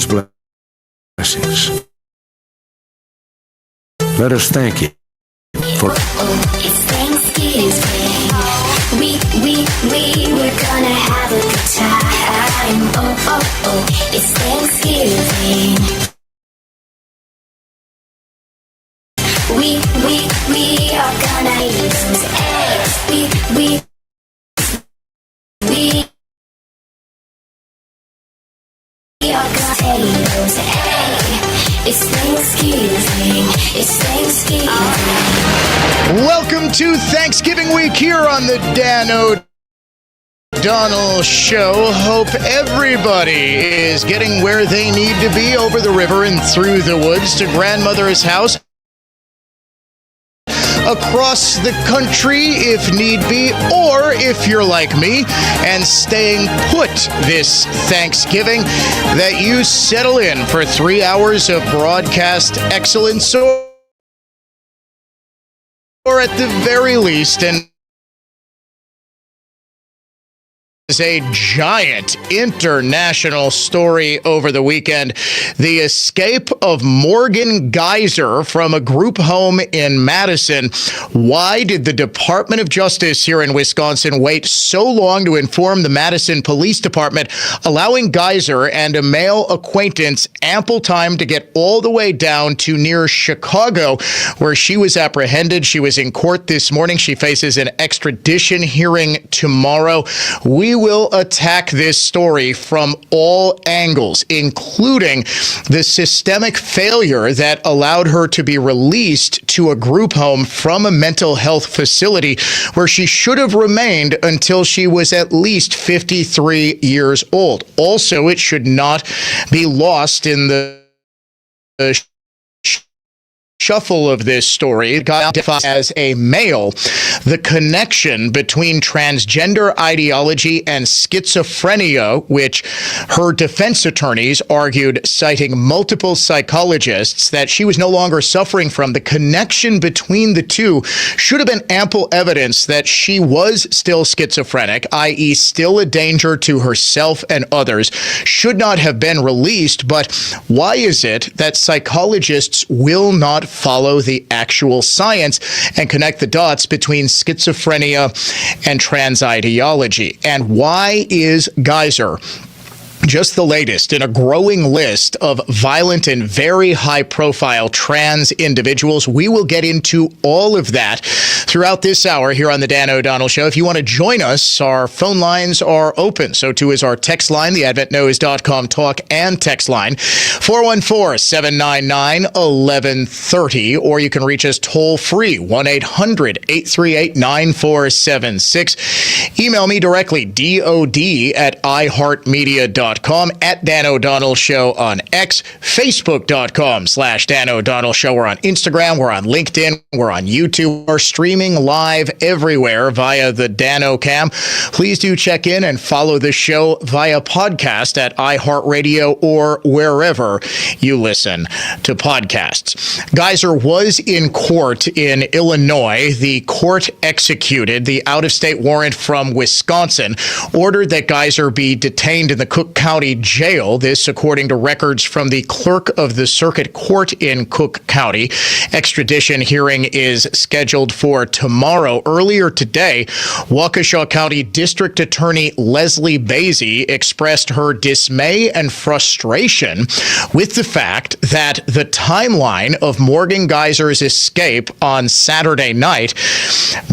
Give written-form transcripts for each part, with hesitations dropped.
God's blessings. Let us thank Him for... It's Thanksgiving. We're gonna have a good time. It's Thanksgiving. We are gonna eat some eggs. We are gonna eat those eggs. It's Thanksgiving. It's Thanksgiving. Welcome to Thanksgiving week here on the Dan O'Donnell Show. Hope everybody is getting where they need to be over the river and through the woods to grandmother's house. Across the country if need be, or if you're like me and staying put this Thanksgiving, that you settle in for 3 hours of broadcast excellence, or at the very least, and is a giant international story over the weekend. The escape of Morgan Geyser from a group home in Madison. Why did the Department of Justice here in Wisconsin wait so long to inform the Madison Police Department, allowing Geyser and a male acquaintance ample time to get all the way down to near Chicago, where she was apprehended? She was in court this morning. She faces an extradition hearing tomorrow. We will attack this story from all angles, including the systemic failure that allowed her to be released to a group home from a mental health facility where she should have remained until she was at least 53 years old. Also, it should not be lost in the shuffle of this story, identified as a male, the connection between transgender ideology and schizophrenia, which her defense attorneys argued, citing multiple psychologists, that she was no longer suffering from. The connection between the two should have been ample evidence that she was still schizophrenic, i.e. still a danger to herself and others, should not have been released. But why is it that psychologists will not follow the actual science and connect the dots between schizophrenia and trans ideology? And why is Geyser just the latest in a growing list of violent and very high-profile trans individuals? We will get into all of that throughout this hour here on the Dan O'Donnell Show. If you want to join us, our phone lines are open. So too is our text line, the AdventNews.com talk and text line, 414-799-1130, or you can reach us toll-free, 1-800-838-9476. Email me directly, dod@iheartmedia.com, at Dan O'Donnell Show on X, Facebook.com/Dan O'Donnell Show. We're on Instagram, we're on LinkedIn, we're on YouTube, we're streaming live everywhere via the Dan O'Cam. Please do check in and follow the show via podcast at iHeartRadio or wherever you listen to podcasts. Geyser was in court in Illinois. The court executed the out-of-state warrant from Wisconsin, ordered that Geyser be detained in the Cook County Jail. This, according to records from the clerk of the circuit court in Cook County. Extradition hearing is scheduled for tomorrow. Earlier today, Waukesha County District Attorney Leslie Basie expressed her dismay and frustration with the fact that the timeline of Morgan Geyser's escape on Saturday night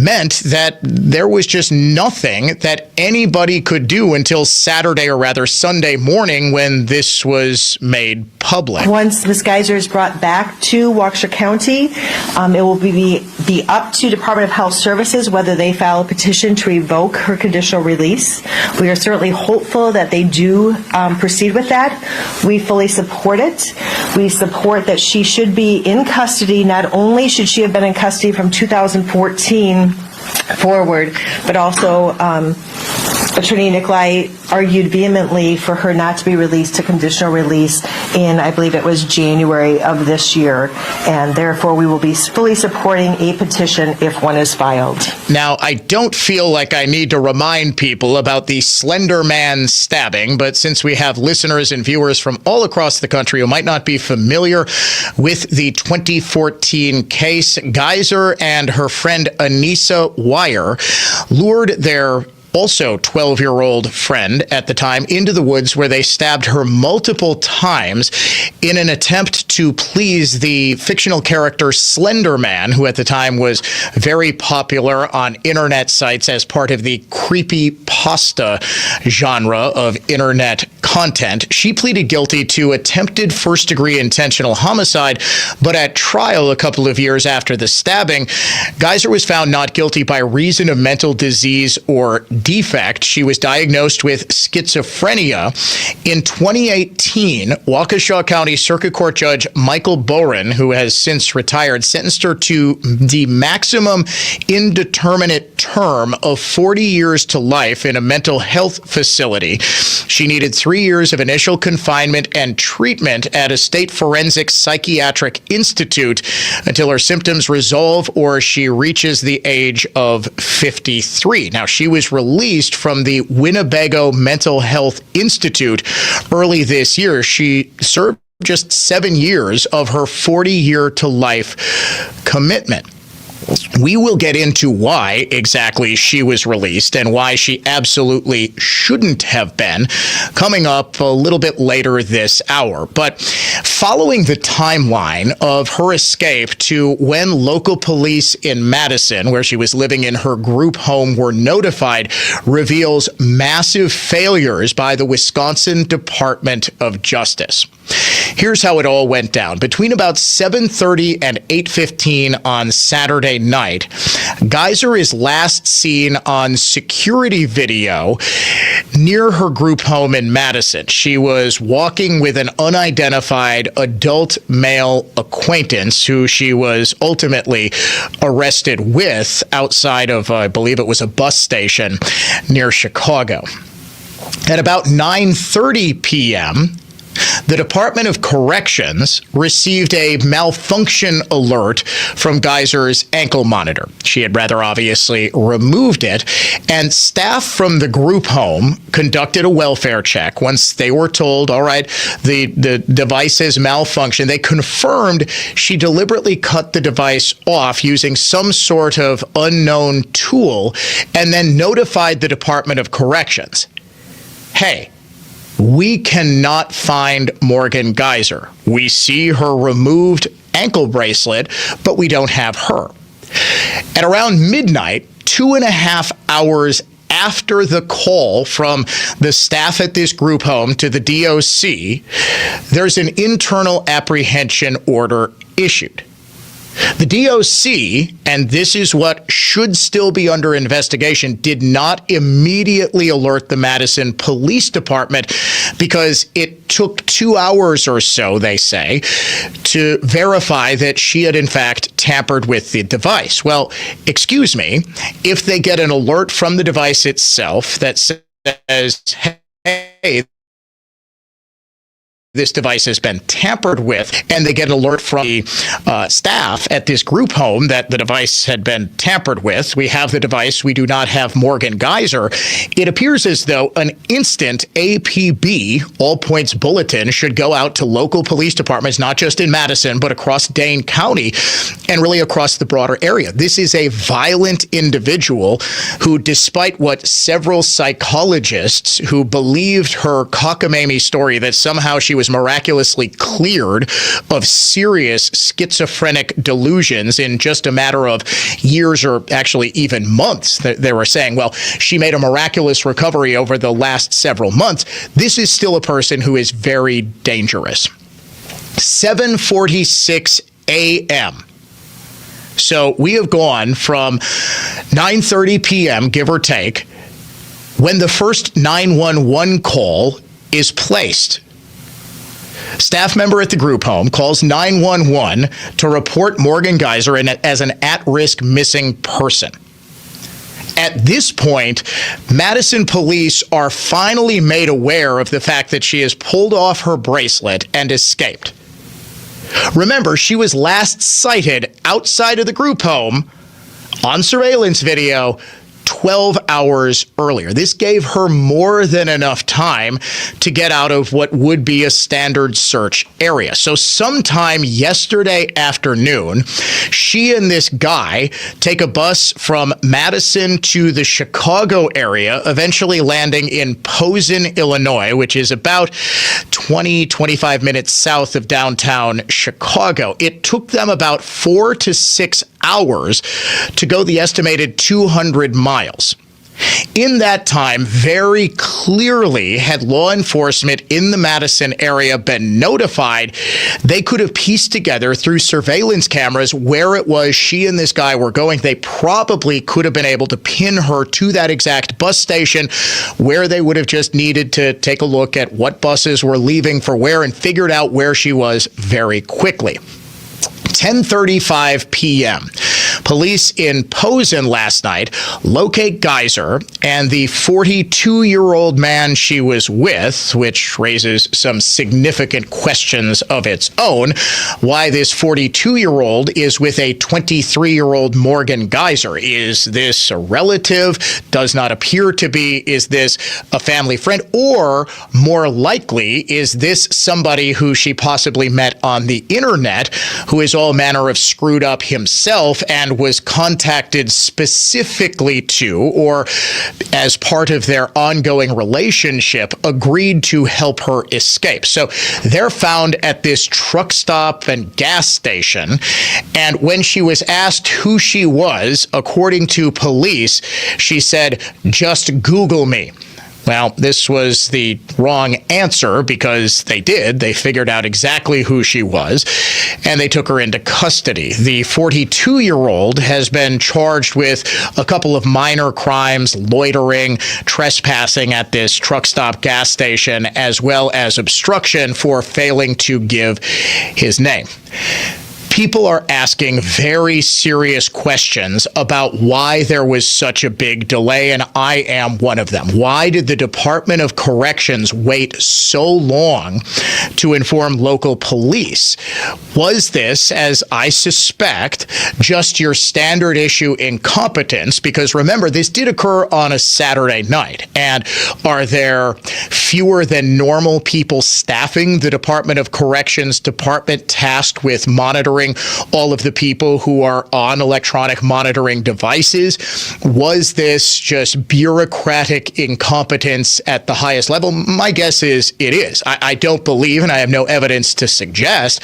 meant that there was just nothing that anybody could do until Saturday, or rather Sunday morning, when this was made public. Once Ms. Geyser is brought back to Waukesha County, it will be up to Department of Health Services whether they file a petition to revoke her conditional release. We are certainly hopeful that they do proceed with that. We fully support it. We support that she should be in custody. Not only should she have been in custody from 2014 forward, but also Attorney Nicolai argued vehemently for her not to be released to conditional release in, I believe it was January of this year, and therefore we will be fully supporting a petition if one is filed. Now, I don't feel like I need to remind people about the Slender Man stabbing, but since we have listeners and viewers from all across the country who might not be familiar with the 2014 case, Geyser and her friend Anissa Wire lured their also 12-year-old friend at the time into the woods, where they stabbed her multiple times in an attempt to please the fictional character Slender Man, who at the time was very popular on internet sites as part of the creepypasta genre of internet content. She pleaded guilty to attempted first-degree intentional homicide, but at trial a couple of years after the stabbing, Geyser was found not guilty by reason of mental disease or defect. She was diagnosed with schizophrenia. In 2018, Waukesha County Circuit Court Judge Michael Boren, who has since retired, sentenced her to the maximum indeterminate term of 40 years to life in a mental health facility. She needed 3 years of initial confinement and treatment at a state forensic psychiatric institute until her symptoms resolve or she reaches the age of 53. Now, she was released from the Winnebago Mental Health Institute early this year. She served just 7 years of her 40-year to life commitment. We will get into why exactly she was released and why she absolutely shouldn't have been coming up a little bit later this hour. But following the timeline of her escape to when local police in Madison, where she was living in her group home, were notified, reveals massive failures by the Wisconsin Department of Justice. Here's how it all went down. Between about 7:30 and 8:15 on Saturday night, Geyser is last seen on security video near her group home in Madison. She was walking with an unidentified adult male acquaintance who she was ultimately arrested with outside of, I believe it was a bus station near Chicago. At about 9:30 p.m., the Department of Corrections received a malfunction alert from Geyser's ankle monitor. She had rather obviously removed it, and staff from the group home conducted a welfare check. Once they were told, all right, the device has malfunctioned, they confirmed she deliberately cut the device off using some sort of unknown tool, and then notified the Department of Corrections. Hey, we cannot find Morgan Geyser. We see her removed ankle bracelet, but we don't have her. At around midnight, 2.5 hours after the call from the staff at this group home to the DOC, there's an internal apprehension order issued. The DOC, and this is what should still be under investigation, did not immediately alert the Madison Police Department because it took 2 hours or so, they say, to verify that she had in fact tampered with the device. Well, excuse me, if they get an alert from the device itself that says, hey, this device has been tampered with, and they get an alert from the staff at this group home that the device had been tampered with. We have the device. We do not have Morgan Geyser. It appears as though an instant APB, all points bulletin, should go out to local police departments, not just in Madison, but across Dane County and really across the broader area. This is a violent individual who, despite what several psychologists who believed her cockamamie story that somehow she was miraculously cleared of serious schizophrenic delusions in just a matter of years or actually even months. They were saying, well, she made a miraculous recovery over the last several months. This is still a person who is very dangerous. 7:46 a.m. So we have gone from 9:30 p.m., give or take, when the first 911 call is placed. Staff member at the group home calls 911 to report Morgan Geyser as an at-risk missing person. At this point, Madison police are finally made aware of the fact that she has pulled off her bracelet and escaped. Remember, she was last sighted outside of the group home on surveillance video 12 hours earlier. This gave her more than enough time to get out of what would be a standard search area. So sometime yesterday afternoon, she and this guy take a bus from Madison to the Chicago area, eventually landing in Posen, Illinois, which is about 25 minutes south of downtown Chicago. It took them about 4 to 6 hours to go the estimated 200 miles. In that time, very clearly, had law enforcement in the Madison area been notified, they could have pieced together through surveillance cameras where it was she and this guy were going. They probably could have been able to pin her to that exact bus station, where they would have just needed to take a look at what buses were leaving for where and figured out where she was very quickly. 10:35 p.m. Police in Posen last night locate Geyser and the 42-year-old man she was with, which raises some significant questions of its own. Why this 42-year-old is with a 23-year-old Morgan Geyser. Is this a relative? Does not appear to be. Is this a family friend? Or more likely, is this somebody who she possibly met on the internet, who is all manner of screwed up himself and was contacted specifically to, or as part of their ongoing relationship, agreed to help her escape. So they're found at this truck stop and gas station. And when she was asked who she was, according to police, she said, "Just Google me." Well, this was the wrong answer, because they did. They figured out exactly who she was, and they took her into custody. The 42-year-old has been charged with a couple of minor crimes, loitering, trespassing at this truck stop gas station, as well as obstruction for failing to give his name. People are asking very serious questions about why there was such a big delay, and I am one of them. Why did the Department of Corrections wait so long to inform local police? Was this, as I suspect, just your standard issue incompetence? Because remember, this did occur on a Saturday night. And are there fewer than normal people staffing the Department of Corrections department tasked with monitoring all of the people who are on electronic monitoring devices? Was this just bureaucratic incompetence at the highest level? My guess is it is. I don't believe, and I have no evidence to suggest,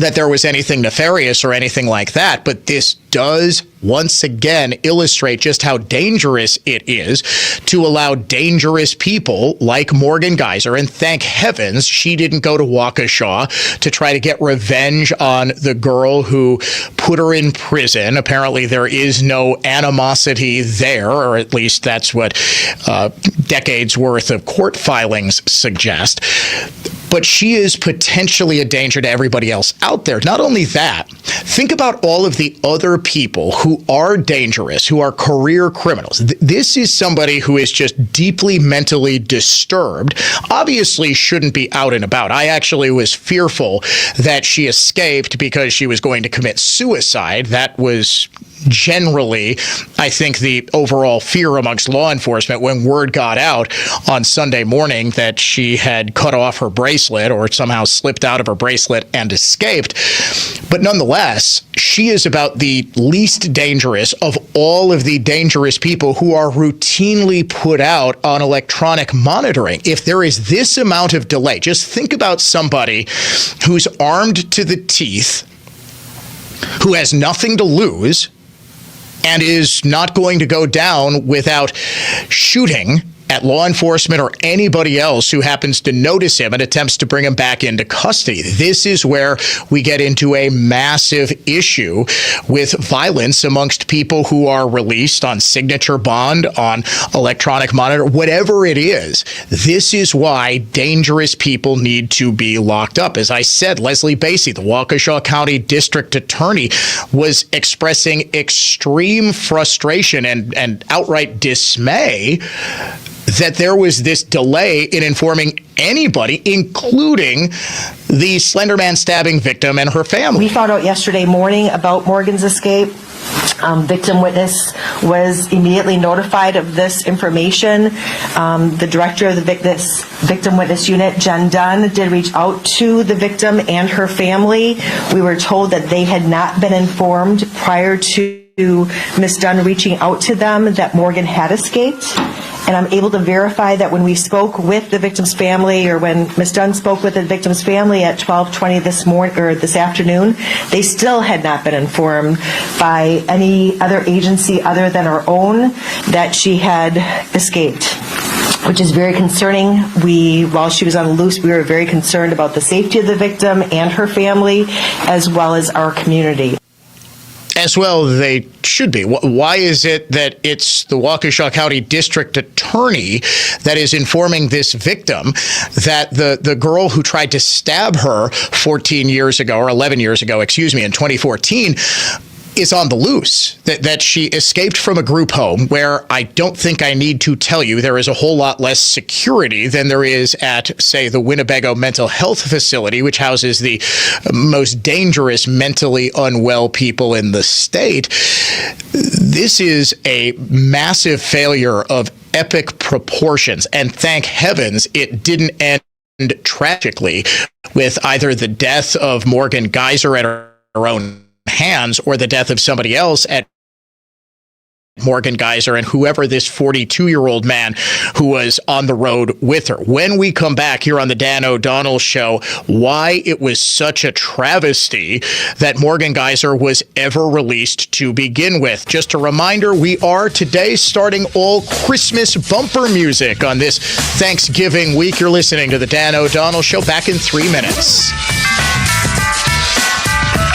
that there was anything nefarious or anything like that, but this does once again illustrate just how dangerous it is to allow dangerous people like Morgan Geyser, and thank heavens she didn't go to Waukesha to try to get revenge on the girl who put her in prison. Apparently there is no animosity there, or at least that's what decades worth of court filings suggest. But she is potentially a danger to everybody else out there. Not only that, think about all of the other people who are dangerous, who are career criminals. This is somebody who is just deeply mentally disturbed, obviously shouldn't be out and about. I actually was fearful that she escaped because she was going to commit suicide. That was generally, I think, the overall fear amongst law enforcement when word got out on Sunday morning that she had cut off her bracelet or somehow slipped out of her bracelet and escaped. But nonetheless, she is about the least dangerous of all of the dangerous people who are routinely put out on electronic monitoring. If there is this amount of delay, just think about somebody who's armed to the teeth, who has nothing to lose, and is not going to go down without shooting at law enforcement or anybody else who happens to notice him and attempts to bring him back into custody. This is where we get into a massive issue with violence amongst people who are released on signature bond, on electronic monitor, whatever it is. This is why dangerous people need to be locked up. As I said, Leslie Basie, the Waukesha County District Attorney, was expressing extreme frustration and outright dismay that there was this delay in informing anybody, including the Slender Man stabbing victim and her family. We found out yesterday morning about Morgan's escape. Victim witness was immediately notified of this information. The director of the victim witness unit, Jen Dunn, did reach out to the victim and her family. We were told that they had not been informed prior to Ms. Dunn reaching out to them that Morgan had escaped. And I'm able to verify that when we spoke with the victim's family, or when Ms. Dunn spoke with the victim's family at 12:20 this morning or this afternoon, they still had not been informed by any other agency other than our own that she had escaped, which is very concerning. While she was on the loose, we were very concerned about the safety of the victim and her family, as well as our community. As well, they should be. Why is it that it's the Waukesha County District Attorney that is informing this victim that the girl who tried to stab her 14 years ago, or 11 years ago, in 2014, is on the loose, that she escaped from a group home where I don't think I need to tell you there is a whole lot less security than there is at, say, the Winnebago Mental Health Facility, which houses the most dangerous mentally unwell people in the state. This is a massive failure of epic proportions, and thank heavens it didn't end tragically with either the death of Morgan Geyser at her own hands or the death of somebody else at Morgan Geyser and whoever this 42-year-old man who was on the road with her. When we come back here on the Dan O'Donnell Show, why it was such a travesty that Morgan Geyser was ever released to begin with. Just a reminder, we are today starting all Christmas bumper music on this Thanksgiving week. You're listening to the Dan O'Donnell Show. Back in 3 minutes.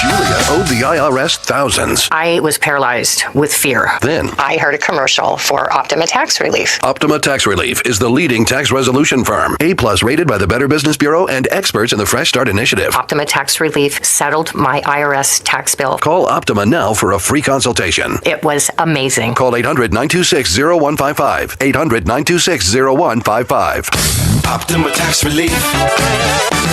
Julia owed the IRS thousands. I was paralyzed with fear. Then I heard a commercial for Optima Tax Relief. Optima Tax Relief is the leading tax resolution firm. A+ rated by the Better Business Bureau and experts in the Fresh Start Initiative. Optima Tax Relief settled my IRS tax bill. Call Optima now for a free consultation. It was amazing. Call 800-926-0155. 800-926-0155. Optima Tax Relief.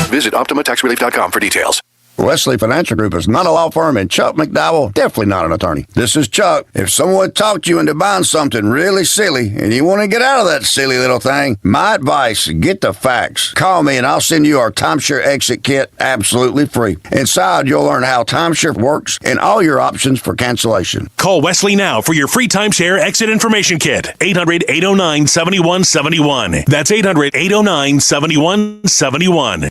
Visit OptimaTaxRelief.com for details. Wesley Financial Group is not a law firm, and Chuck McDowell, definitely not an attorney. This is Chuck. If someone talked you into buying something really silly and you want to get out of that silly little thing, my advice, get the facts. Call me and I'll send you our timeshare exit kit absolutely free. Inside, you'll learn how timeshare works and all your options for cancellation. Call Wesley now for your free timeshare exit information kit. 800-809-7171. That's 800-809-7171.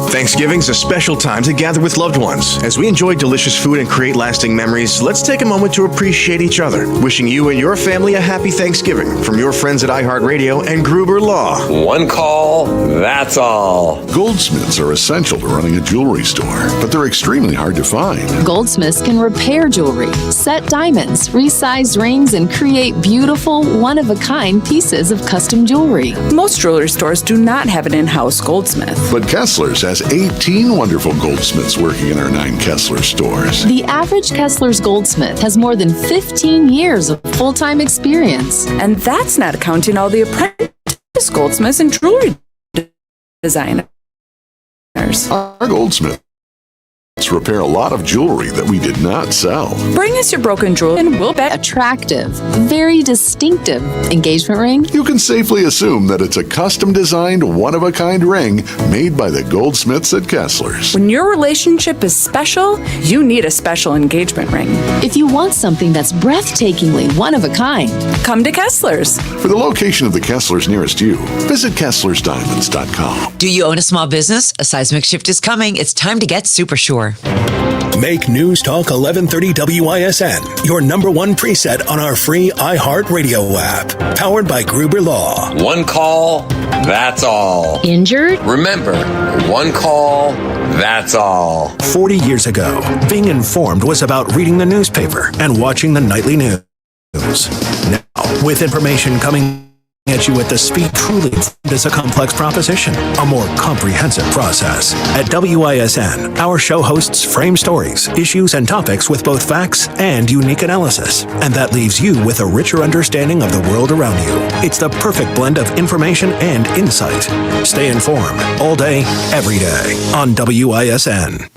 Thanksgiving's a special time to gather with loved ones. As we enjoy delicious food and create lasting memories, let's take a moment to appreciate each other. Wishing you and your family a happy Thanksgiving from your friends at iHeartRadio and Gruber Law. One call, that's all. Goldsmiths are essential to running a jewelry store, but they're extremely hard to find. Goldsmiths can repair jewelry, set diamonds, resize rings, and create beautiful, one-of-a-kind pieces of custom jewelry. Most jewelry stores do not have an in-house goldsmith. But Kessler's has 18 wonderful goldsmiths working in our 9 Kessler stores. The average Kessler's goldsmith has more than 15 years of full-time experience. And that's not counting all the apprentice goldsmiths and jewelry designers. Our goldsmiths repair a lot of jewelry that we did not sell. Bring us your broken jewelry and we'll bet. Attractive, very distinctive engagement ring. You can safely assume that it's a custom-designed, one-of-a-kind ring made by the goldsmiths at Kessler's. When your relationship is special, you need a special engagement ring. If you want something that's breathtakingly one of a kind, come to Kessler's. For the location of the Kessler's nearest you, visit KesslersDiamonds.com. Do you own a small business? A seismic shift is coming. It's time to get super sure. Make News Talk 1130 WISN your number one preset on our free iHeartRadio app. Powered by Gruber Law. One call, that's all. Injured? Remember, one call, that's all. 40 years ago, being informed was about reading the newspaper and watching the nightly news. Now, with information coming at you at the speed truly is a complex proposition, a more comprehensive process. At WISN, our show hosts frame stories, issues, and topics with both facts and unique analysis, and that leaves you with a richer understanding of the world around you. It's the perfect blend of information and insight. Stay informed all day, every day on WISN.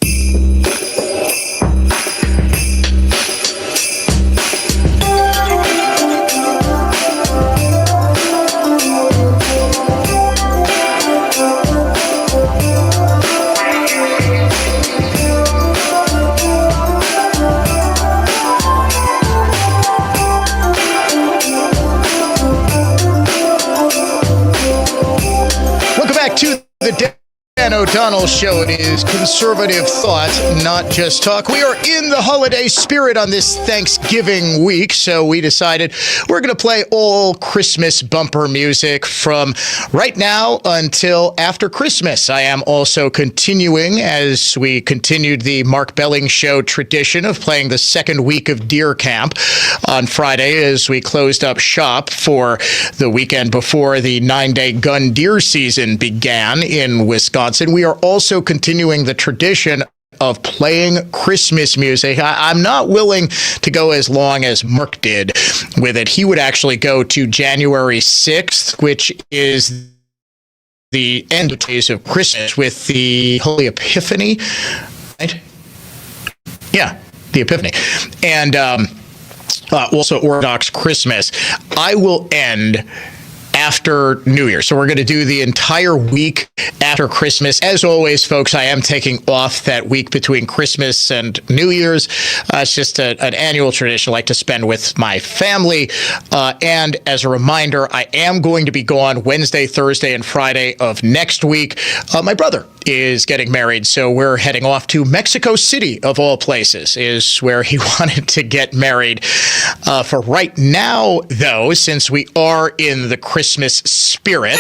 To the Dan O'Donnell Show. It is conservative thought, not just talk. We are in the holiday spirit on this Thanksgiving week, so we decided we're going to play all Christmas bumper music from right now until after Christmas. I am also continuing, as we continued the Mark Belling Show tradition of playing the second week of Deer Camp on Friday as we closed up shop for the weekend before the 9-day gun deer season began in Wisconsin. We are also continuing the tradition of playing Christmas music. I'm not willing to go as long as Mark did with it. He would actually go to January 6th, which is the end of days of Christmas with the Holy Epiphany, right? Yeah, the Epiphany. And also Orthodox Christmas. I will end after New Year. So we're going to do the entire week after Christmas. As always, folks, I am taking off that week between Christmas and New Year's. It's just an annual tradition I like to spend with my family. And as a reminder, I am going to be gone Wednesday, Thursday, and Friday of next week. My brother is getting married, so we're heading off to Mexico City, of all places, is where he wanted to get married. For right now, though, since we are in the Christmas spirit,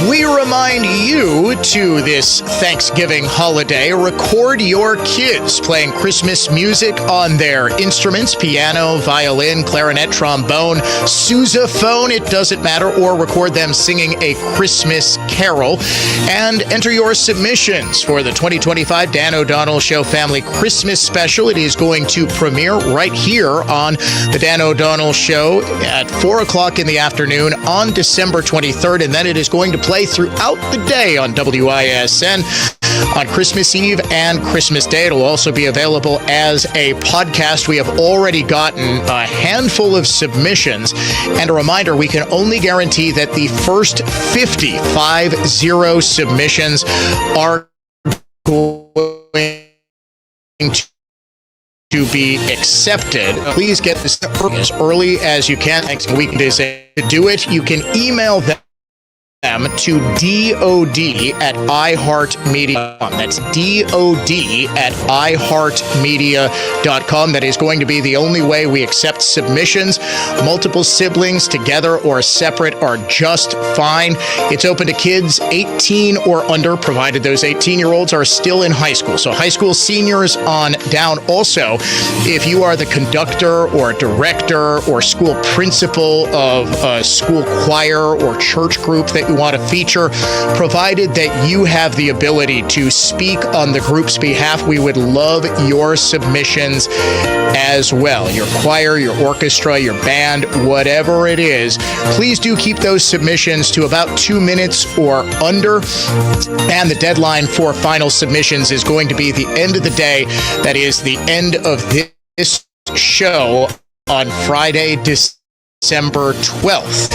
we remind you to this Thanksgiving holiday, record your kids playing Christmas music on their instruments, piano, violin, clarinet, trombone, sousaphone, it doesn't matter, or record them singing a Christmas carol, and enter your submissions for the 2025 Dan O'Donnell Show Family Christmas Special. It is going to premiere right here on the Dan O'Donnell Show at 4 o'clock in the afternoon on December 23rd, and then it is going to play throughout the day on WISN on Christmas Eve and Christmas Day. It'll also be available as a podcast. We have already gotten a handful of submissions, and a reminder, we can only guarantee that the first 50 submissions are going to be accepted. Please get this as early as you can. Next week to do it. You can email them to DOD@iHeartMedia.com. That's DOD@iHeartMedia.com. That is going to be the only way we accept submissions. Multiple siblings together or separate are just fine. It's open to kids 18 or under, provided those 18-year-olds are still in high school. So high school seniors on down. Also, if you are the conductor or director or school principal of a school choir or church group that you want to feature, provided that you have the ability to speak on the group's behalf, we would love your submissions as well. Your choir, your orchestra, your band, whatever it is, please do keep those submissions to about 2 minutes or under. And the deadline for final submissions is going to be the end of the day. That is the end of this show on Friday, December December 12th.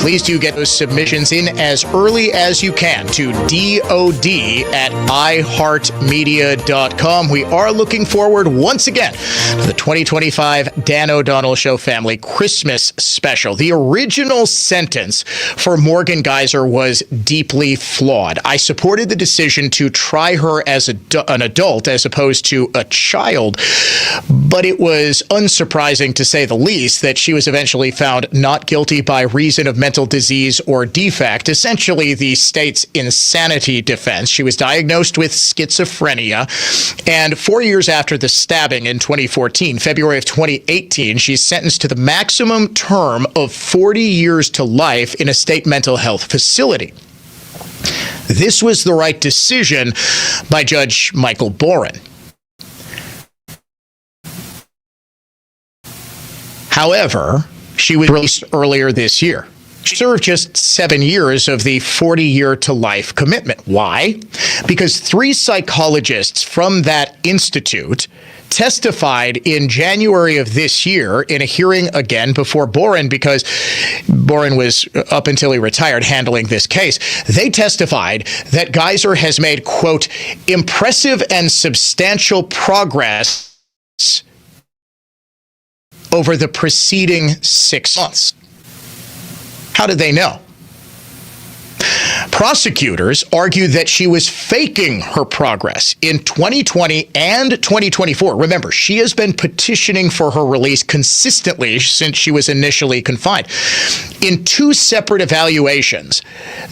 Please do get those submissions in as early as you can to dod@iheartmedia.com. We are looking forward once again to the 2025 Dan O'Donnell Show Family Christmas Special. The original sentence for Morgan Geyser was deeply flawed. I supported the decision to try her as an adult as opposed to a child, but it was unsurprising, to say the least, that she was eventually found not guilty by reason of mental disease or defect, essentially the state's insanity defense. She was diagnosed with schizophrenia, and 4 years after the stabbing in 2014, February of 2018, she's sentenced to the maximum term of 40 years to life in a state mental health facility. This was the right decision by Judge Michael Boren. However, she was released earlier this year. She served just 7 years of the 40-year-to-life commitment. Why? Because 3 psychologists from that institute testified in January of this year in a hearing again before Boren, because Boren was, up until he retired, handling this case. They testified that Geyser has made, quote, impressive and substantial progress over the preceding 6 months. How did they know? Prosecutors argued that she was faking her progress in 2020 and 2024. Remember, she has been petitioning for her release consistently since she was initially confined. In 2 separate evaluations,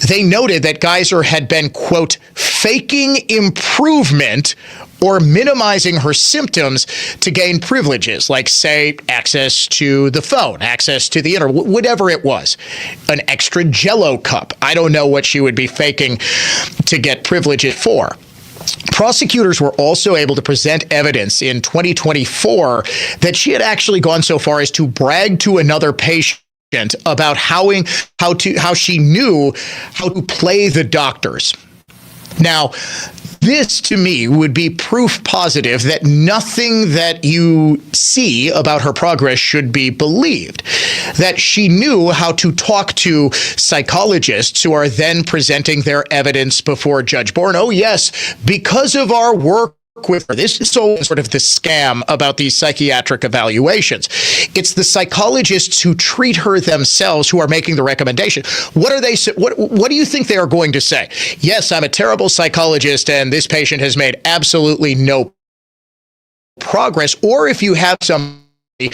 they noted that Geyser had been, quote, faking improvement or minimizing her symptoms to gain privileges, like, say, access to the phone, access to the internet, whatever it was, an extra Jell-O cup. I don't know what she would be faking to get privileges for. Prosecutors were also able to present evidence in 2024 that she had actually gone so far as to brag to another patient about how she knew how to play the doctors. Now, this, to me, would be proof positive that nothing that you see about her progress should be believed. That she knew how to talk to psychologists who are then presenting their evidence before Judge Boren. Oh, yes, because of our work with her. This is sort of the scam about these psychiatric evaluations. It's the psychologists who treat her themselves who are making the recommendation. What are they? What do you think they are going to say? Yes, I'm a terrible psychologist, and this patient has made absolutely no progress. Or if you have somebody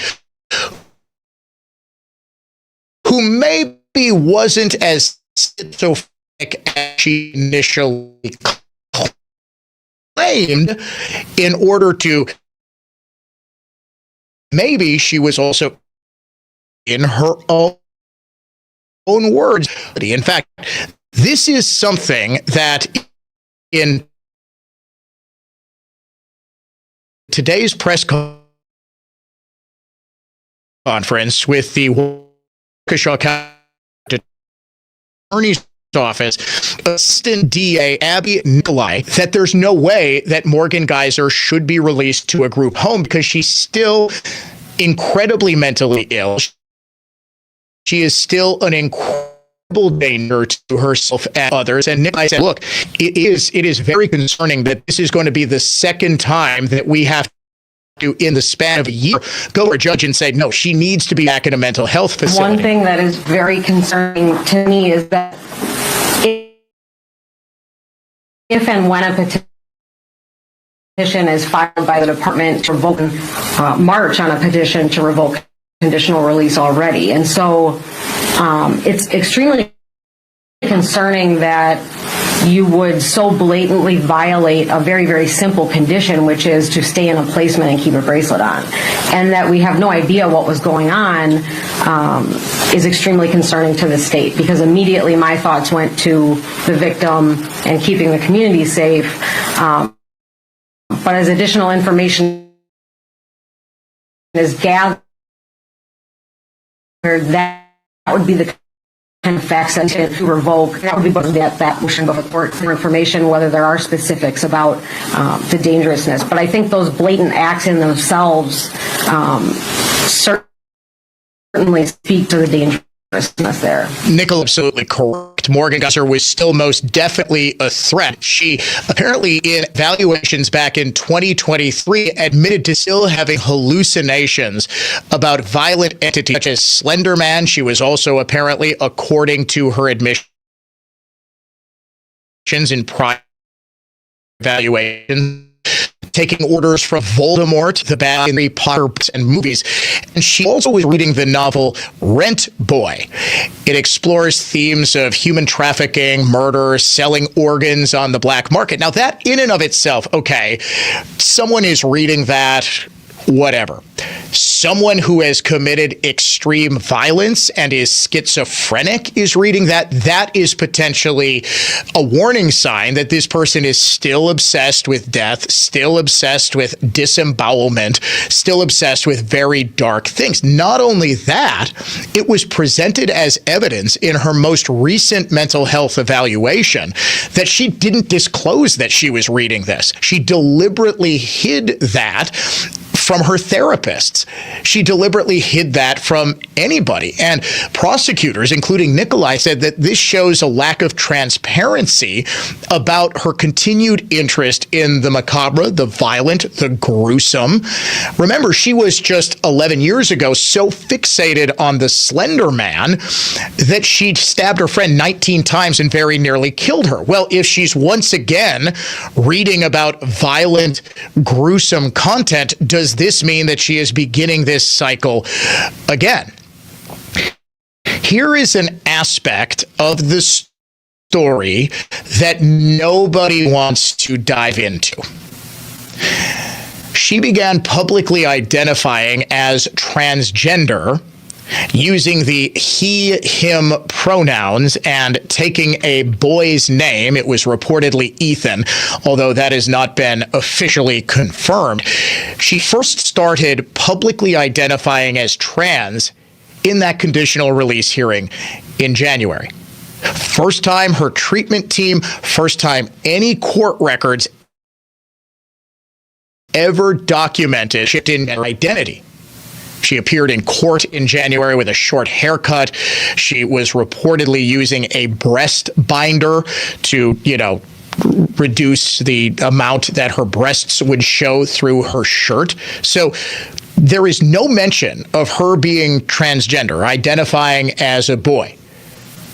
who maybe wasn't as schizophrenic as she initially claimed, in order to, maybe she was also, in her own words. In fact, this is something that in today's press conference with the Waukesha County Attorney's Office, Assistant DA Abby Nikolai, that there's no way that Morgan Geyser should be released to a group home because she's still incredibly mentally ill. She is still an incredible danger to herself and others. And Nikolai said, look, it is very concerning that this is going to be the second time that we have to, in the span of a year, go to a judge and say, no, she needs to be back in a mental health facility. One thing that is very concerning to me is that if and when a petition is filed by the department to revoke, march on a petition to revoke conditional release already. And so it's extremely concerning that you would so blatantly violate a very, very simple condition, which is to stay in a placement and keep a bracelet on. And that we have no idea what was going on is extremely concerning to the state, because immediately my thoughts went to the victim and keeping the community safe. But as additional information is gathered, that would be the kind of facts that to revoke. That would be that motion before the court for information, whether there are specifics about the dangerousness. But I think those blatant acts in themselves certainly certainly speak to the dangerousness there. Nickel, absolutely correct. Morgan Gusser was still most definitely a threat. She apparently, in evaluations back in 2023, admitted to still having hallucinations about violent entities such as Slender Man. She was also apparently, according to her admissions in prior evaluations, taking orders from Voldemort, the bad in the Potter books and movies. And she also was reading the novel Rent Boy. It explores themes of human trafficking, murder, selling organs on the black market. Now, that in and of itself, okay, someone is reading that, whatever. Someone who has committed extreme violence and is schizophrenic is reading that. That is potentially a warning sign that this person is still obsessed with death, still obsessed with disembowelment, still obsessed with very dark things. Not only that, it was presented as evidence in her most recent mental health evaluation that she didn't disclose that she was reading this. She deliberately hid that from her therapists. She deliberately hid that from anybody. And prosecutors, including Nikolai, said that this shows a lack of transparency about her continued interest in the macabre, the violent, the gruesome. Remember, she was just 11 years ago so fixated on the Slender Man that she stabbed her friend 19 times and very nearly killed her. Well, if she's once again reading about violent, gruesome content, does this mean that she is beginning this cycle again? Here is an aspect of the story that nobody wants to dive into. She began publicly identifying as transgender, using the he, him pronouns and taking a boy's name. It was reportedly Ethan, although that has not been officially confirmed. She first started publicly identifying as trans in that conditional release hearing in January. First time her treatment team, first time any court records ever documented shift in her identity. She appeared in court in January with a short haircut. She was reportedly using a breast binder to, reduce the amount that her breasts would show through her shirt. So there is no mention of her being transgender, identifying as a boy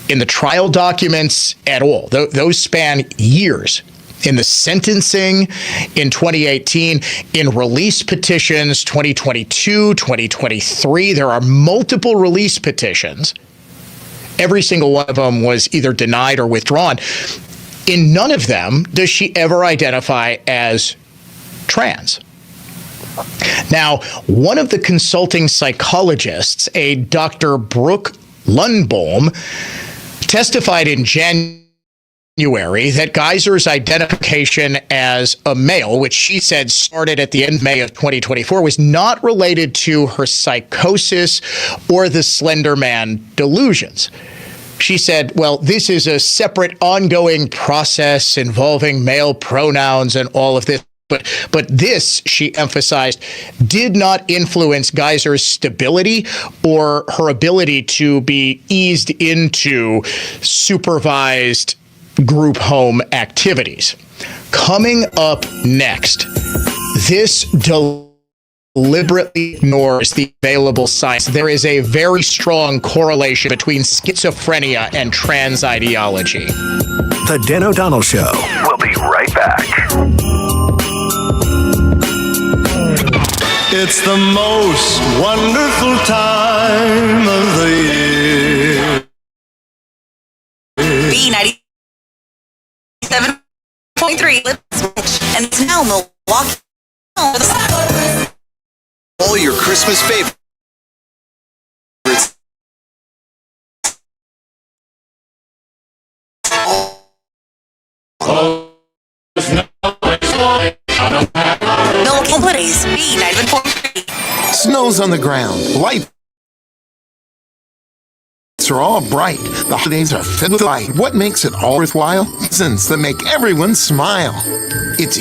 in the trial documents at all. Those span years. In the sentencing in 2018, in release petitions 2022, 2023, there are multiple release petitions. Every single one of them was either denied or withdrawn. In none of them does she ever identify as trans. Now, one of the consulting psychologists, a Dr. Brooke Lundbohm, testified in January that Geiser's identification as a male, which she said started at the end of May of 2024, was not related to her psychosis or the Slender Man delusions. She said, well, this is a separate ongoing process involving male pronouns and all of this. But this, she emphasized, did not influence Geiser's stability or her ability to be eased into supervised group home activities. Coming up next, this deliberately ignores the available science. There is a very strong correlation between schizophrenia and trans ideology. The Dan O'Donnell Show. We'll be right back. It's the most wonderful time of the year. B97.3, and it's now Milwaukee. All your Christmas favorites. Milwaukee Plays, B97.3. Snow's on the ground. Lights are all bright. The holidays are filled with light. What makes it all worthwhile? Reasons that make everyone smile. It's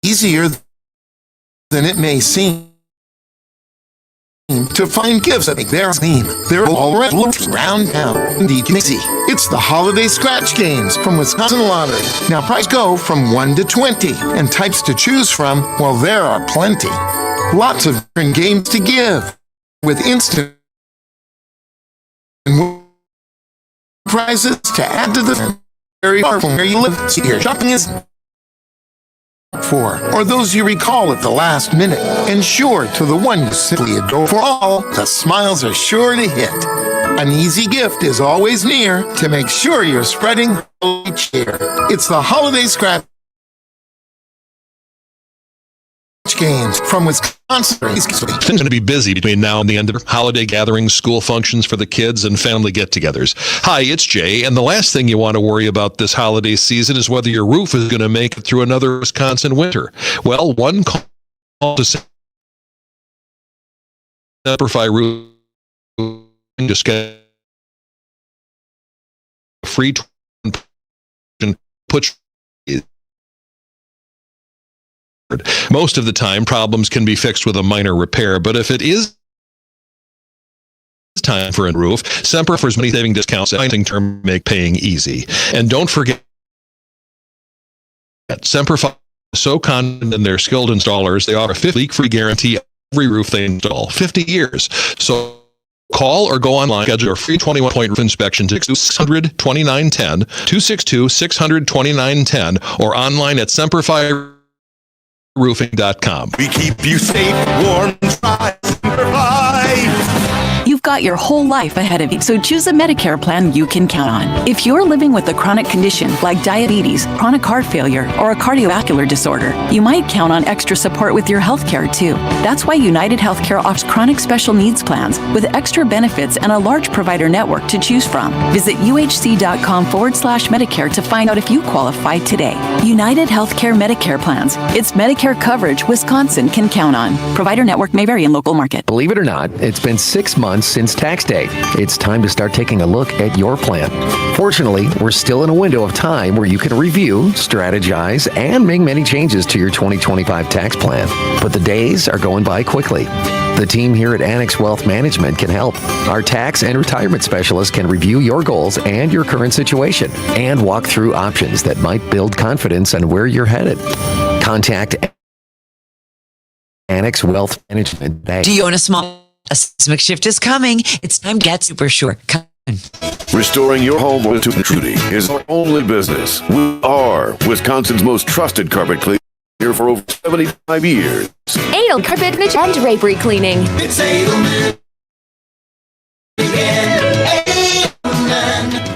easier than it may seem. to find gifts that make their theme. They're already around town. Indeed, Mixie. It's the Holiday Scratch Games from Wisconsin Lottery. Now, prices go from 1 to 20, and types to choose from, well, there are plenty. Lots of different games to give, with instant prizes to add to the very far from where you live. So your shopping is for, or those you recall at the last minute, and sure to the one you simply adore. For all, the smiles are sure to hit. An easy gift is always near to make sure you're spreading cheer. It's the Holiday Scratch Games from Wisconsin. Things are going to be busy between now and the end of holiday gatherings, school functions for the kids, and family get-togethers. Hi, it's Jay, and the last thing you want to worry about this holiday season is whether your roof is going to make it through another Wisconsin winter. Well, one call to Semperfi Roof just get a free put. Most of the time, problems can be fixed with a minor repair, but if it is time for a roof, Semper offers many saving discounts and term make paying easy. And don't forget, Semper is so confident in their skilled installers, they offer a 50-week free guarantee on every roof they install, 50 years. So call or go online, schedule your free 21-point roof inspection to 600-2910, 262-600-2910, or online at semperfi.roofing.com. We keep you safe, warm, dry, You've got your whole life ahead of you, so choose a Medicare plan you can count on. If you're living with a chronic condition like diabetes, chronic heart failure, or a cardiovascular disorder, you might count on extra support with your health care too. That's why United Healthcare offers chronic special needs plans with extra benefits and a large provider network to choose from. Visit uhc.com/Medicare to find out if you qualify today. United Healthcare Medicare plans. It's Medicare coverage Wisconsin can count on. Provider network may vary in local market. Believe it or not, it's been 6 months since tax day. It's time to start taking a look at your plan. Fortunately, we're still in a window of time where you can review, strategize, and make many changes to your 2025 tax plan. But the days are going by quickly. The team here at Annex Wealth Management can help. Our tax and retirement specialists can review your goals and your current situation and walk through options that might build confidence on where you're headed. Contact Annex Wealth Management today. Do you own a small? A seismic shift is coming. It's time to get super sure. Come on. Restoring your home with Trudy is our only business. We are Wisconsin's most trusted carpet cleaner for over 75 years. Adel Carpet and Drapery Cleaning. It's Edelman.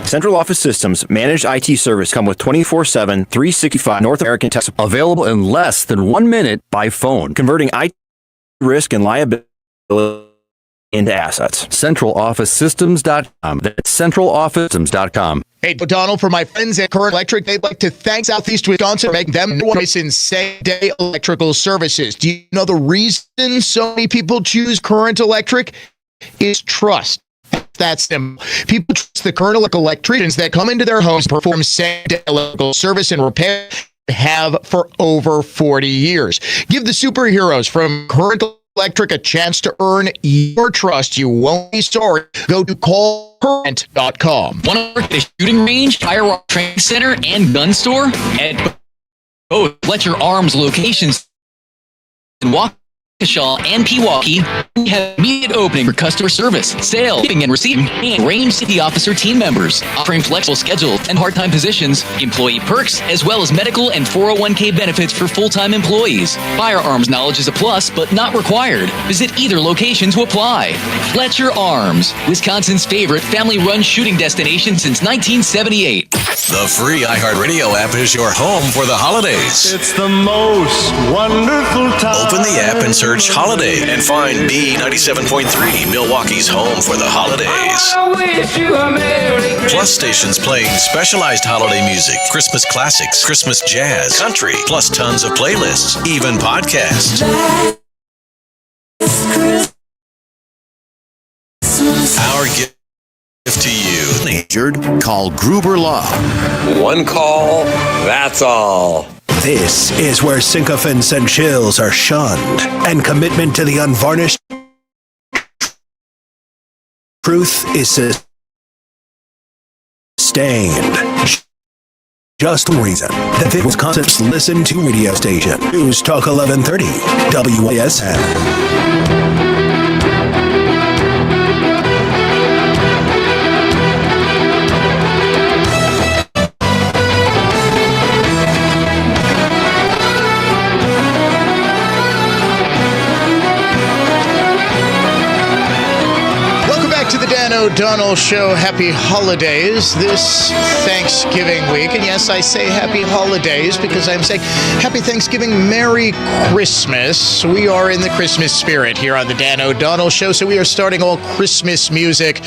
Central Office Systems Managed IT Service come with 24/7, 365 North American tech support. Available in less than 1 minute by phone. Converting IT risk and liability into assets. CentralOfficeSystems.com. That's CentralOfficeSystems.com. Hey, Donald, for my friends at Current Electric, they'd like to thank Southeast Wisconsin for making them one choice in same-day electrical services. Do you know the reason so many people choose Current Electric? Is trust. That's simple. People trust the Current electricians that come into their homes, perform same-day electrical service and repair, have for over 40 years. Give the superheroes from Current Electric a chance to earn your trust. You won't be sorry. Go to callcurrent.com. Want to work at a shooting range, firearm training center, and gun store? At both Let Your Arms locations in Waukesha and Pewaukee, we have immediate opening for customer service, sales, shipping and receiving, and range city officer team members, offering flexible schedules and part-time positions, employee perks, as well as medical and 401k benefits for full-time employees. Firearms knowledge is a plus, but not required. Visit either location to apply. Let Your Arms, Wisconsin's favorite family-run shooting destination since 1978. The free iHeartRadio app is your home for the holidays. It's the most wonderful time. Open the app and search Holiday and find B97.3, Milwaukee's home for the holidays. Plus stations playing specialized holiday music, Christmas classics, Christmas jazz, country, plus tons of playlists, even podcasts. Our gift to you. Injured? Call Gruber Law. One call, that's all. This is where sycophants and chills are shunned, and commitment to the unvarnished Truth is sustained. Just one reason that the Wisconsin's Listen to radio station. News Talk 1130 WASN. To the Dan O'Donnell Show. Happy holidays this Thanksgiving week. And yes, I say happy holidays because I'm saying happy Thanksgiving, Merry Christmas. We are in the Christmas spirit here on the Dan O'Donnell Show. So we are starting all Christmas music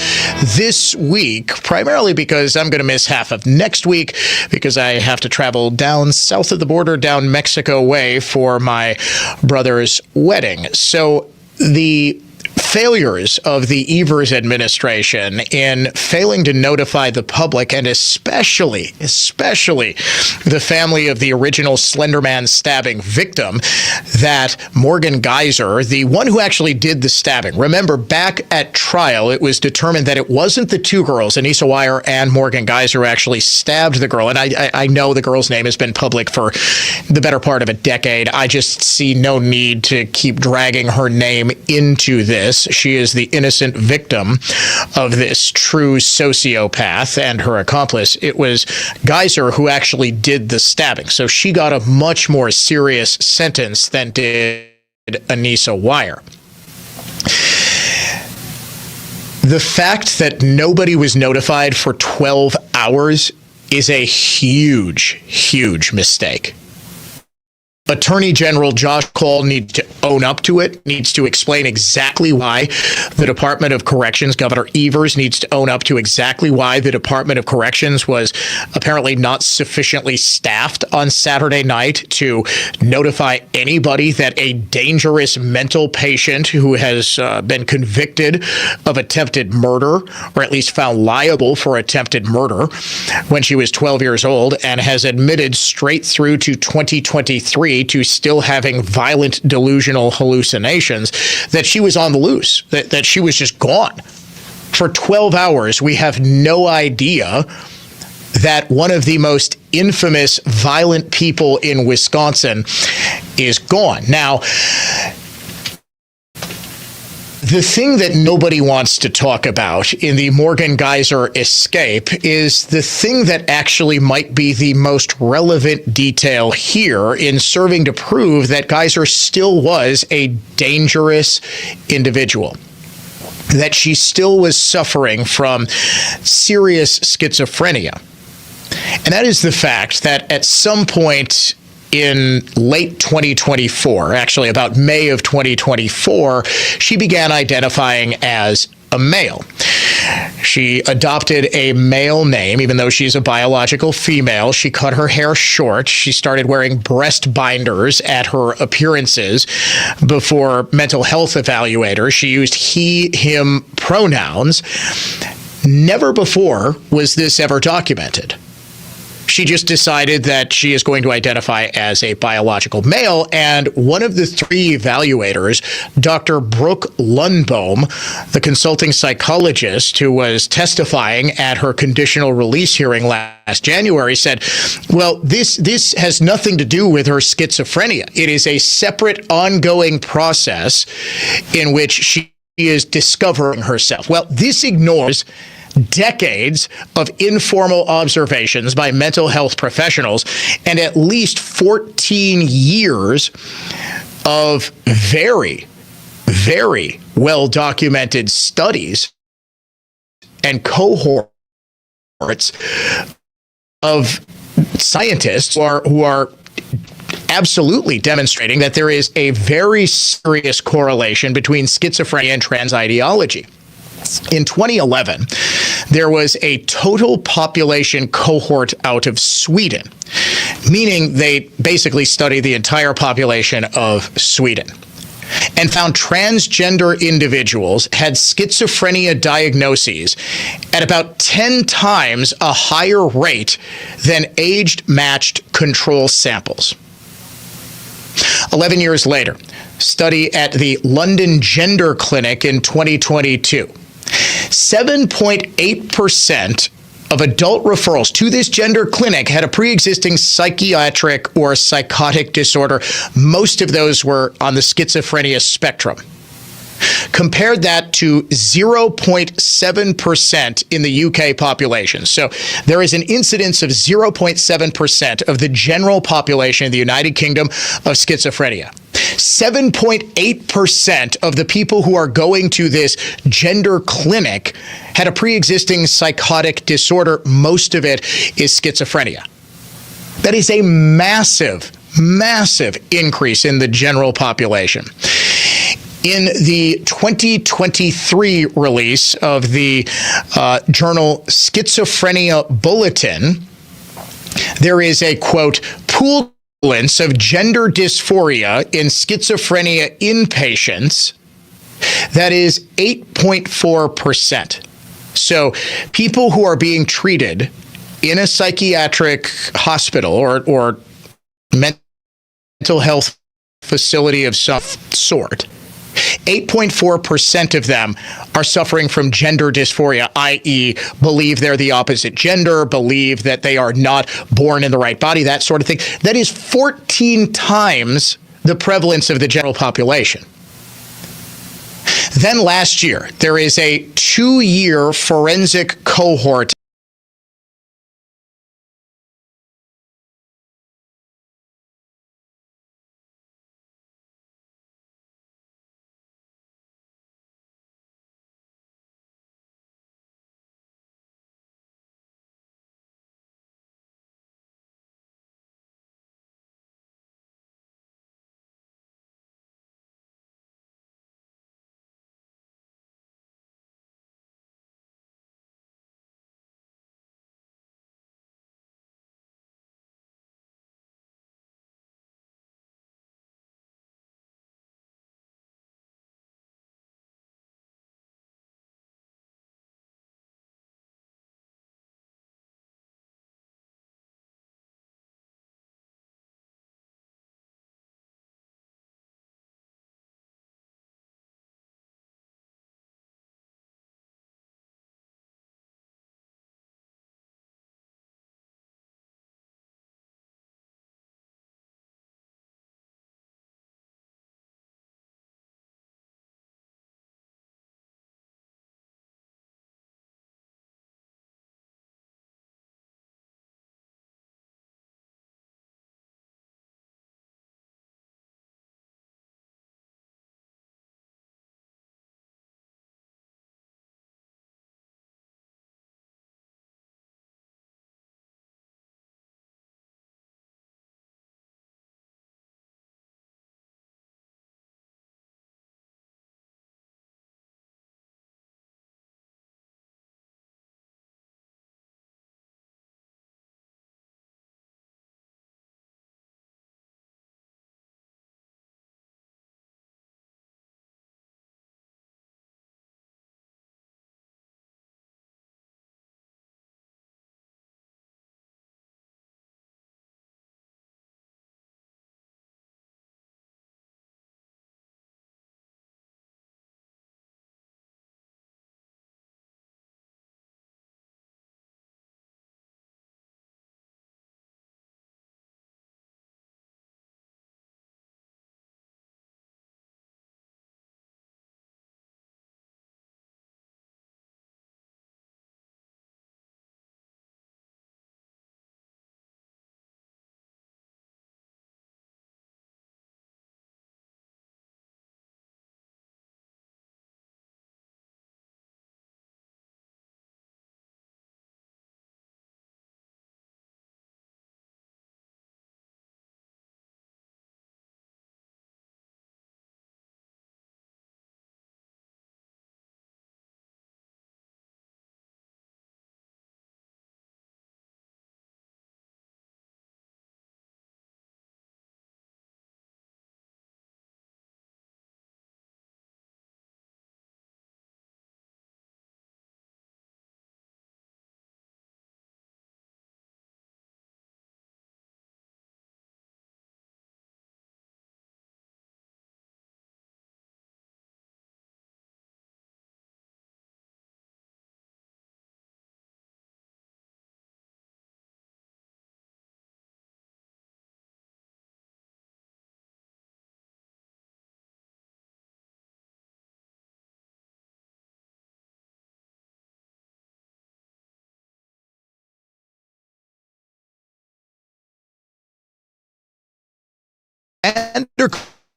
this week, primarily because I'm going to miss half of next week because I have to travel down south of the border, down Mexico way for my brother's wedding. So the failures of the Evers administration in failing to notify the public, and especially the family of the original Slender Man stabbing victim, that Morgan Geyser, the one who actually did the stabbing. Remember, back at trial, it was determined that it wasn't the two girls, Anissa Weier and Morgan Geyser, who actually stabbed the girl. And I know the girl's name has been public for the better part of a decade. I just see no need to keep dragging her name into this. She is the innocent victim of this true sociopath and her accomplice. It was Geyser who actually did the stabbing. So she got a much more serious sentence than did Anissa Weier. The fact that nobody was notified for 12 hours is a huge mistake. Attorney General Josh Cole needs to own up to it, needs to explain exactly why the Department of Corrections, Governor Evers needs to own up to exactly why the Department of Corrections was apparently not sufficiently staffed on Saturday night to notify anybody that a dangerous mental patient who has been convicted of attempted murder, or at least found liable for attempted murder when she was 12 years old and has admitted straight through to 2023 to still having violent delusional hallucinations, that she was on the loose, that she was just gone. For 12 hours, we have no idea that one of the most infamous violent people in Wisconsin is gone. Now, the thing that nobody wants to talk about in the Morgan Geyser escape is the thing that actually might be the most relevant detail here in serving to prove that Geyser still was a dangerous individual, that she still was suffering from serious schizophrenia. And that is the fact that at some point in late 2024, actually about May of 2024, she began identifying as a male. She adopted a male name, even though she's a biological female. She cut her hair short. She started wearing breast binders at her appearances before mental health evaluators. She used he, him pronouns. Never before was this ever documented. She just decided that she is going to identify as a biological male, and one of the three evaluators, Dr. Brooke Lundbohm, the consulting psychologist who was testifying at her conditional release hearing last January, said, well, this has nothing to do with her schizophrenia. It is a separate ongoing process in which she is discovering herself. Well, this ignores decades of informal observations by mental health professionals and at least 14 years of very well-documented studies and cohorts of scientists who are absolutely demonstrating that there is a very serious correlation between schizophrenia and trans ideology. In 2011, there was a total population cohort out of Sweden, meaning they basically studied the entire population of Sweden, and found transgender individuals had schizophrenia diagnoses at about 10 times a higher rate than age-matched control samples. 11 years later, study at the London Gender Clinic in 2022 7.8% of adult referrals to this gender clinic had a pre-existing psychiatric or psychotic disorder. Most of those were on the schizophrenia spectrum. Compared that to 0.7% in the UK population. So there is an incidence of 0.7% of the general population in the United Kingdom of schizophrenia. 7.8% of the people who are going to this gender clinic had a pre-existing psychotic disorder. Most of it is schizophrenia. That is a massive, massive increase in the general population. In the 2023 release of the journal Schizophrenia Bulletin, there is a, quote, pooled prevalence of gender dysphoria in schizophrenia inpatients that is 8.4%. So people who are being treated in a psychiatric hospital or mental health facility of some sort, 8.4% of them are suffering from gender dysphoria, i.e. believe they're the opposite gender, believe that they are not born in the right body, that sort of thing. That is 14 times the prevalence of the general population. Then last year, there is a 2-year forensic cohort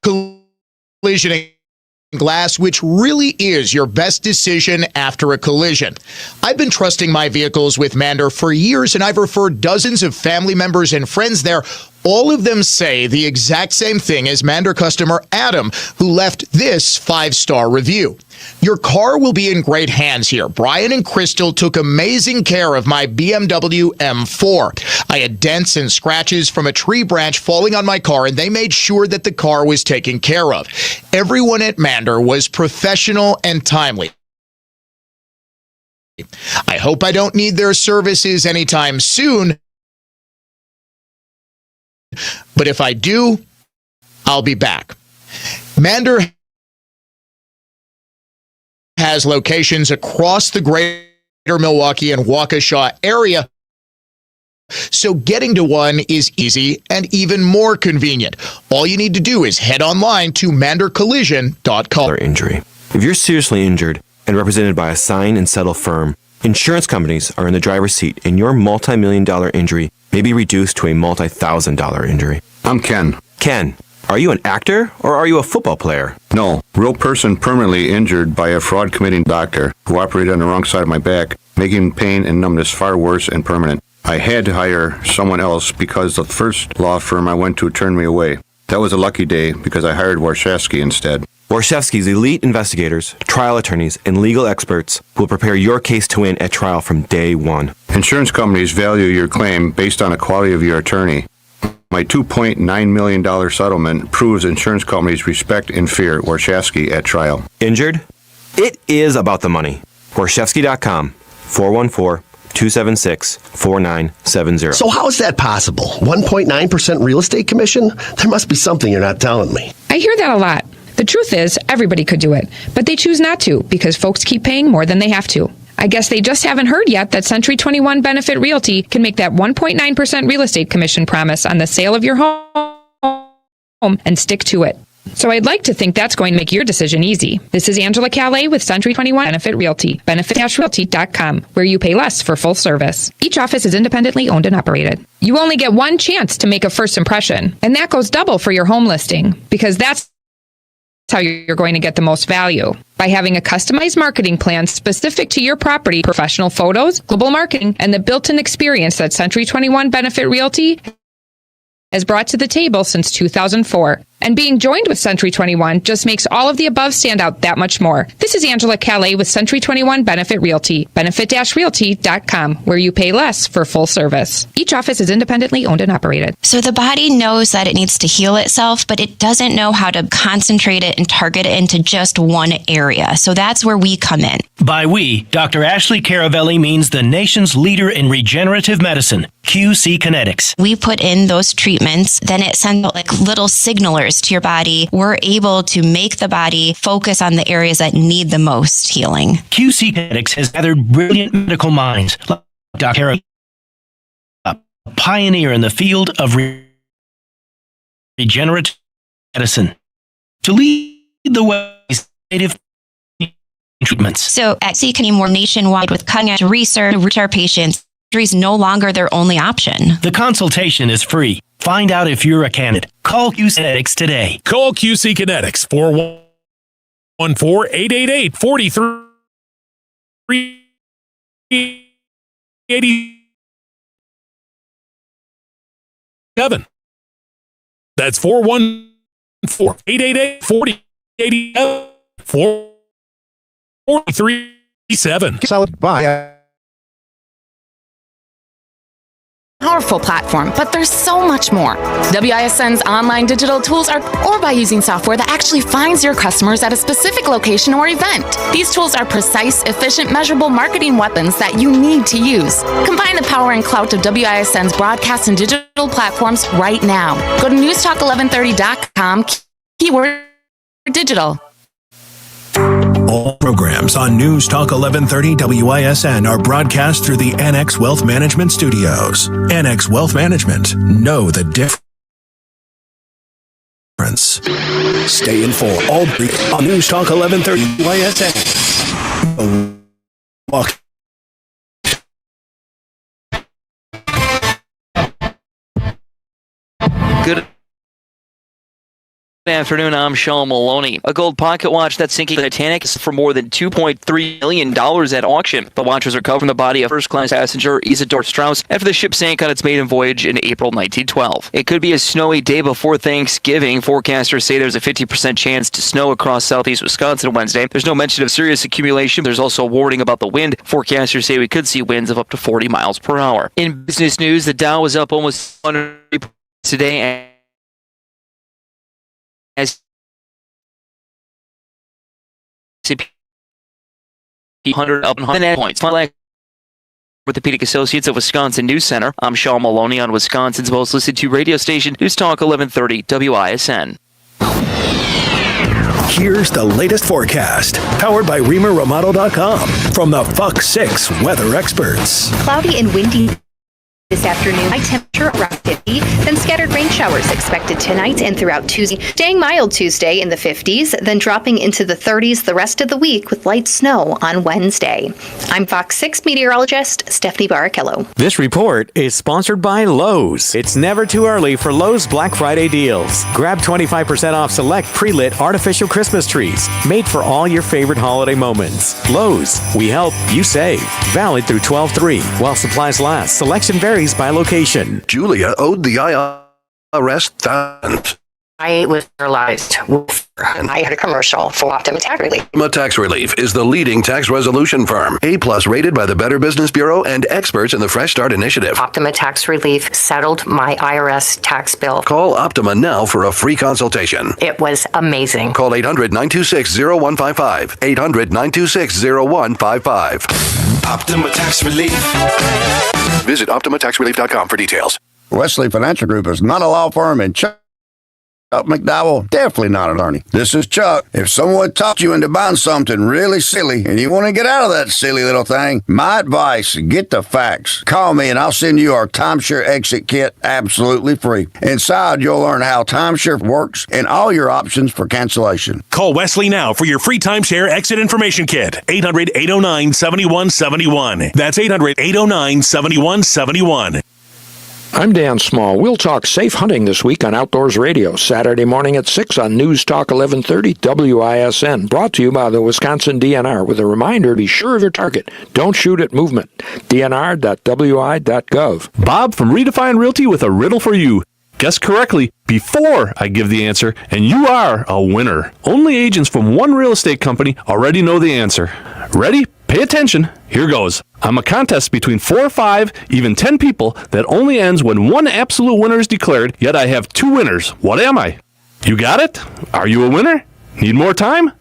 collision glass, which really is your best decision after a collision. I've been trusting my vehicles with Mander for years, and I've referred dozens of family members and friends there. All of them say the exact same thing as Mander customer Adam, who left this 5-star review. Your car will be in great hands here. Brian and Crystal took amazing care of my BMW M4. I had dents and scratches from a tree branch falling on my car, and they made sure that the car was taken care of. Everyone at Mander was professional and timely. I hope I don't need their services anytime soon, but if I do, I'll be back. Mander has locations across the greater Milwaukee and Waukesha area, so getting to one is easy and even more convenient. All you need to do is head online to mandercollision.com. Injury. If you're seriously injured and represented by a sign and settle firm, insurance companies are in the driver's seat, and your multi-million-dollar injury may be reduced to a multi-thousand-dollar injury. I'm Ken. Ken, are you an actor or are you a football player? No, real person permanently injured by a fraud committing doctor who operated on the wrong side of my back, making pain and numbness far worse and permanent. I had to hire someone else because the first law firm I went to turned me away. That was a lucky day because I hired Warshevsky instead. Warshevsky's elite investigators, trial attorneys, and legal experts will prepare your case to win at trial from day one. Insurance companies value your claim based on the quality of your attorney. My $2.9 million settlement proves insurance companies respect and fear Warshevsky at trial. Injured? It is about the money. Warshevsky.com, 414-276-4970. So how is that possible? 1.9% real estate commission? There must be something you're not telling me. I hear that a lot. The truth is, everybody could do it, but they choose not to because folks keep paying more than they have to. I guess they just haven't heard yet that Century 21 Benefit Realty can make that 1.9% real estate commission promise on the sale of your home and stick to it. So I'd like to think that's going to make your decision easy. This is Angela Calais with Century 21 Benefit Realty, benefit-realty.com, where you pay less for full service. Each office is independently owned and operated. You only get one chance to make a first impression, and that goes double for your home listing, because that's how you're going to get the most value. By having a customized marketing plan specific to your property, professional photos, global marketing, and the built-in experience that Century 21 Benefit Realty has brought to the table since 2004. And being joined with Century 21 just makes all of the above stand out that much more. This is Angela Calais with Century 21 Benefit Realty, benefit-realty.com, where you pay less for full service. Each office is independently owned and operated. So the body knows that it needs to heal itself, but it doesn't know how to concentrate it and target it into just one area. So that's where we come in. By we, Dr. Ashley Caravelli means the nation's leader in regenerative medicine, QC Kinetics. We put in those treatments, then it sends out like little signalers to your body. We're able to make the body focus on the areas that need the most healing. QC Kinetics has gathered brilliant medical minds like Dr. a pioneer in the field of regenerative medicine to lead the way native treatments. So at CKNE, we're nationwide with cutting-edge research to reach our patients. Surgery is no longer their only option. The consultation is free. Find out if you're a candidate. Call QC Kinetics today. Call QC Kinetics 414-888-4387. That's 414-888-4087. 437. Solid. Bye. Powerful platform, but there's so much more. WISN's online digital tools or by using software that actually finds your customers at a specific location or event. These tools are precise, efficient, measurable marketing weapons that you need to use. Combine the power and clout of WISN's broadcast and digital platforms right now. Go to newstalk1130.com, keyword digital. All programs on News Talk 1130 WISN are broadcast through the Annex Wealth Management Studios. Annex Wealth Management. Know the difference. Stay informed all week on News Talk 1130 WISN. Good afternoon, I'm Sean Maloney. A gold pocket watch that's sinking the Titanic is for more than $2.3 million at auction. The watch was recovered from the body of first-class passenger Isidore Strauss after the ship sank on its maiden voyage in April 1912. It could be a snowy day before Thanksgiving. Forecasters say there's a 50% chance to snow across southeast Wisconsin Wednesday. There's no mention of serious accumulation. There's also a warning about the wind. Forecasters say we could see winds of up to 40 miles per hour. In business news, the Dow was up almost 100 points today as 100 up 100 points. Orthopedic Associates of Wisconsin News Center. I'm Sean Maloney on Wisconsin's most listened to radio station, News Talk 1130 WISN. Here's the latest forecast, powered by ReamerRomano.com from the Fox 6 weather experts. Cloudy and windy this afternoon, high temperature around 50, then scattered rain showers expected tonight and throughout Tuesday. Staying mild Tuesday in the 50s, then dropping into the 30s the rest of the week with light snow on Wednesday. I'm Fox 6 meteorologist Stephanie Barrichello. This report is sponsored by Lowe's. It's never too early for Lowe's Black Friday deals. Grab 25% off select pre-lit artificial Christmas trees made for all your favorite holiday moments. Lowe's, we help, you save. Valid through 12/3 while supplies last. Selection varies by location. Julia owed the IRS thousands. I was paralyzed. I had a commercial for Optima Tax Relief. Optima Tax Relief is the leading tax resolution firm. A+ rated by the Better Business Bureau and experts in the Fresh Start Initiative. Optima Tax Relief settled my IRS tax bill. Call Optima now for a free consultation. It was amazing. Call 800-926-0155. 800-926-0155. Optima Tax Relief. Visit OptimaTaxRelief.com for details. Wesley Financial Group is not a law firm in Chuck McDowell, definitely not an attorney. This is Chuck. If someone talked you into buying something really silly and you want to get out of that silly little thing, my advice, get the facts. Call me and I'll send you our timeshare exit kit absolutely free. Inside, you'll learn how timeshare works and all your options for cancellation. Call Wesley now for your free timeshare exit information kit. 800-809-7171. That's 800-809-7171. I'm Dan Small. We'll talk safe hunting this week on Outdoors Radio, Saturday morning at 6 on News Talk 1130 WISN. Brought to you by the Wisconsin DNR with a reminder, be sure of your target. Don't shoot at movement. DNR.wi.gov. Bob from Redefined Realty with a riddle for you. Guess correctly before I give the answer, and you are a winner. Only agents from one real estate company already know the answer. Ready? Pay attention. Here goes. I'm a contest between 4 or 5, even 10 people that only ends when one absolute winner is declared, yet I have 2 winners. What am I? You got it? Are you a winner? Need more time?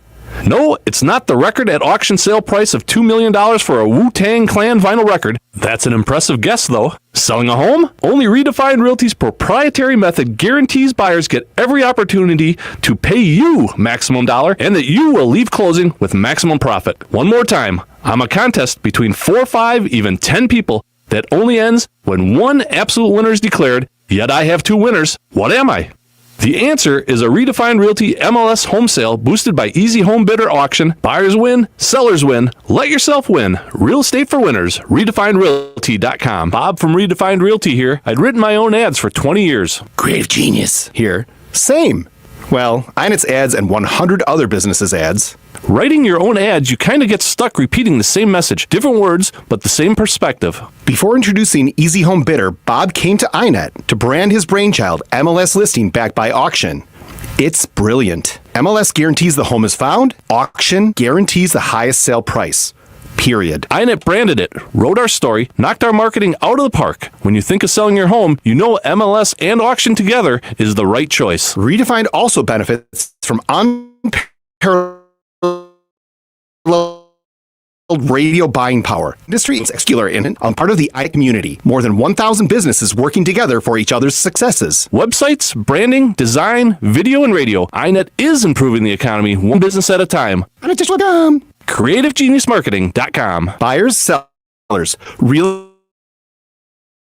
No, it's not the record at auction sale price of $2 million for a Wu-Tang Clan vinyl record. That's an impressive guess, though. Selling a home? Only Redefined Realty's proprietary method guarantees buyers get every opportunity to pay you maximum dollar and that you will leave closing with maximum profit. One more time. I'm a contest between 4 or 5, even 10 people that only ends when one absolute winner is declared, yet I have 2 winners. What am I? The answer is a Redefined Realty MLS home sale boosted by Easy Home Bidder Auction. Buyers win, sellers win. Let yourself win. Real estate for winners. RedefinedRealty.com. Bob from Redefined Realty here. I'd written my own ads for 20 years. Creative genius. Here. Same. Well, Inet's ads and 100 other businesses' ads. Writing your own ads, you kind of get stuck repeating the same message. Different words, but the same perspective. Before introducing Easy Home Bidder, Bob came to Inet to brand his brainchild, MLS listing backed by auction. It's brilliant. MLS guarantees the home is found. Auction guarantees the highest sale price. Period. Inet branded it, wrote our story, knocked our marketing out of the park. When you think of selling your home, you know MLS and auction together is the right choice. Redefined also benefits from unparalleled radio buying power. Industry is secular in I'm part of the Inet community. More than 1,000 businesses working together for each other's successes. Websites, branding, design, video, and radio. Inet is improving the economy one business at a time. Inet.com. CreativeGeniusMarketing.com. Buyers, sellers, real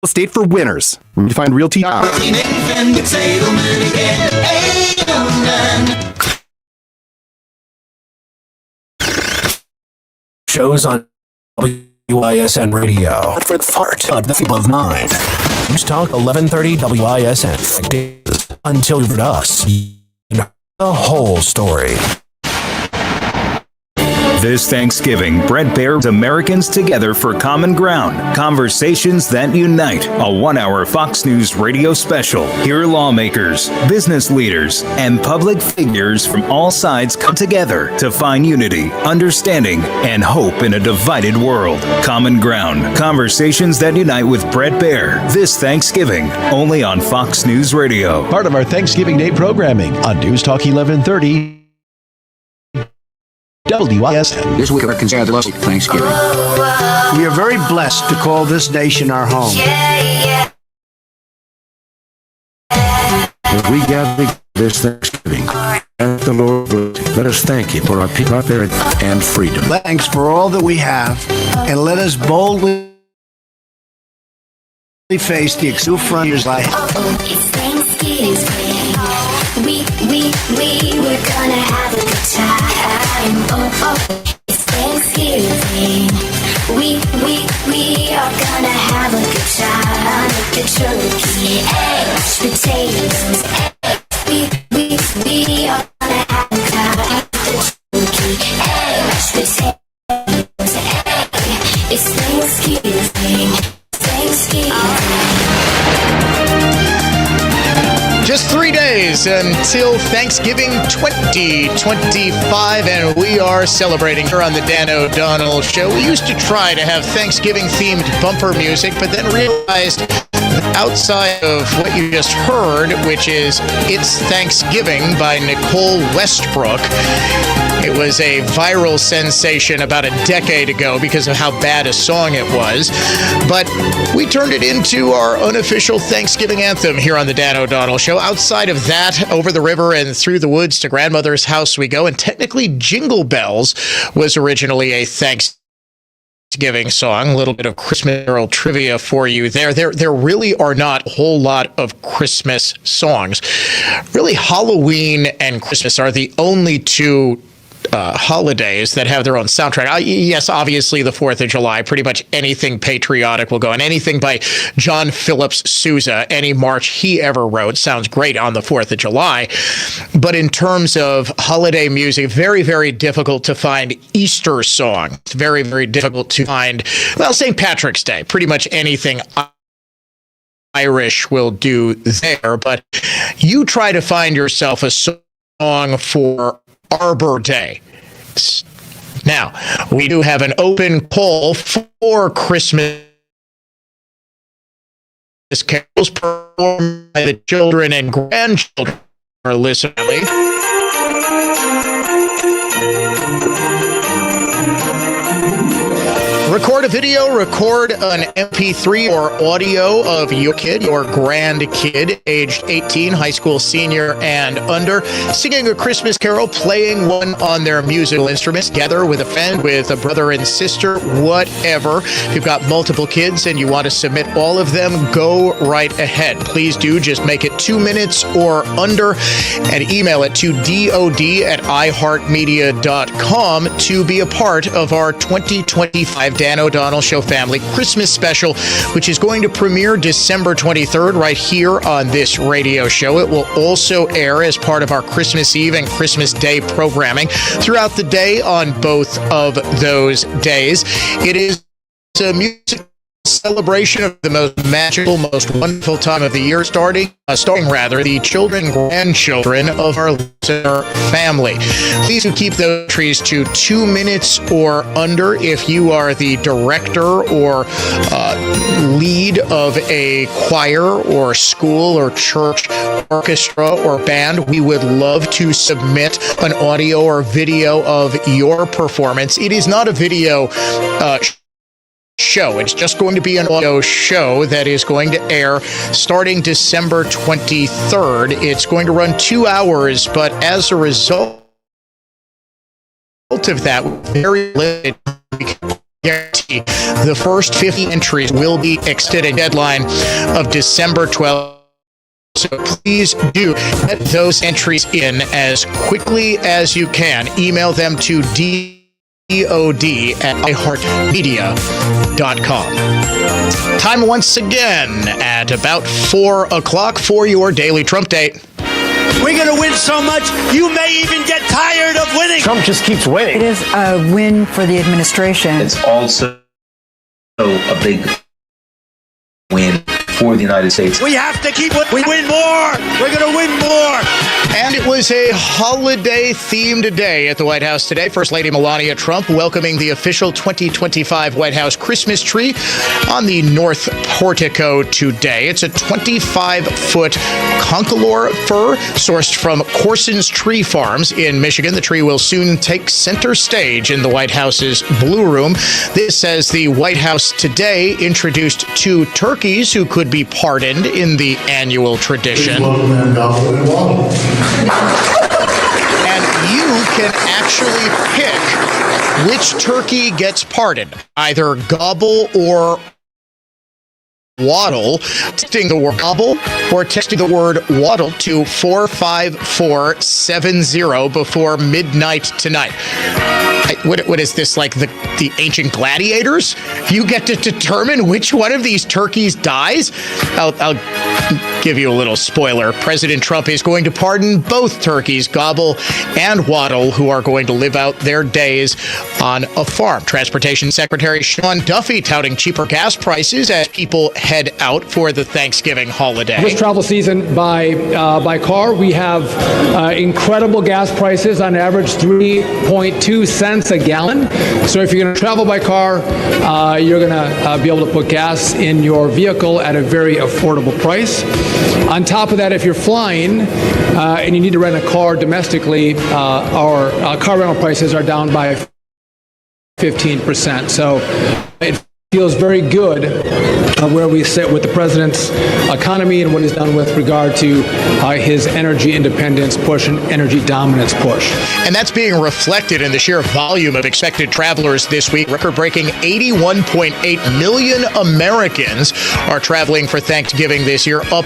estate for winners. Redefined Realty. Shows on WISN Radio. For the fart of the people of 9. News Talk 1130 WISN. Until you've heard us. The whole story. This Thanksgiving, Brett bears Americans together for common ground. Conversations that unite. A 1-hour Fox News radio special. Here lawmakers, business leaders, and public figures from all sides come together to find unity, understanding, and hope in a divided world. Common ground. Conversations that unite with Brett Baer. This Thanksgiving, only on Fox News Radio. Part of our Thanksgiving Day programming on News Talk 1130. WISN. This week, Americans loves Thanksgiving. We are very blessed to call this nation our home. As we gather this Thanksgiving, ask the Lord, let us thank you for our people out there and freedom. Thanks for all that we have, and let us boldly face the external frontiers I have. It's Thanksgiving. We're gonna have a good time. It's Thanksgiving. We are gonna have a good time. The turkey, eggs, potatoes, eggs. We are gonna have a good time. The turkey, eggs, potatoes, eggs. It's Thanksgiving. Just 3 days until Thanksgiving 2025, and we are celebrating here on the Dan O'Donnell Show. We used to try to have Thanksgiving-themed bumper music, but then realized outside of what you just heard, which is It's Thanksgiving by Nicole Westbrook. It was a viral sensation about a decade ago because of how bad a song it was. But we turned it into our unofficial Thanksgiving anthem here on the Dan O'Donnell Show. Outside of that, Over the River and Through the Woods to Grandmother's House we go. And technically, Jingle Bells was originally a Thanksgiving song. A little bit of Christmas Carol trivia for you there. There really are not a whole lot of Christmas songs. Really, Halloween and Christmas are the only two holidays that have their own soundtrack. Yes, obviously the 4th of July, pretty much anything patriotic will go, and anything by John Phillips Sousa, any march he ever wrote sounds great on the 4th of July. But in terms of holiday music, very, very difficult to find Easter songs. Very, very difficult to find, well, St. Patrick's Day. Pretty much anything Irish will do there. But you try to find yourself a song for Arbor Day. Now, we do have an open call for Christmas carols performed by the children and grandchildren are listening. Record a video, record an MP3 or audio of your kid, your grandkid, aged 18, high school senior and under, singing a Christmas carol, playing one on their musical instruments, together with a friend, with a brother and sister, whatever. If you've got multiple kids and you want to submit all of them, go right ahead. Please do just make it 2 minutes or under and email it to dod@iheartmedia.com to be a part of our 2025 Dan O'Donnell Show Family Christmas Special, which is going to premiere December 23rd right here on this radio show. It will also air as part of our Christmas Eve and Christmas Day programming throughout the day on both of those days. It is a music celebration of the most magical, most wonderful time of the year, starting the children and grandchildren of our listener family. Please do keep those entries to 2 minutes or under. If you are the director or lead of a choir or school or church orchestra or band, we would love to submit an audio or video of your performance. It is not a video show. It's just going to be an audio show that is going to air starting December 23rd. It's going to run 2 hours, but as a result of that, very limited guarantee. The first 50 entries will be extended deadline of December 12th. So please do get those entries in as quickly as you can. Email them to dod@iheartmedia.com. Time once again at about 4 o'clock for your daily Trump date. We're going to win so much, you may even get tired of winning. Trump just keeps winning. It is a win for the administration. It's also a big win for the United States. We have to keep winning. We win more. We're going to win more. And it was a holiday-themed day at the White House today. First Lady Melania Trump welcoming the official 2025 White House Christmas tree on the North Portico today. It's a 25-foot concolor fir sourced from Corson's Tree Farms in Michigan. The tree will soon take center stage in the White House's Blue Room. This says the White House today introduced 2 turkeys who could be pardoned in the annual tradition. And you can actually pick which turkey gets pardoned, either gobble or waddle. Texting the word gobble or texting the word waddle to 45470 before midnight tonight. What is this, like the ancient gladiators? You get to determine which one of these turkeys dies? I'll give you a little spoiler. President Trump is going to pardon both turkeys, Gobble and Waddle, who are going to live out their days on a farm. Transportation Secretary Sean Duffy touting cheaper gas prices as people head out for the Thanksgiving holiday. This travel season by car, we have incredible gas prices, on average 3.2 cents a gallon. So if you're going to travel by car, you're going to be able to put gas in your vehicle at a very affordable price. On top of that, if you're flying and you need to rent a car domestically, our car rental prices are down by 15%. So it feels very good where we sit with the president's economy and what he's done with regard to his energy independence push and energy dominance push. And that's being reflected in the sheer volume of expected travelers this week. Record-breaking 81.8 million Americans are traveling for Thanksgiving this year, up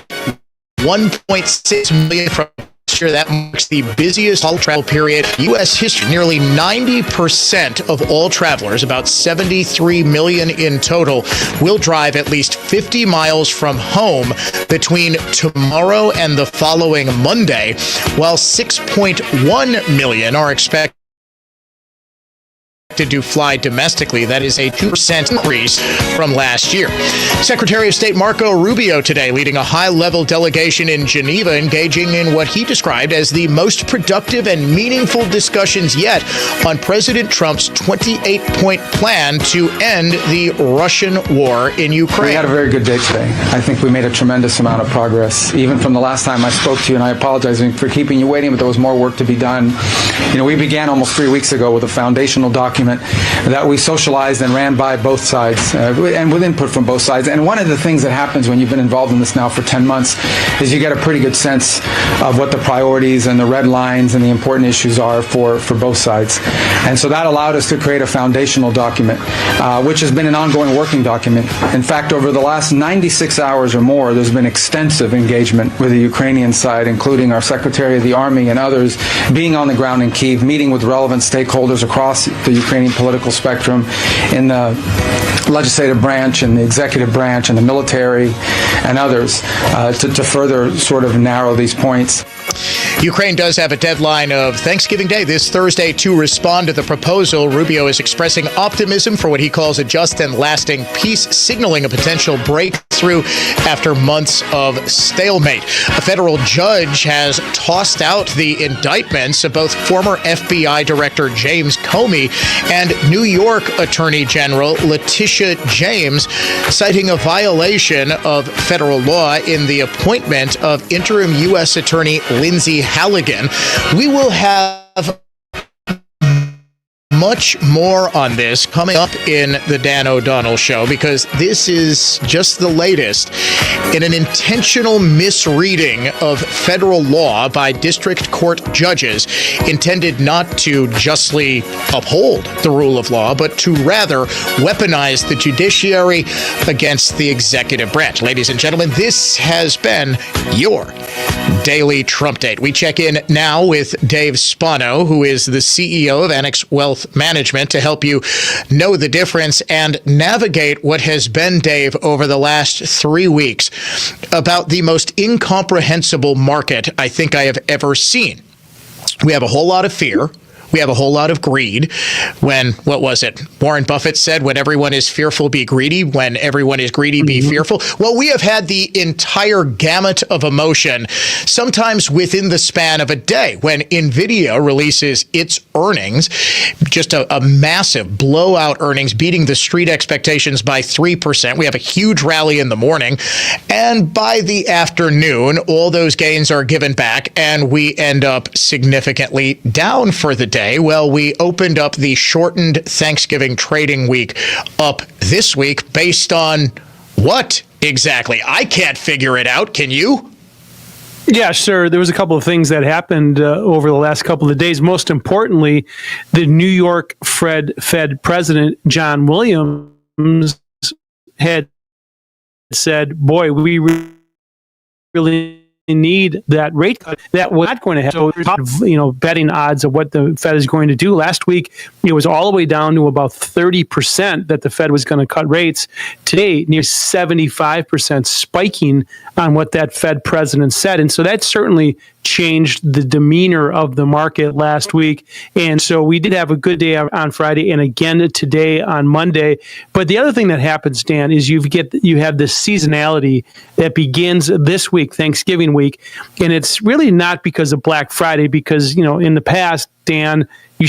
1.6 million from last year. That marks the busiest holiday travel period in U.S. history. Nearly 90% of all travelers, about 73 million in total, will drive at least 50 miles from home between tomorrow and the following Monday, while 6.1 million are expected to fly domestically. That is a 2% increase from last year. Secretary of State Marco Rubio today leading a high-level delegation in Geneva, engaging in what he described as the most productive and meaningful discussions yet on President Trump's 28-point plan to end the Russian war in Ukraine. We had a very good day today. I think we made a tremendous amount of progress, even from the last time I spoke to you, and I apologize for keeping you waiting, but there was more work to be done. You know, we began almost 3 weeks ago with a foundational document that we socialized and ran by both sides, and with input from both sides. And one of the things that happens when you've been involved in this now for 10 months is you get a pretty good sense of what the priorities and the red lines and the important issues are for both sides. And so that allowed us to create a foundational document, which has been an ongoing working document. In fact, over the last 96 hours or more, there's been extensive engagement with the Ukrainian side, including our Secretary of the Army and others being on the ground in Kyiv, meeting with relevant stakeholders across the Ukrainian political spectrum, in the legislative branch and the executive branch and the military and others, to further sort of narrow these points. Ukraine does have a deadline of Thanksgiving Day this Thursday to respond to the proposal. Rubio is expressing optimism for what he calls a just and lasting peace, signaling a potential breakthrough after months of stalemate. A federal judge has tossed out the indictments of both former FBI Director James Comey and New York Attorney General Letitia James, citing a violation of federal law in the appointment of interim U.S. Attorney Lindsay Halligan. We will have much more on this coming up in the Dan O'Donnell Show, because this is just the latest in an intentional misreading of federal law by district court judges intended not to justly uphold the rule of law, but to rather weaponize the judiciary against the executive branch. Ladies and gentlemen, this has been your Daily Trump Date. We check in now with Dave Spano, who is the CEO of Annex Wealth management to help you know the difference and navigate what has been, Dave, over the last 3 weeks about the most incomprehensible market I think I have ever seen. We have a whole lot of fear. We have a whole lot of greed. When, what was it? Warren Buffett said, when everyone is fearful, be greedy. When everyone is greedy, be fearful. Well, we have had the entire gamut of emotion, sometimes within the span of a day. When NVIDIA releases its earnings, just a massive blowout earnings, beating the street expectations by 3%. We have a huge rally in the morning. And by the afternoon, all those gains are given back, and we end up significantly down for the day. Well, we opened up the shortened Thanksgiving trading week up this week based on what exactly? I can't figure it out. Can you? Yeah, sure. There was a couple of things that happened over the last couple of days. Most importantly, the New York Fed President John Williams had said, boy, we really need that rate cut. That was not going to happen. So, betting odds of what the Fed is going to do. Last week, it was all the way down to about 30% that the Fed was going to cut rates. Today, near 75%, spiking on what that Fed president said. And so that certainly changed the demeanor of the market last week. And so we did have a good day on Friday and again today on Monday. But the other thing that happens, Dan, is you have this seasonality that begins this week, Thanksgiving week. And it's really not because of Black Friday, because, in the past, Dan, you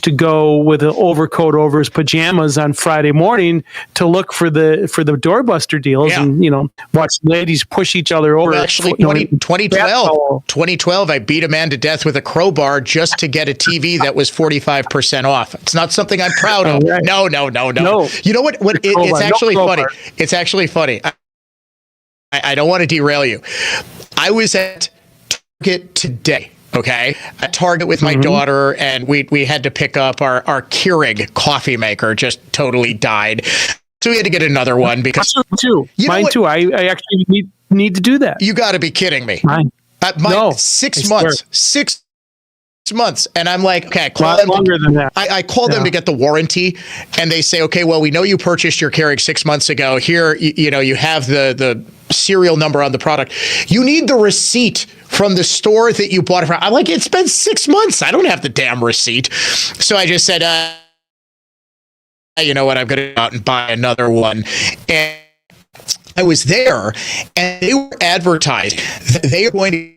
to go with an overcoat over his pajamas on Friday morning to look for the doorbuster deals and watch ladies push each other over. Well, actually, 2012, I beat a man to death with a crowbar just to get a TV that was 45% off. It's not something I'm proud of. Right. No. You know what? It's actually funny. It's actually funny. I don't want to derail you. I was at Target today. Okay, at Target with my daughter, and we had to pick up our Keurig coffee maker. Just totally died, so we had to get another one because mine too. I actually need to do that. You got to be kidding me! Mine, no, 6 months. 6 months, and I'm like, okay, I call them longer than that. I call them to get the warranty, and they say, okay, well, we know you purchased your Keurig 6 months ago. Here, you have the serial number on the product. You need the receipt from the store that you bought it from. I'm like, it's been 6 months. I don't have the damn receipt. So I just said, you know what? I'm going to go out and buy another one. And I was there, and they were advertising that they are going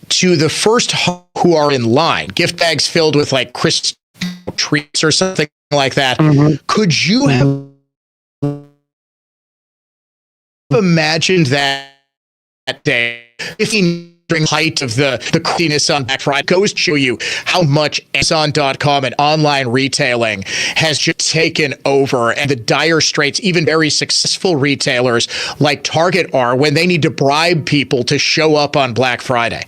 to the first who are in line, gift bags filled with like Christmas treats or something like that. Could you have imagined that day if during height of the craziness on Black Friday goes to show you how much Amazon.com and online retailing has just taken over, and the dire straits even very successful retailers like Target are when they need to bribe people to show up on Black Friday.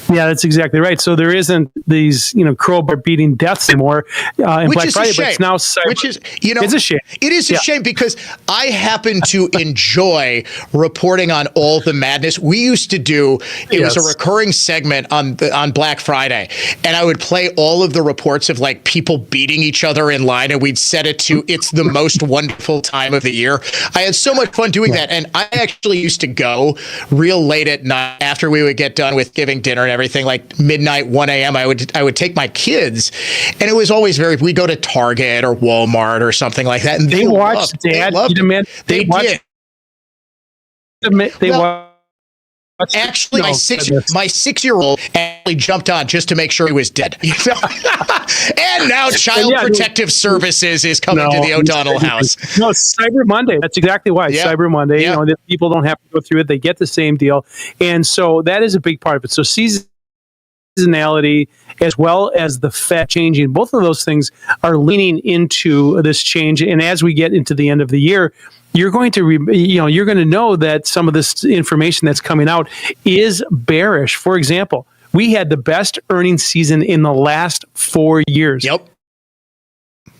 Yeah, that's exactly right. So there isn't these, crowbar beating deaths anymore in Black Friday, but it's now cyber. Which is, it's a shame. It is a shame because I happen to enjoy reporting on all the madness. We used to do, it was a recurring segment on Black Friday, and I would play all of the reports of like people beating each other in line, and we'd set it to, it's the most wonderful time of the year. I had so much fun doing that, and I actually used to go real late at night after we would get done with giving dinner and everything, like midnight, 1 a.m. I would take my kids, and it was always we'd go to Target or Walmart or something like that, and they watched Dad. They did. Actually, my 6-year-old actually jumped on just to make sure he was dead. And now Child Protective Services is coming to the O'Donnell house. No, it's Cyber Monday. That's exactly why. Cyber Monday. The people don't have to go through it. They get the same deal. And so that is a big part of it. So seasonality as well as the Fed changing, both of those things are leaning into this change. And as we get into the end of the year, you're going to, you're going to know that some of this information that's coming out is bearish. For example, we had the best earnings season in the last 4 years. Yep.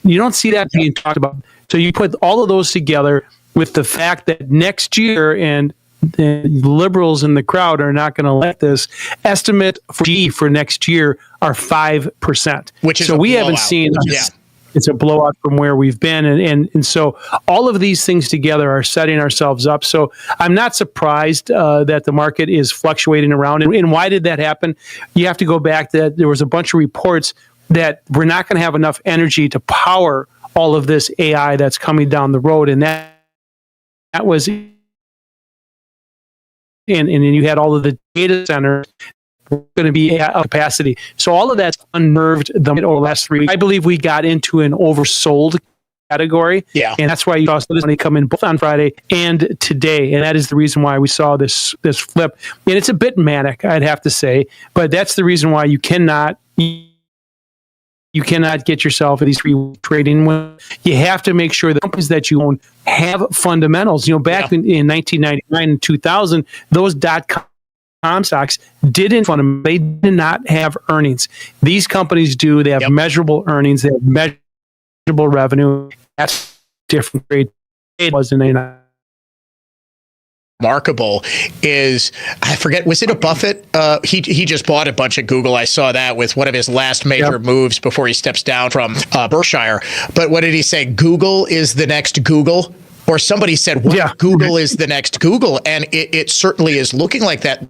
You don't see that being talked about. So you put all of those together with the fact that next year, and the liberals in the crowd are not going to let this. Estimate for GE for next year are 5%, which is so we haven't seen. It's a blowout from where we've been. And so all of these things together are setting ourselves up. So I'm not surprised that the market is fluctuating around. And why did that happen? You have to go back that there was a bunch of reports that we're not going to have enough energy to power all of this AI that's coming down the road. And that was, and then you had all of the data centers going to be at capacity. So all of that's unnerved them over the last 3 weeks. I believe we got into an oversold category. Yeah. And that's why you saw this money come in both on Friday and today. And that is the reason why we saw this flip. And it's a bit manic, I'd have to say. But that's the reason why you cannot get yourself at these free trading. You have to make sure the companies that you own have fundamentals. You know, back in 1999 and 2000, those .com stocks didn't they did not have earnings. These companies do. They have measurable earnings. They have measurable revenue. That's different. It was in 99. Remarkable is, I forget, was it a Buffett? He just bought a bunch of Google. I saw that with one of his last major moves before he steps down from Berkshire. But what did he say? Google is the next Google? Or somebody said, Google is the next Google. And it certainly is looking like that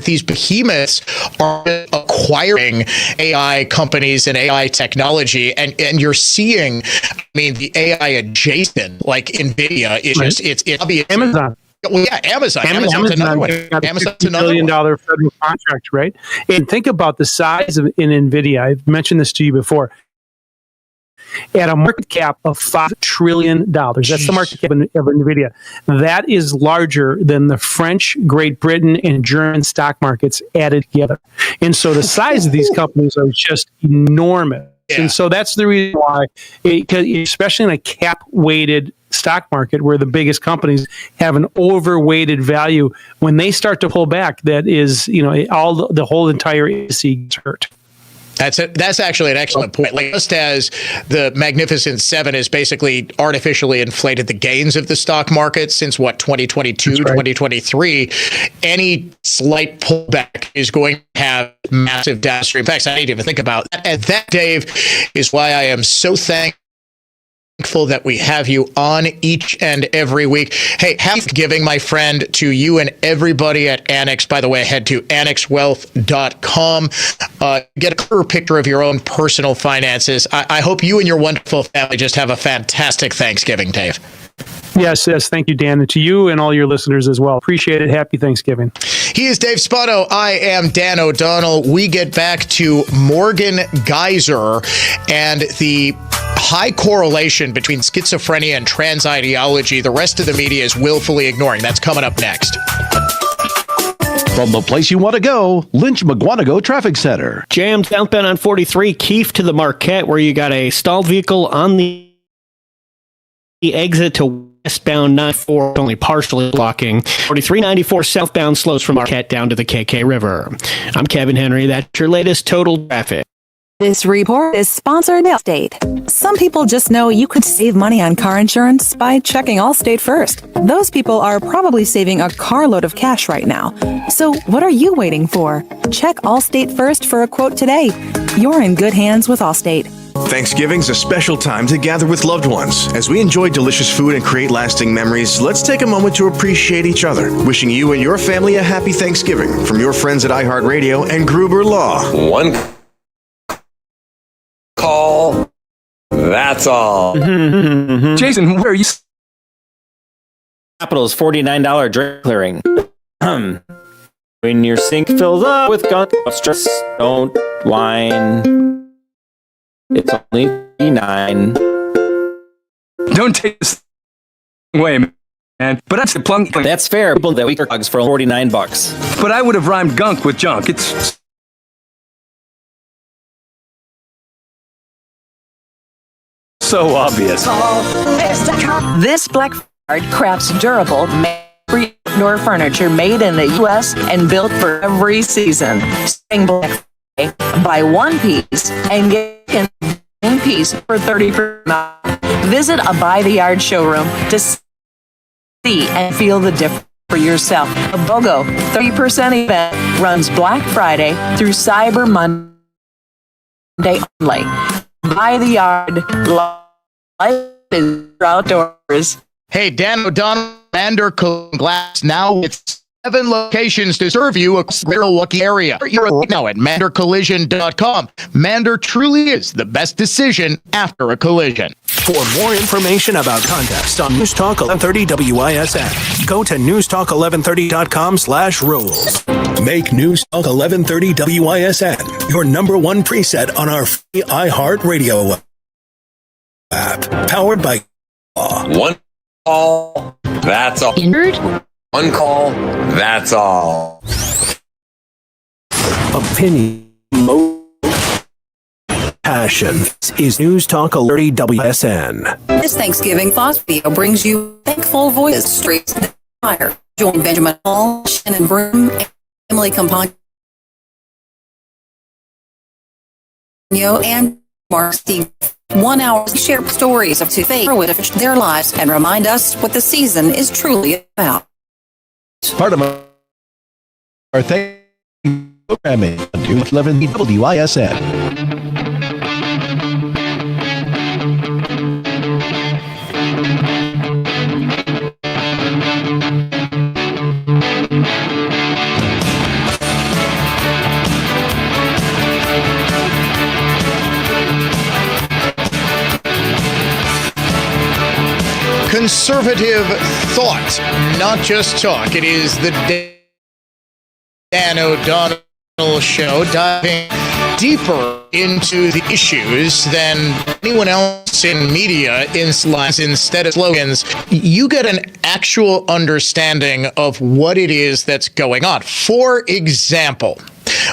these behemoths are acquiring AI companies and AI technology, and you're seeing, I mean, the AI adjacent, like NVIDIA, is just it's obvious. Amazon. Well, yeah, Amazon's another one. Amazon's $50 billion federal contract, right? And think about the size in NVIDIA. I've mentioned this to you before. At a market cap of $5 trillion. That's the market cap of NVIDIA. That is larger than the French, Great Britain, and German stock markets added together. And so the size of these companies are just enormous. Yeah. And so that's the reason why, especially in a cap-weighted stock market where the biggest companies have an overweighted value, when they start to pull back, that is, the whole entire industry gets hurt. That's actually an excellent point. Like, just as the Magnificent Seven has basically artificially inflated the gains of the stock market since 2022, 2023, any slight pullback is going to have massive downstream effects. I didn't even think about that. And that, Dave, is why I am so thankful that we have you on each and every week. Hey, happy Thanksgiving, my friend, to you and everybody at Annex. By the way, head to annexwealth.com. Get a clearer picture of your own personal finances. I hope you and your wonderful family just have a fantastic Thanksgiving, Dave. Yes. Thank you, Dan. And to you and all your listeners as well. Appreciate it. Happy Thanksgiving. He is Dave Spano. I am Dan O'Donnell. We get back to Morgan Geyser and the high correlation between schizophrenia and trans ideology the rest of the media is willfully ignoring. That's coming up next. From the place you want to go, Lynch McGuanago Traffic Center. Jammed southbound on 43, Keefe to the Marquette, where you got a stalled vehicle on the exit to westbound 94, only partially blocking. 4394 southbound slows from Marquette down to the KK River. I'm Kevin Henry. That's your latest total traffic. This report is sponsored by Allstate. Some people just know you could save money on car insurance by checking Allstate first. Those people are probably saving a carload of cash right now. So what are you waiting for? Check Allstate first for a quote today. You're in good hands with Allstate. Thanksgiving's a special time to gather with loved ones. As we enjoy delicious food and create lasting memories, let's take a moment to appreciate each other. Wishing you and your family a happy Thanksgiving from your friends at iHeartRadio and Gruber Law. One call. That's all. Jason, where are you? Capital's $49 drink clearing. When your sink fills up with gunk, stress, don't whine. It's only $9. Don't take this away, man. But that's the plunk. That's fair. People that we dogs for $49. But I would have rhymed gunk with junk. It's so obvious. This Black Friday crafts durable, outdoor furniture made in the U.S. and built for every season. Starting Black Friday, buy one piece and get one piece for 30%. Visit a By the Yard showroom to see and feel the difference. for yourself. A BOGO 30% event runs Black Friday through Cyber Monday only. Buy the yard. Life is outdoors. Hey, Dan O'Donnell, Mander Glass, now with 7 locations to serve you across the Milwaukee area. You're right now at mandercollision.com. Mander truly is the best decision after a collision. For more information about contests on News Talk 1130 WISN, go to newstalk1130.com/rules. Make News Talk 1130 WISN your number one preset on our free iHeartRadio app, powered by One call, that's all. One call, that's all. Opinion, passion is News Talk 1130 WSN. This Thanksgiving, Fox Video brings you Thankful Voices Streets Fire. Join Benjamin Hall, Shannon Broom, Emily Campagno, and Mark Steve. 1 hour to share stories of two faiths, their lives, and remind us what the season is truly about. Part of our programming on 11 WISN. Conservative thought, not just talk. It is the Dan O'Donnell Show, diving deeper into the issues than anyone else in media instead of slogans. You get an actual understanding of what it is that's going on. For example,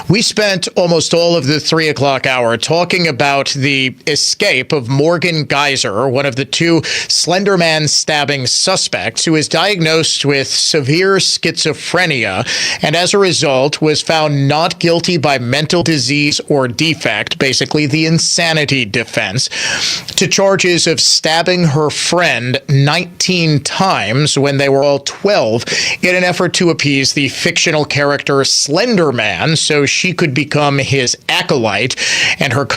we spent almost all of the 3 o'clock hour talking about the escape of Morgan Geyser, one of the 2 Slender Man stabbing suspects, who is diagnosed with severe schizophrenia and as a result was found not guilty by mental disease or defect, basically the insanity defense, to charges of stabbing her friend 19 times when they were all 12 in an effort to appease the fictional character Slender Man so she could become his acolyte, and her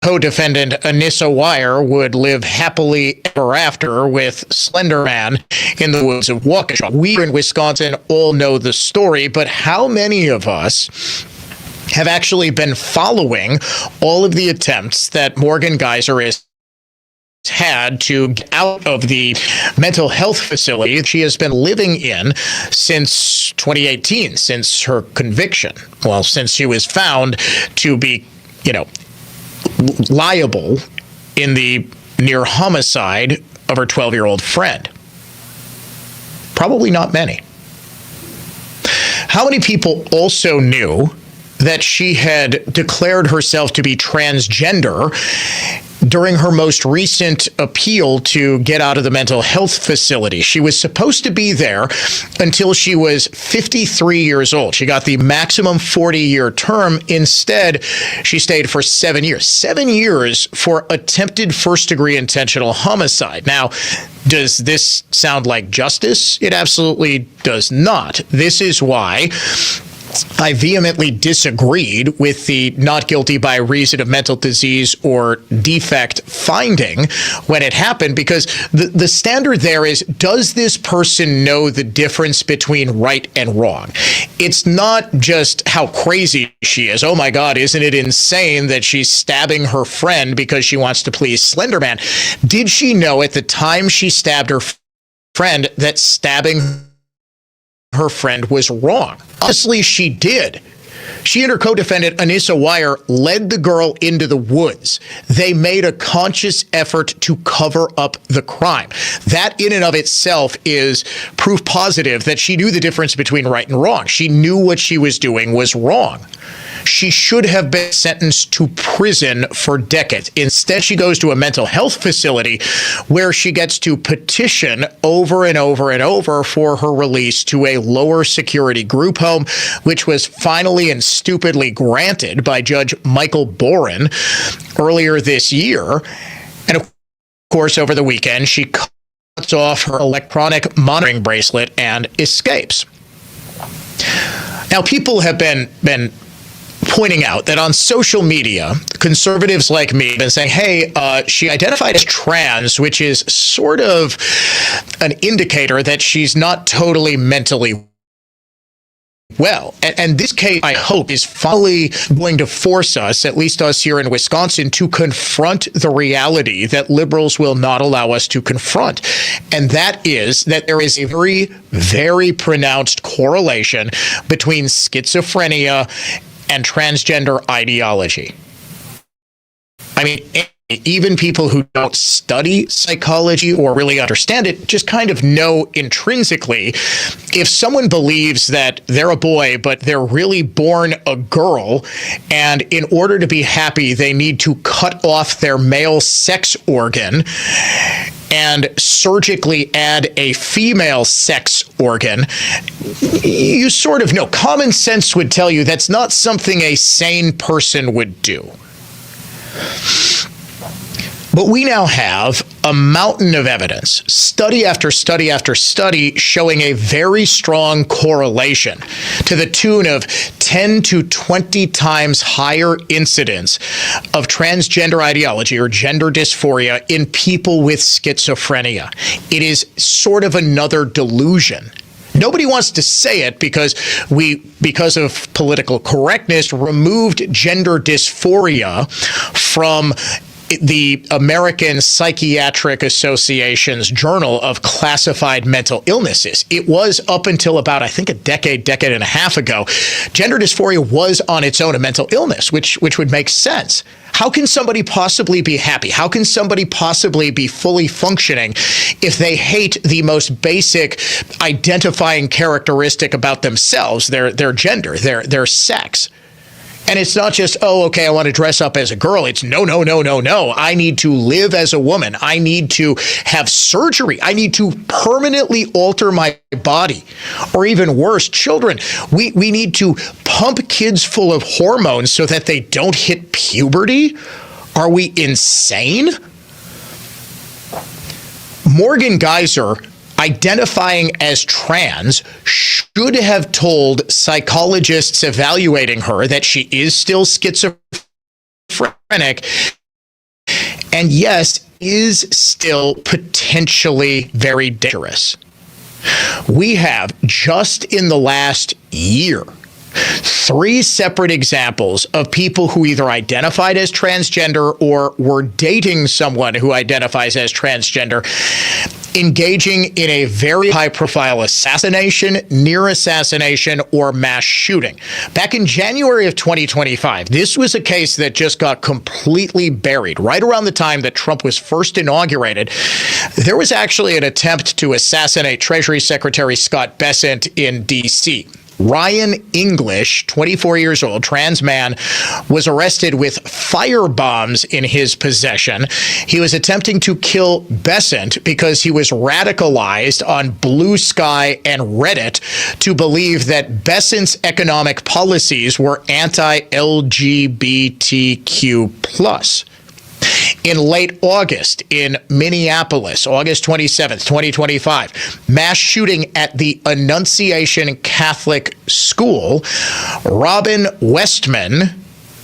co-defendant Anissa Weier would live happily ever after with Slender Man in the woods of Waukesha. We in Wisconsin all know the story, but how many of us have actually been following all of the attempts that Morgan Geyser is had to get out of the mental health facility she has been living in since 2018, since her conviction? Well, since she was found to be, liable in the near homicide of her 12-year-old friend. Probably not many. How many people also knew that she had declared herself to be transgender during her most recent appeal to get out of the mental health facility? She was supposed to be there until she was 53 years old. She got the maximum 40-year term. Instead, she stayed for 7 years. 7 years for attempted first-degree intentional homicide. Now, does this sound like justice? It absolutely does not. This is why I vehemently disagreed with the not guilty by reason of mental disease or defect finding when it happened, because the standard there is, does this person know the difference between right and wrong? It's not just how crazy she is. Oh my God, isn't it insane that she's stabbing her friend because she wants to please Slender Man? Did she know at the time she stabbed her friend that stabbing her friend was wrong? Honestly, she did. She and her co-defendant, Anissa Weier, led the girl into the woods. They made a conscious effort to cover up the crime. That in and of itself is proof positive that she knew the difference between right and wrong. She knew what she was doing was wrong. She should have been sentenced to prison for decades. Instead, she goes to a mental health facility where she gets to petition over and over and over for her release to a lower security group home, which was finally and stupidly granted by Judge Michael Boren earlier this year. And of course, over the weekend, she cut strips off her electronic monitoring bracelet and escapes. Now, people have been pointing out that on social media, conservatives like me have been saying, hey, she identified as trans, which is sort of an indicator that she's not totally mentally well. And this case, I hope, is finally going to force us, at least us here in Wisconsin, to confront the reality that liberals will not allow us to confront. And that is that there is a very, very pronounced correlation between schizophrenia and transgender ideology. I mean, even people who don't study psychology or really understand it just kind of know intrinsically, if someone believes that they're a boy, but they're really born a girl, and in order to be happy, they need to cut off their male sex organ and surgically add a female sex organ, you sort of know. Common sense would tell you that's not something a sane person would do. But we now have a mountain of evidence, study after study after study, showing a very strong correlation to the tune of 10 to 20 times higher incidence of transgender ideology or gender dysphoria in people with schizophrenia. It is sort of another delusion. Nobody wants to say it because of political correctness, removed gender dysphoria from the American Psychiatric Association's Journal of Classified Mental Illnesses. It was up until about, I think, a decade and a half ago. Gender dysphoria was on its own a mental illness, which would make sense. How can somebody possibly be happy? How can somebody possibly be fully functioning if they hate the most basic identifying characteristic about themselves, their gender, their sex? And it's not just, oh, okay, I want to dress up as a girl. It's no. I need to live as a woman. I need to have surgery. I need to permanently alter my body. Or even worse, children. We need to pump kids full of hormones so that they don't hit puberty. Are we insane? Morgan Geyser, identifying as trans, should have told psychologists evaluating her that she is still schizophrenic and, yes, is still potentially very dangerous. We have, just in the last year, 3 separate examples of people who either identified as transgender or were dating someone who identifies as transgender, engaging in a very high-profile assassination, near assassination, or mass shooting. Back in January of 2025, this was a case that just got completely buried. Right around the time that Trump was first inaugurated, there was actually an attempt to assassinate Treasury Secretary Scott Bessent in D.C. Ryan English, 24 years old, trans man, was arrested with firebombs in his possession. He was attempting to kill Bessent because he was radicalized on Blue Sky and Reddit to believe that Bessent's economic policies were anti-LGBTQ+. In late August in Minneapolis, August 27th, 2025, mass shooting at the Annunciation Catholic School. Robin Westman,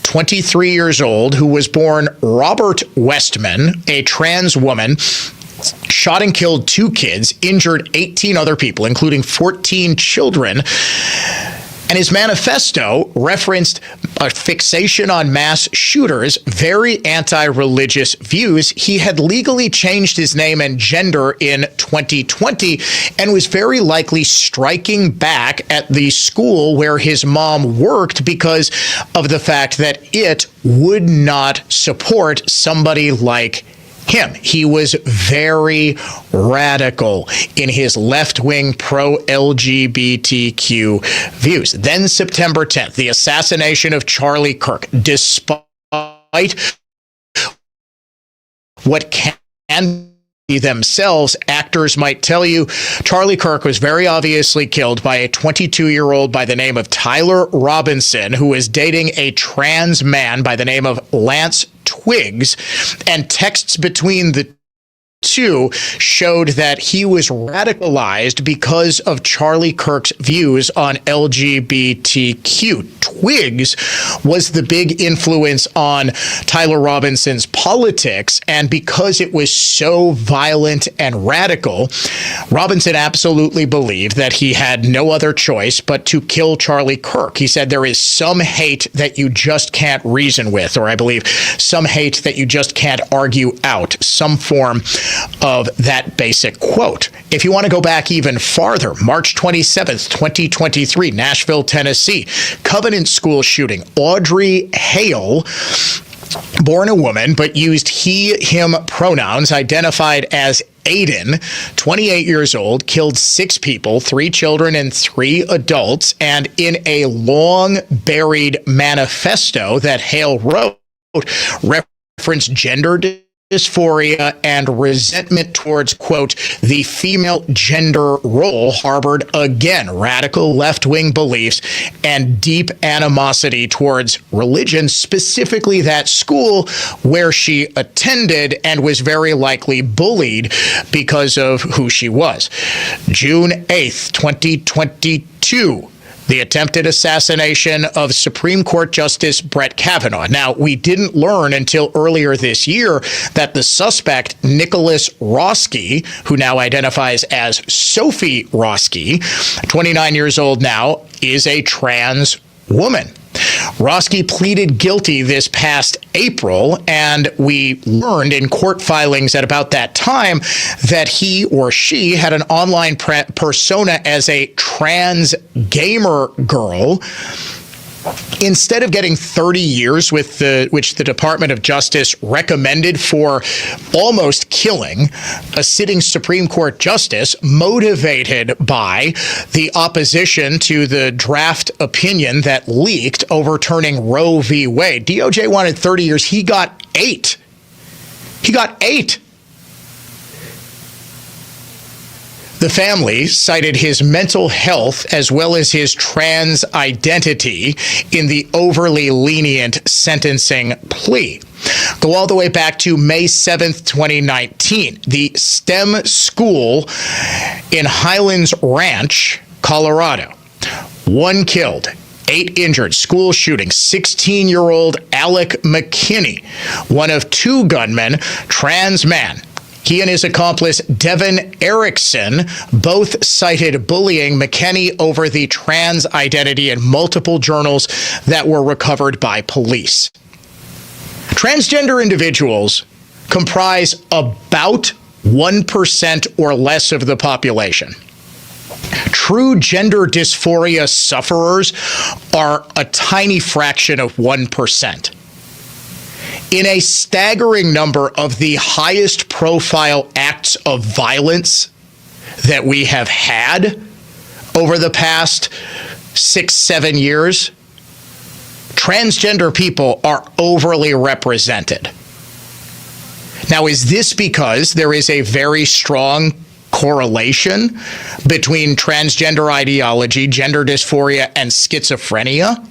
23 years old, who was born Robert Westman, a trans woman, shot and killed 2 kids, injured 18 other people, including 14 children. And his manifesto referenced a fixation on mass shooters, very anti-religious views. He had legally changed his name and gender in 2020 and was very likely striking back at the school where his mom worked because of the fact that it would not support somebody like him. He was very radical in his left-wing pro-LGBTQ views. Then September 10th, the assassination of Charlie Kirk. Despite what can be themselves, actors might tell you, Charlie Kirk was very obviously killed by a 22-year-old by the name of Tyler Robinson, who was dating a trans man by the name of Lance Twiggs, and texts between the 2 showed that he was radicalized because of Charlie Kirk's views on LGBTQ. Twigs was the big influence on Tyler Robinson's politics, and because it was so violent and radical, Robinson absolutely believed that he had no other choice but to kill Charlie Kirk. He said there is some hate that you just can't reason with, or I believe some hate that you just can't argue out, some form of that basic quote. If you want to go back even farther, March 27th, 2023, Nashville, Tennessee, Covenant School shooting. Audrey Hale, born a woman, but used he, him pronouns, identified as Aiden, 28 years old, killed 6 people, 3 children and 3 adults, and in a long buried manifesto that Hale wrote, referenced gender dysphoria and resentment towards, quote, the female gender role, harbored again radical left-wing beliefs and deep animosity towards religion, specifically that school where she attended, and was very likely bullied because of who she was. June 8th, 2022. The attempted assassination of Supreme Court Justice Brett Kavanaugh. Now, we didn't learn until earlier this year that the suspect, Nicholas Roski, who now identifies as Sophie Roski, 29 years old now, is a trans woman. Roski pleaded guilty this past April, and we learned in court filings at about that time that he or she had an online persona as a trans gamer girl. Instead of getting 30 years, which the Department of Justice recommended for almost killing a sitting Supreme Court justice, motivated by the opposition to the draft opinion that leaked overturning Roe v. Wade. DOJ wanted 30 years. He got 8. He got 8. The family cited his mental health as well as his trans identity in the overly lenient sentencing plea. Go all the way back to May 7th, 2019. The STEM school in Highlands Ranch, Colorado. 1 killed, 8 injured, school shooting, 16-year-old Alec McKinney, one of 2 gunmen, trans man. He and his accomplice, Devin Erickson, both cited bullying McKinney over the trans identity in multiple journals that were recovered by police. Transgender individuals comprise about 1% or less of the population. True gender dysphoria sufferers are a tiny fraction of 1%. In a staggering number of the highest profile acts of violence that we have had over the past 6-7 years, transgender people are overly represented. Now, is this because there is a very strong correlation between transgender ideology, gender dysphoria, and schizophrenia?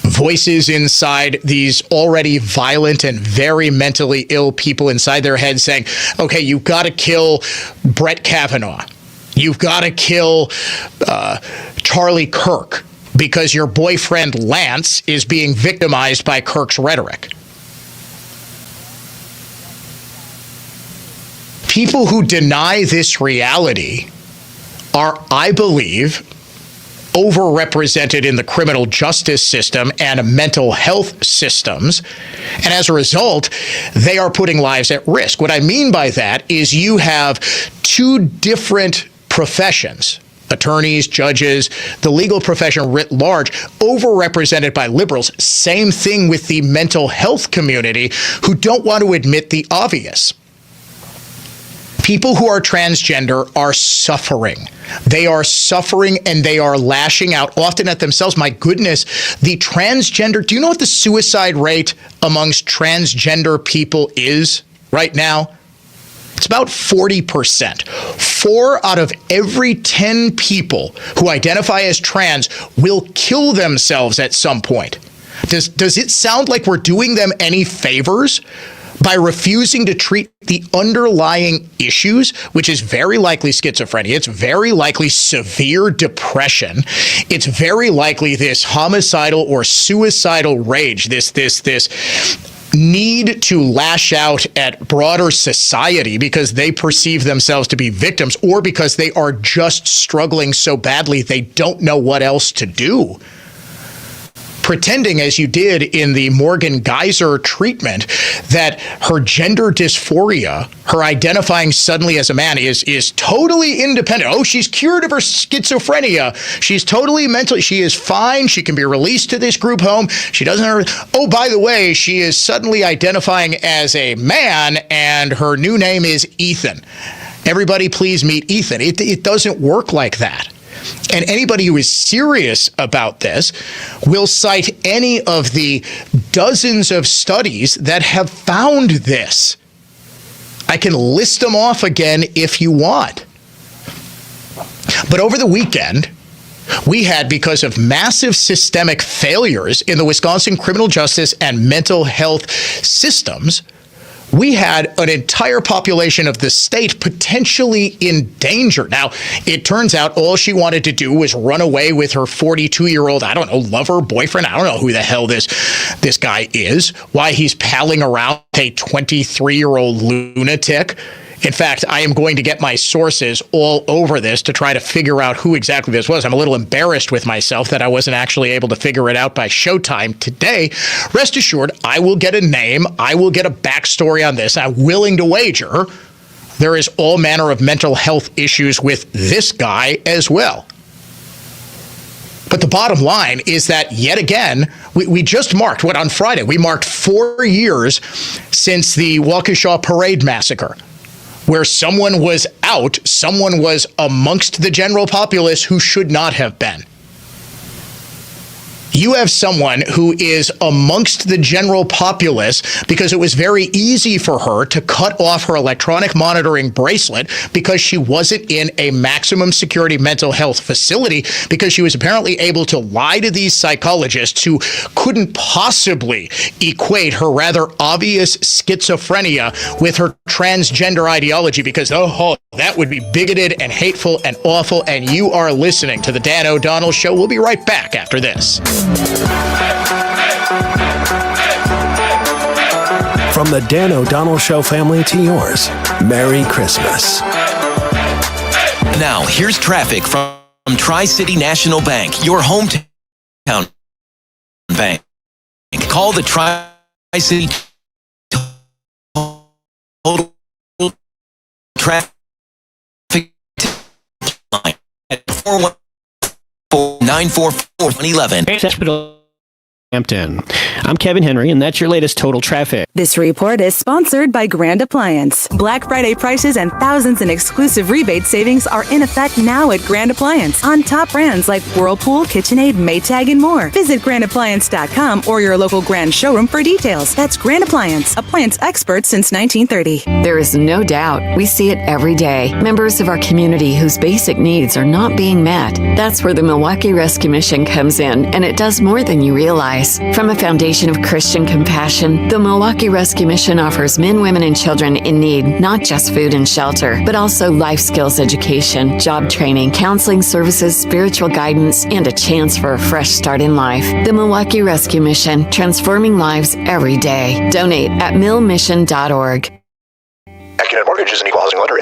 Voices inside these already violent and very mentally ill people inside their heads saying, okay, you've got to kill Brett Kavanaugh. You've got to kill Charlie Kirk because your boyfriend Lance is being victimized by Kirk's rhetoric. People who deny this reality are, I believe, overrepresented in the criminal justice system and mental health systems. And as a result, they are putting lives at risk. What I mean by that is you have 2 different professions, attorneys, judges, the legal profession writ large, overrepresented by liberals. Same thing with the mental health community who don't want to admit the obvious. People who are transgender are suffering. They are suffering and they are lashing out, often at themselves. My goodness, the transgender, do you know what the suicide rate amongst transgender people is right now? It's about 40%. 4 out of every 10 people who identify as trans will kill themselves at some point. Does it sound like we're doing them any favors by refusing to treat the underlying issues, which is very likely schizophrenia, it's very likely severe depression, it's very likely this homicidal or suicidal rage, this need to lash out at broader society because they perceive themselves to be victims, or because they are just struggling so badly they don't know what else to do. Pretending, as you did in the Morgan Geyser treatment, that her gender dysphoria, her identifying suddenly as a man, is totally independent. Oh, she's cured of her schizophrenia. She's totally mentally, she is fine. She can be released to this group home. She doesn't have, oh, by the way, she is suddenly identifying as a man and her new name is Ethan. Everybody please meet Ethan. It doesn't work like that. And anybody who is serious about this will cite any of the dozens of studies that have found this. I can list them off again if you want. But over the weekend, we had, because of massive systemic failures in the Wisconsin criminal justice and mental health systems, we had an entire population of the state potentially in danger. Now, it turns out all she wanted to do was run away with her 42-year-old, I don't know, lover, boyfriend. I don't know who the hell this guy is, why he's palling around a 23-year-old lunatic. In fact, I am going to get my sources all over this to try to figure out who exactly this was. I'm a little embarrassed with myself that I wasn't actually able to figure it out by showtime today. Rest assured, I will get a name. I will get a backstory on this. I'm willing to wager there is all manner of mental health issues with this guy as well. But the bottom line is that, yet again, we just marked, on Friday? We marked 4 years since the Waukesha Parade massacre, where someone was out, someone was amongst the general populace who should not have been. You have someone who is amongst the general populace because it was very easy for her to cut off her electronic monitoring bracelet because she wasn't in a maximum security mental health facility, because she was apparently able to lie to these psychologists who couldn't possibly equate her rather obvious schizophrenia with her transgender ideology, because, oh, that would be bigoted and hateful and awful. And you are listening to The Dan O'Donnell Show. We'll be right back after this. From the Dan O'Donnell Show family to yours, Merry Christmas. Now, here's traffic from Tri-City National Bank, your hometown bank. Call the Tri-City Total Traffic line at 414-944-11. Hampton. I'm Kevin Henry, and that's your latest Total Traffic. This report is sponsored by Grand Appliance. Black Friday prices and thousands in exclusive rebate savings are in effect now at Grand Appliance on top brands like Whirlpool, KitchenAid, Maytag, and more. Visit grandappliance.com or your local Grand showroom for details. That's Grand Appliance, appliance experts since 1930. There is no doubt we see it every day. Members of our community whose basic needs are not being met. That's where the Milwaukee Rescue Mission comes in, and it does more than you realize. From a foundation of Christian compassion, the Milwaukee Rescue Mission offers men, women, and children in need not just food and shelter, but also life skills education, job training, counseling services, spiritual guidance, and a chance for a fresh start in life. The Milwaukee Rescue Mission, transforming lives every day. Donate at millmission.org. AccuNet Mortgage is an equal housing lender.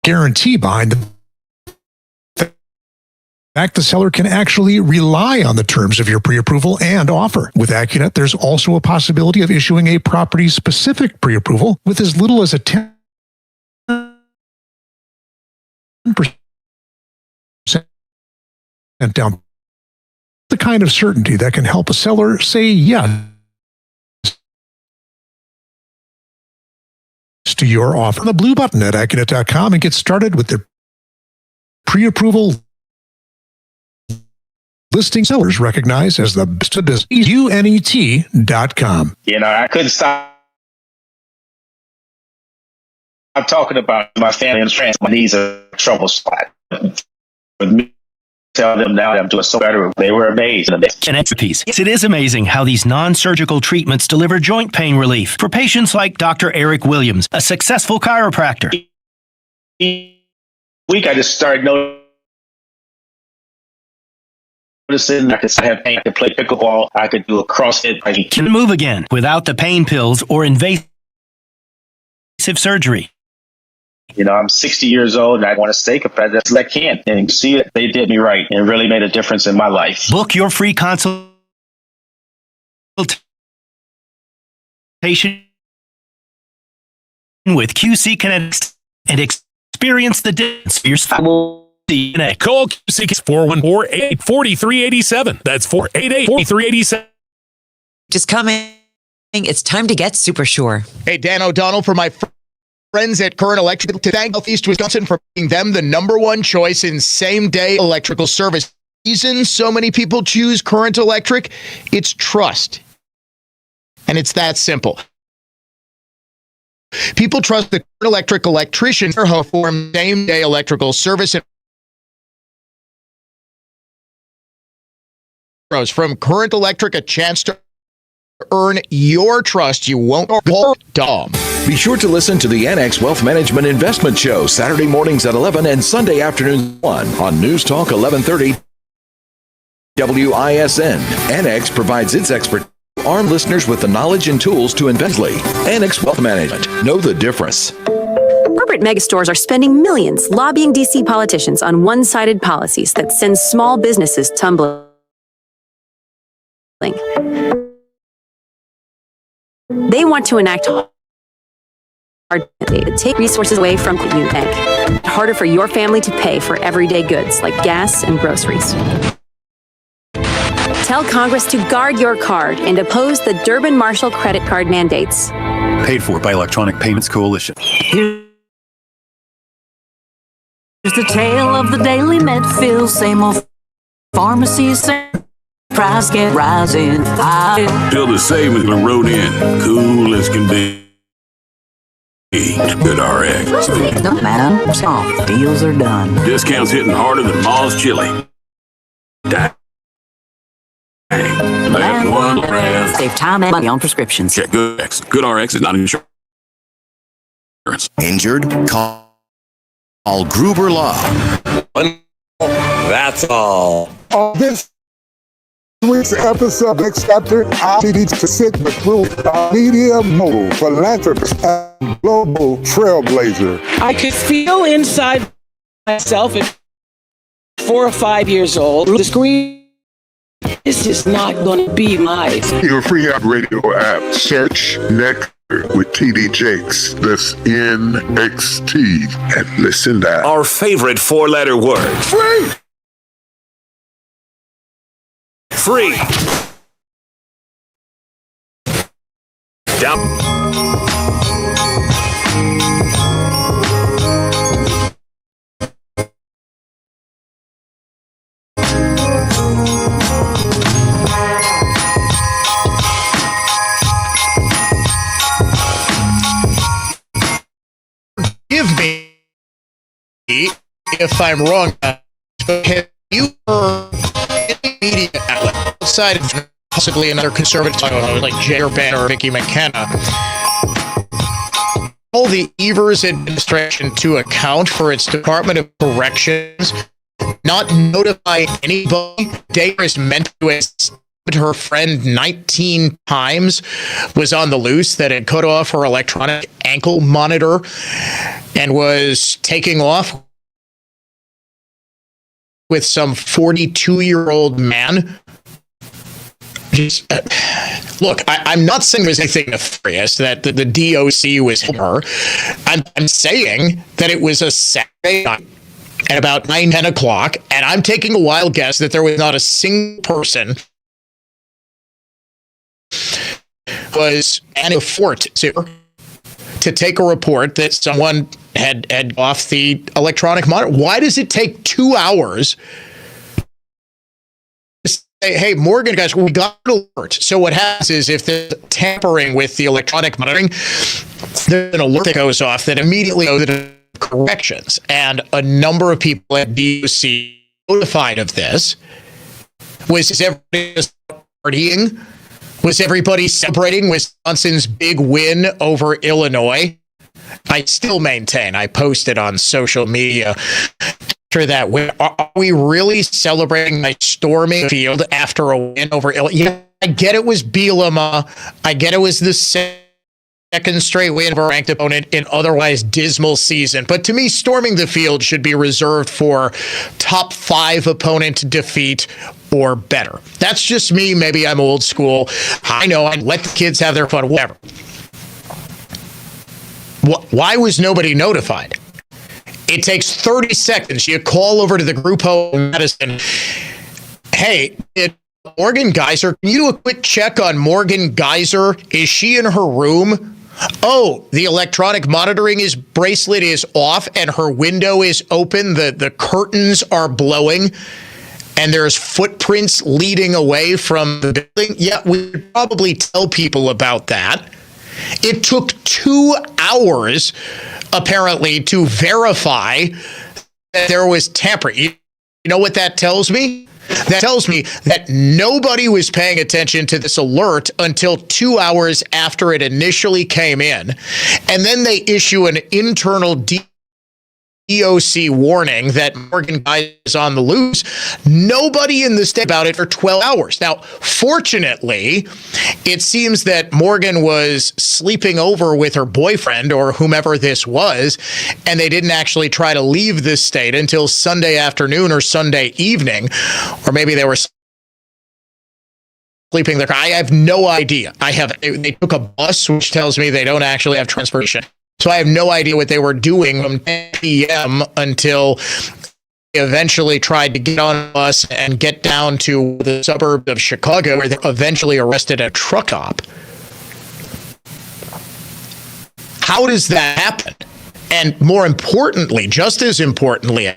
Guarantee behind the fact the seller can actually rely on the terms of your pre-approval and offer. With AccuNet, there's also a possibility of issuing a property-specific pre-approval with as little as a 10% down. The kind of certainty that can help a seller say yes to your offer. The blue button at AccuNet.com and get started with their pre-approval Listing sellers recognized as the best of business. UNET.com. You know, I couldn't stop talking about my family and friends. My knees are a trouble spot. With me, tell them now that I'm doing so better. They were amazed. An extra piece. Yes, it is amazing how these non-surgical treatments deliver joint pain relief for patients like Dr. Eric Williams, a successful chiropractor. Week I just started noticing I could have pain. I could play pickleball. I could do a CrossFit. I can move again without the pain pills or invasive surgery. You know, I'm 60 years old and I want to stay competitive as I can. And see it, they did me right and really made a difference in my life. Book your free consultation with QC Kinetics and experience the difference for your spouse. Call QC 414-888-4387. That's 488-4387. Just coming. It's time to get super sure. Hey, Dan O'Donnell for my friends at Current Electric to thank Southeast Wisconsin for making them the #1 choice in same-day electrical service. The reason so many people choose Current Electric, it's trust. And it's that simple. People trust the Current Electric electricians who perform same-day electrical service. From Current Electric, a chance to earn your trust. You won't go dumb. Be sure to listen to the Annex Wealth Management Investment Show Saturday mornings at 11 and Sunday afternoons at 1 on News Talk 1130 WISN. Annex provides its expert to arm listeners with the knowledge and tools to invest. Annex Wealth Management. Know the difference. Corporate megastores are spending millions lobbying DC politicians on one-sided policies that send small businesses tumbling. They want to enact hard to take resources away from you bank. Harder for your family to pay for everyday goods like gas and groceries. Tell Congress to guard your card and oppose the Durbin-Marshall credit card mandates. Paid for by Electronic Payments Coalition. Here's the tale of the daily Medfield, same old pharmacies. Price get rising high. Till the savings are rode in, cool as can be. Good RX. No, man, off. Deals are done. Discounts hitting harder than Ma's chili. Dang. That's one brand. Save time and money on prescriptions. Check Good RX. Good RX is not insurance. Injured? Call Gruber Law. That's all. This week's episode, next chapter, I'll be to sit through a media mogul, philanthropist, and global trailblazer. I could feel inside myself at 4 or 5 years old, the screen, this is not going to be life. Your free app radio app, search Nectar with TD Jakes. That's NXT. And listen to Our favorite 4-letter word. Free! Free. Down. Give me if I'm wrong. Have you heard any media outlet outside of possibly another conservative like Jay Banner or Vicky McKenna hold the Evers administration to account for its Department of Corrections not notifying anybody? Dana is meant to have her friend 19 times, was on the loose, that had cut off her electronic ankle monitor and was taking off with some 42-year-old man. Just, look, I'm not saying there's anything nefarious, that the DOC was her. I'm saying that it was a Saturday night at about 9-10 o'clock, and I'm taking a wild guess that there was not a single person was at a fort to take a report that someone had off the electronic monitor. Why does it take 2 hours to say, hey, Morgan, guys, we got an alert. So what happens is if there's tampering with the electronic monitoring, there's an alert that goes off that immediately goes to corrections. And a number of people at DOC notified of this. Was everybody just partying? Was everybody celebrating Wisconsin's big win over Illinois? I still maintain, I posted on social media after that win. Are we really celebrating by storming the field after a win over Illinois? Yeah, I get it was Bielema. I get it was the second straight win of a ranked opponent in otherwise dismal season. But to me, storming the field should be reserved for top 5 opponent defeat or better. That's just me. Maybe I'm old school. I know, I let the kids have their fun, whatever. Why was nobody notified? It takes 30 seconds. You call over to the group home in Madison. Hey, Morgan Geyser, can you do a quick check on Morgan Geyser? Is she in her room? Oh, the electronic monitoring bracelet is off and her window is open. The curtains are blowing and there's footprints leading away from the building. Yeah, we would probably tell people about that. It took 2 hours, apparently, to verify that there was tampering. You know what that tells me? That tells me that nobody was paying attention to this alert until 2 hours after it initially came in. And then they issue an internal DOC warning that Morgan Geyser is on the loose. Nobody in the state about it for 12 hours. Now, fortunately, it seems that Morgan was sleeping over with her boyfriend or whomever this was, and they didn't actually try to leave the state until Sunday afternoon or Sunday evening, or maybe they were sleeping there. I have no idea. They took a bus, which tells me they don't actually have transportation. So I have no idea what they were doing from 10 p.m. until they eventually tried to get on a bus and get down to the suburb of Chicago, where they eventually arrested a truck stop. How does that happen? And more importantly, just as importantly,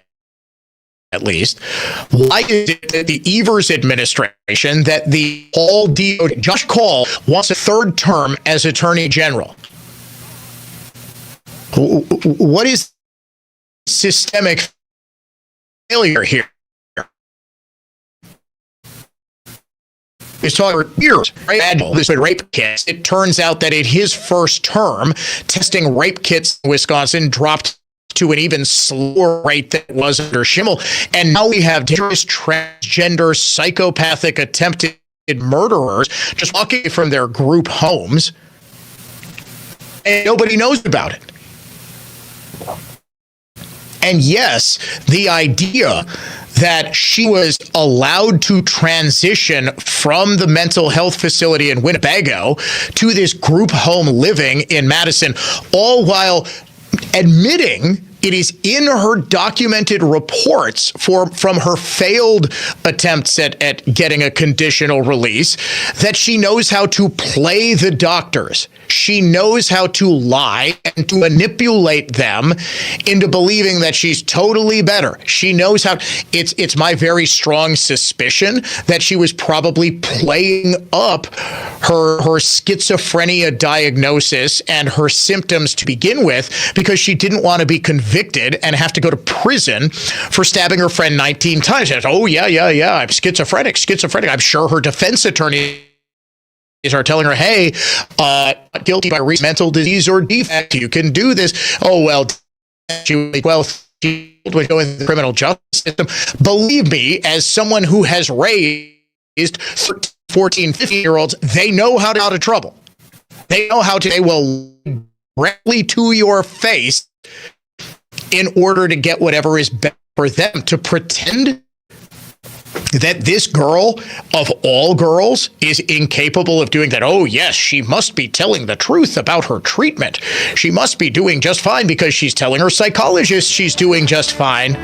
at least, why is it that the Evers administration, that the Josh Call wants a third term as Attorney General? What is systemic failure here? He's talking for years. This with rape kits. It turns out that in his first term, testing rape kits in Wisconsin dropped to an even slower rate than it was under Schimmel. And now we have dangerous transgender, psychopathic, attempted murderers just walking from their group homes, and nobody knows about it. And yes, the idea that she was allowed to transition from the mental health facility in Winnebago to this group home living in Madison, all while admitting it is in her documented reports from her failed attempts at getting a conditional release that she knows how to play the doctors. She knows how to lie and to manipulate them into believing that she's totally better. She knows how. It's my very strong suspicion that she was probably playing up her schizophrenia diagnosis and her symptoms to begin with because she didn't want to be convicted and have to go to prison for stabbing her friend 19 times. She says, oh, yeah, I'm schizophrenic. I'm sure her defense attorney are telling her, hey, guilty by mental disease or defect, you can do this. Oh, well, she would go in the criminal justice system. Believe me, as someone who has raised 13, 14, 15-year-olds, they know how to get out of trouble. They know how to, they will directly to your face in order to get whatever is better for them. To pretend that this girl, of all girls, is incapable of doing that. Oh, yes, she must be telling the truth about her treatment. She must be doing just fine because she's telling her psychologist she's doing just fine.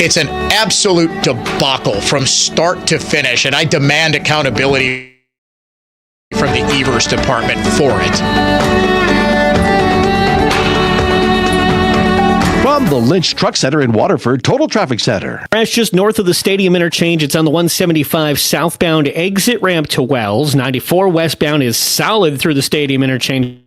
It's an absolute debacle from start to finish, and I demand accountability from the Evers department for it. Well, From the Lynch Truck Center in Waterford, Total Traffic Center. Crash just north of the stadium interchange. It's on the 175 southbound exit ramp to Wells. 94 westbound is solid through the stadium interchange,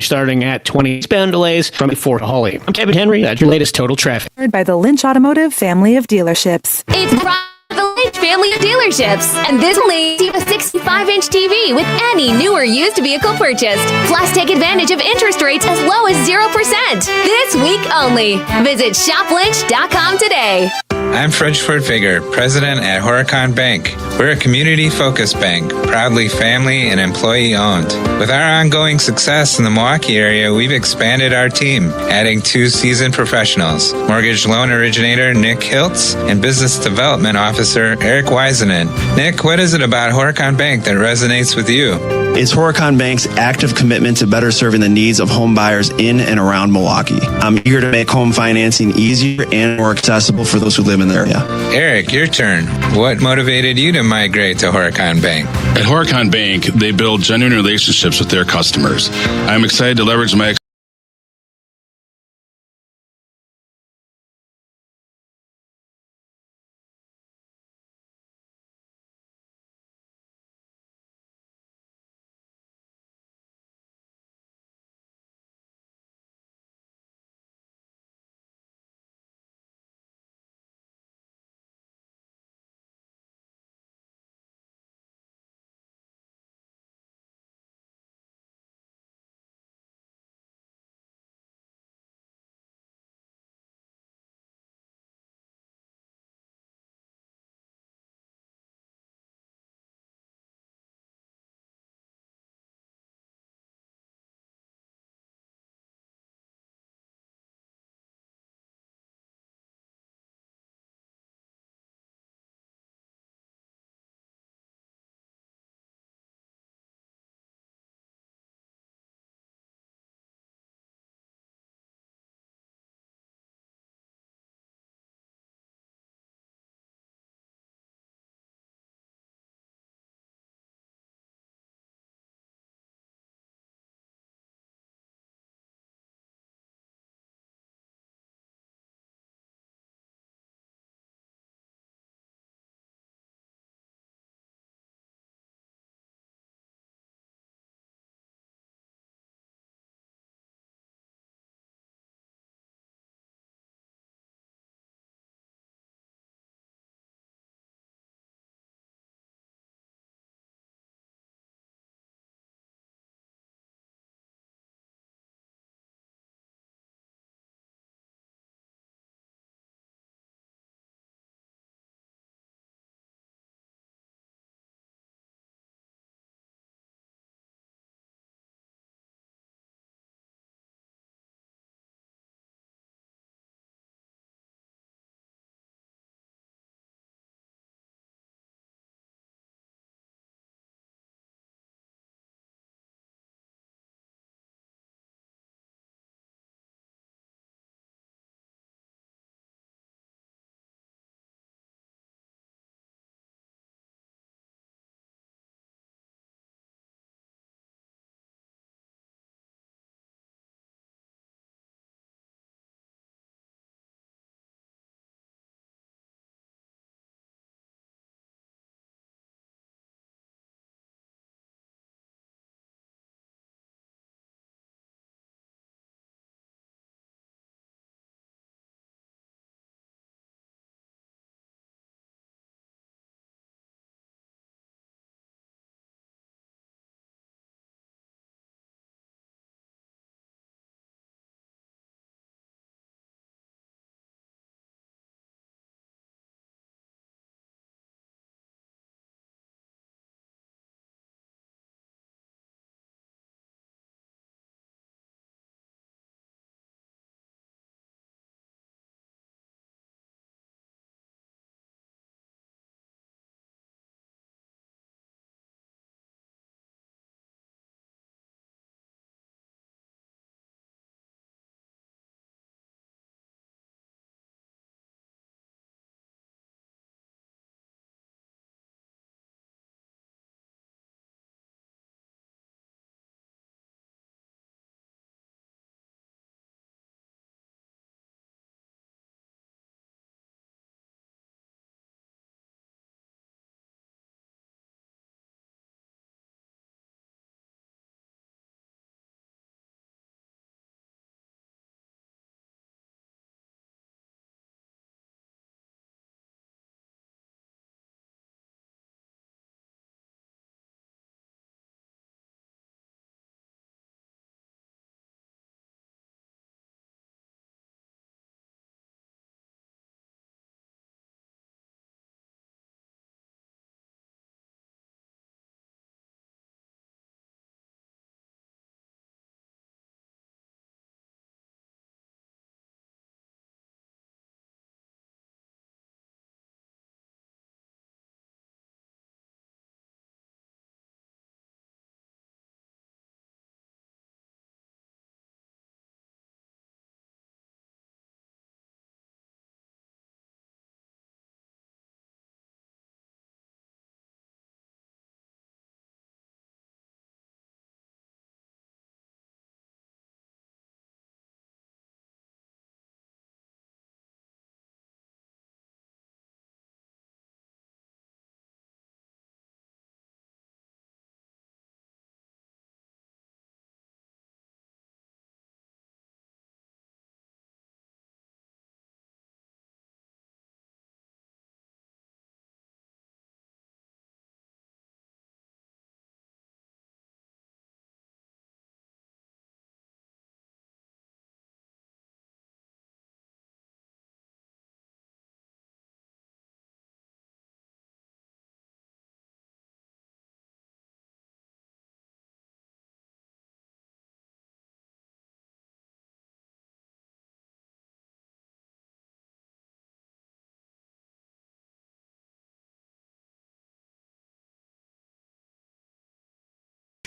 starting at 20. Eastbound delays from Fort Hawley. I'm Kevin Henry. That's your latest Total Traffic. By the Lynch Automotive family of dealerships. It's the Lynch family of dealerships, and this leads you a 65-inch TV with any new or used vehicle purchased. Plus, take advantage of interest rates as low as 0% this week only. Visit shoplynch.com today. I'm Fred Schwertfeger, president at Horicon Bank. We're a community-focused bank, proudly family and employee-owned. With our ongoing success in the Milwaukee area, we've expanded our team, adding 2 seasoned professionals, mortgage loan originator Nick Hiltz and business development officer Eric Wisenan. Nick, what is it about Horicon Bank that resonates with you? It's Horicon Bank's active commitment to better serving the needs of home buyers in and around Milwaukee. I'm eager to make home financing easier and more accessible for those who live in the area. Eric, your turn. What motivated you to migrate to Horicon Bank? At Horicon Bank, they build genuine relationships with their customers. I'm excited to leverage my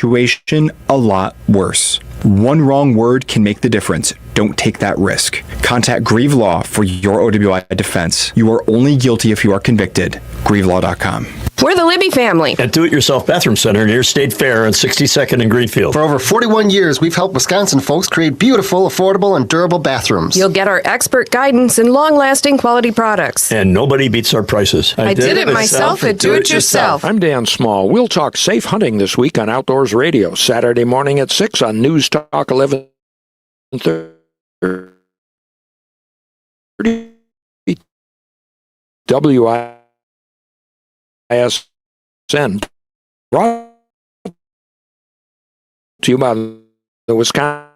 situation a lot worse. One wrong word can make the difference. Don't take that risk. Contact Grieve Law for your OWI defense. You are only guilty if you are convicted. GrieveLaw.com. We're the Libby family at Do-It-Yourself Bathroom Center near State Fair on 62nd and Greenfield. For over 41 years, we've helped Wisconsin folks create beautiful, affordable, and durable bathrooms. You'll get our expert guidance and long-lasting quality products. And nobody beats our prices. I did it myself at Do-It-Yourself. I'm Dan Small. We'll talk safe hunting this week on Outdoors Radio, Saturday morning at 6 on News Talk 1130. WISN. Brought to you by the Wisconsin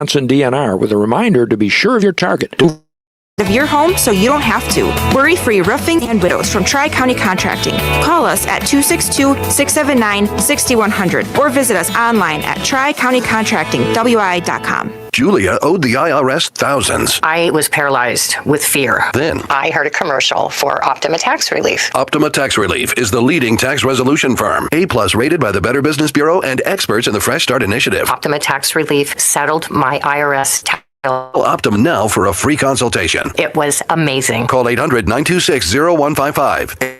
DNR with a reminder to be sure of your target. Of your home so you don't have to. Worry-free roofing and windows from Tri-County Contracting. Call us at 262-679-6100 or visit us online at tricountycontractingwi.com. Julia owed the IRS thousands. I was paralyzed with fear. Then I heard a commercial for Optima Tax Relief. Optima Tax Relief is the leading tax resolution firm. A+ rated by the Better Business Bureau and experts in the Fresh Start Initiative. Optima Tax Relief settled my IRS tax. Call Optima now for a free consultation. It was amazing. Call 800-926-0155.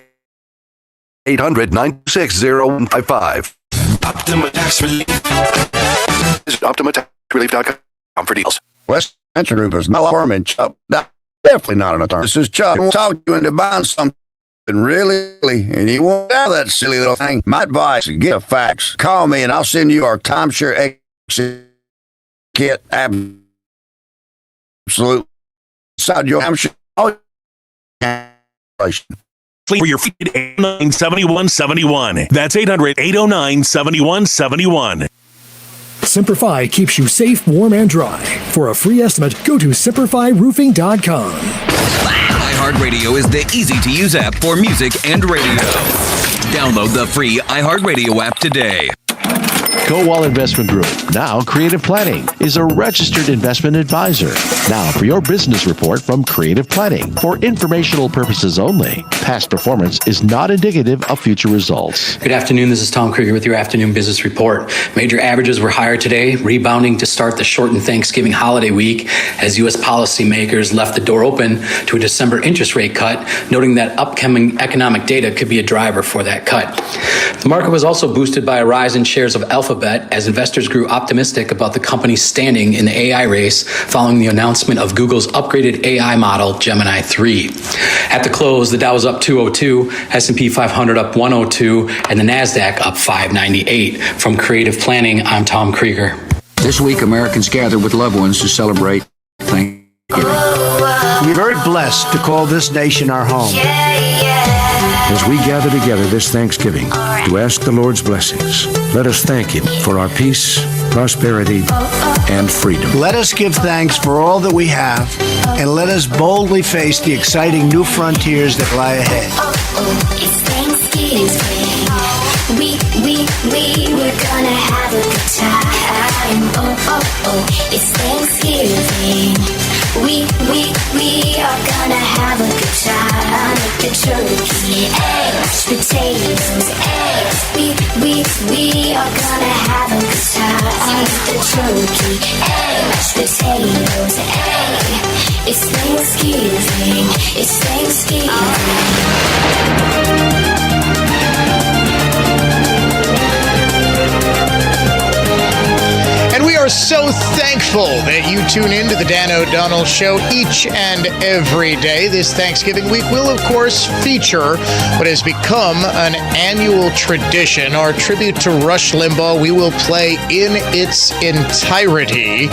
800-926-0155. Optima Tax Relief. Visit OptimaTaxRelief.com for deals. West Venture Group is not Foreman Chuck. Definitely not an attorney. This is Chuck. I'll talk you into buying something really, and you won't have that silly little thing. My advice, get a fax. Call me and I'll send you our timeshare exit kit. Absolutely. Inside your timeshare. For your fee at 809-7171. That's 800-809-7171. Simplify keeps you safe, warm, and dry. For a free estimate, go to simplifyroofing.com. iHeartRadio is the easy-to-use app for music and radio. Download the free iHeartRadio app today. Kowal Investment Group, now Creative Planning, is a registered investment advisor. Now for your business report from Creative Planning. For informational purposes only. Past performance is not indicative of future results. Good afternoon. This is Tom Krieger with your afternoon business report. Major averages were higher today, rebounding to start the shortened Thanksgiving holiday week as U.S. policymakers left the door open to a December interest rate cut, noting that upcoming economic data could be a driver for that cut. The market was also boosted by a rise in shares of Alphabet as investors grew optimistic about the company's standing in the AI race following the announcement of Google's upgraded AI model, Gemini 3. At the close, the Dow was up 202, S&P 500 up 102, and the NASDAQ up 598. From Creative Planning, I'm Tom Krieger. This week, Americans gather with loved ones to celebrate Thanksgiving. We're very blessed to call this nation our home. As we gather together this Thanksgiving to ask the Lord's blessings, let us thank Him for our peace, prosperity, and freedom. Let us give thanks for all that we have, and let us boldly face the exciting new frontiers that lie ahead. It's Thanksgiving. We're gonna have a good time. It's Thanksgiving. We are gonna have a good time. The turkey, eggs, potatoes, eggs. We are gonna have a good time. The turkey, eggs, potatoes, eggs. It's Thanksgiving. It's Thanksgiving. And we are so thankful that you tune in to the Dan O'Donnell Show each and every day. This Thanksgiving week will, of course, feature what has become an annual tradition, our tribute to Rush Limbaugh. We will play in its entirety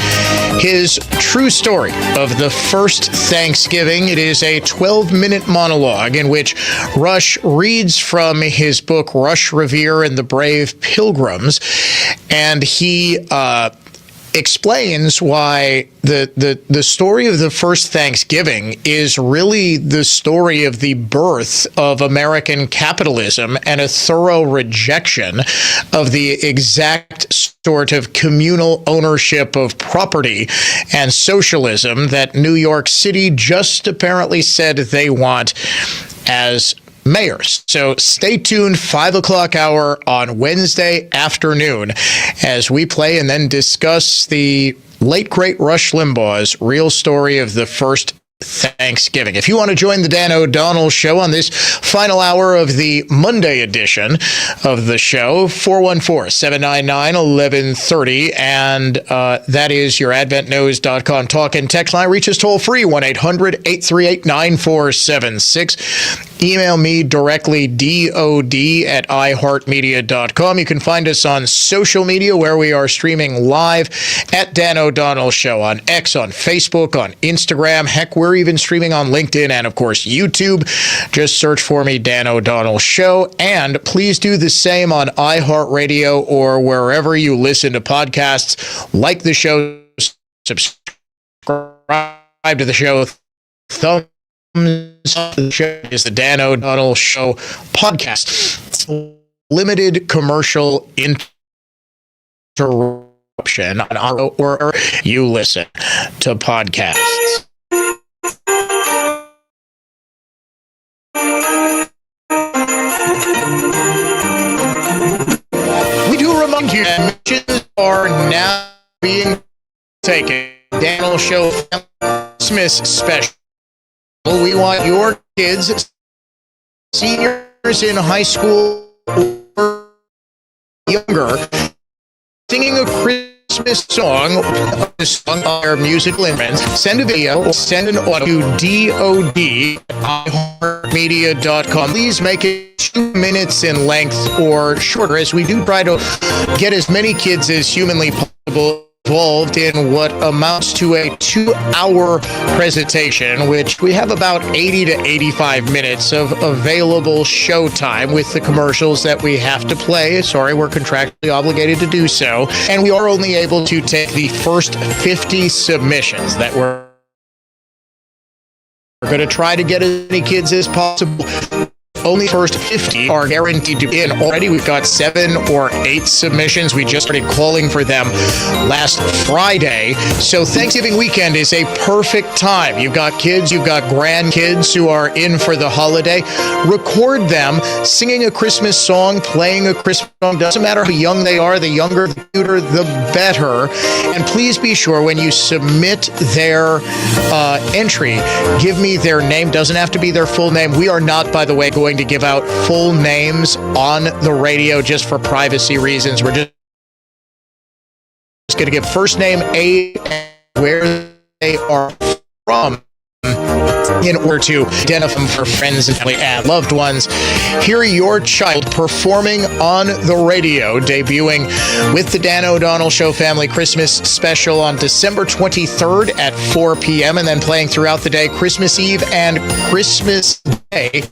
his true story of the first Thanksgiving. It is a 12-minute monologue in which Rush reads from his book, Rush, Revere, and the Brave Pilgrims, and he explains why the story of the first Thanksgiving is really the story of the birth of American capitalism and a thorough rejection of the exact sort of communal ownership of property and socialism that New York City just apparently said they want as mayors. So stay tuned, 5 o'clock hour on Wednesday afternoon as we play and then discuss the late, great Rush Limbaugh's real story of the first Thanksgiving. If you want to join the Dan O'Donnell Show on this final hour of the Monday edition of the show, 414-799-1130, and that is your adventknows.com talk and text line. Reach us toll free, 1-800-838-9476. Email me directly, dod@iheartmedia.com. You can find us on social media where we are streaming live at Dan O'Donnell Show on X, on Facebook, on Instagram. Heck, we're even streaming on LinkedIn and, of course, YouTube. Just search for me, Dan O'Donnell Show. And please do the same on iHeartRadio or wherever you listen to podcasts. Like the show, subscribe to the show, thumbs up. The show is the Dan O'Donnell Show podcast. Limited commercial interruption on our or you listen to podcasts. We do remind you that missions are now being taken. Daniel Show Christmas special. We want your kids, seniors in high school or younger, singing a Christmas song on our musical instruments. Send a video or send an audio to dod@iheartmedia.com. Please make it 2 minutes in length or shorter, as we do try to get as many kids as humanly possible involved in what amounts to a 2-hour presentation, which we have about 80 to 85 minutes of available show time with the commercials that we have to play. Sorry, we're contractually obligated to do so. And we are only able to take the first 50 submissions that we're going to try to get as many kids as possible. Only first 50 are guaranteed to be in already. We've got 7 or 8 submissions. We just started calling for them last Friday. So Thanksgiving weekend is a perfect time. You've got kids, you've got grandkids who are in for the holiday. Record them singing a Christmas song, playing a Christmas song. Doesn't matter how young they are. The younger, the cuter, the better. And please be sure when you submit their entry, give me their name. Doesn't have to be their full name. We are not, by the way, going to give out full names on the radio just for privacy reasons. We're just going to give first name, age, and where they are from in order to identify them for friends and family and loved ones. Hear your child performing on the radio, debuting with the Dan O'Donnell Show Family Christmas Special on December 23rd at 4 p.m. and then playing throughout the day, Christmas Eve and Christmas Day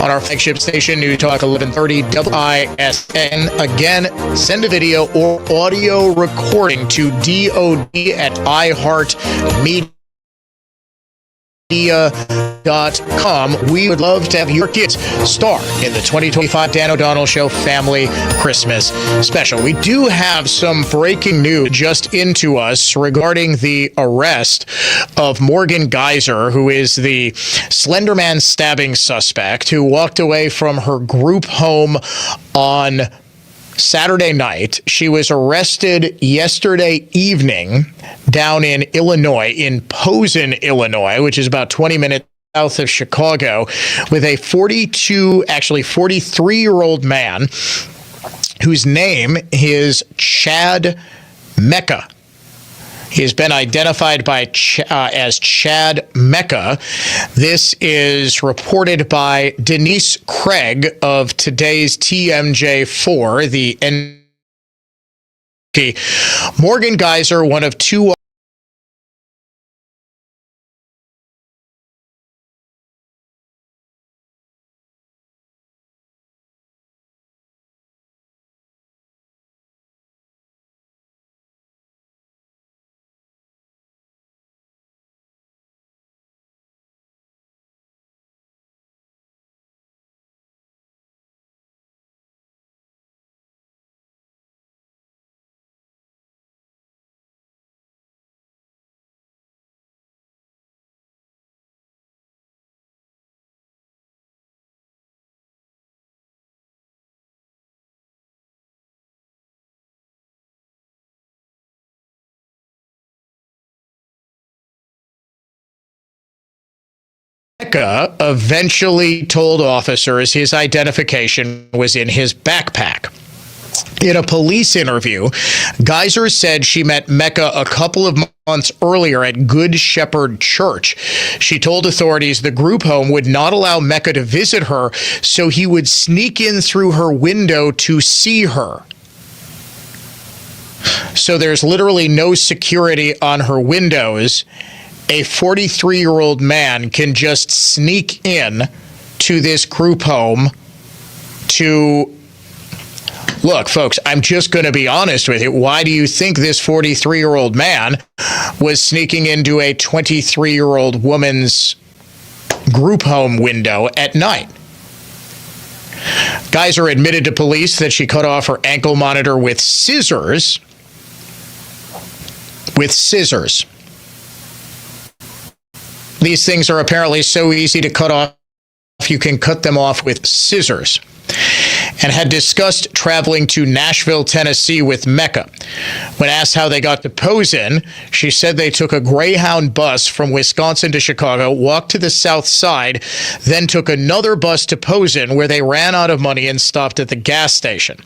on our flagship station, New Talk 1130 WISN. Again, send a video or audio recording to dod@iheartmedia.com. We would love to have your kids star in the 2025 Dan O'Donnell Show Family Christmas Special. We do have some breaking news just into us regarding the arrest of Morgan Geyser, who is the Slender Man stabbing suspect who walked away from her group home on Saturday night. She was arrested yesterday evening down in Illinois, in Posen, Illinois, which is about 20 minutes south of Chicago, with a 43-year-old man whose name is Chad Mecca. He has been identified by as Chad Mecca. This is reported by Denise Craig of today's TMJ4, the Morgan Geyser, one of 2 Mecca eventually told officers his identification was in his backpack. In a police interview, Geyser said she met Mecca a couple of months earlier at Good Shepherd Church. She told authorities the group home would not allow Mecca to visit her, so he would sneak in through her window to see her. So there's literally no security on her windows. A 43-year-old man can just sneak in to this group home to... Look, folks, I'm just going to be honest with you. Why do you think this 43-year-old man was sneaking into a 23-year-old woman's group home window at night? Geyser admitted to police that she cut off her ankle monitor with scissors. These things are apparently so easy to cut off, you can cut them off with scissors. And had discussed traveling to Nashville, Tennessee with Mecca. When asked how they got to Posen, she said they took a Greyhound bus from Wisconsin to Chicago, walked to the south side, then took another bus to Posen, where they ran out of money and stopped at the gas station.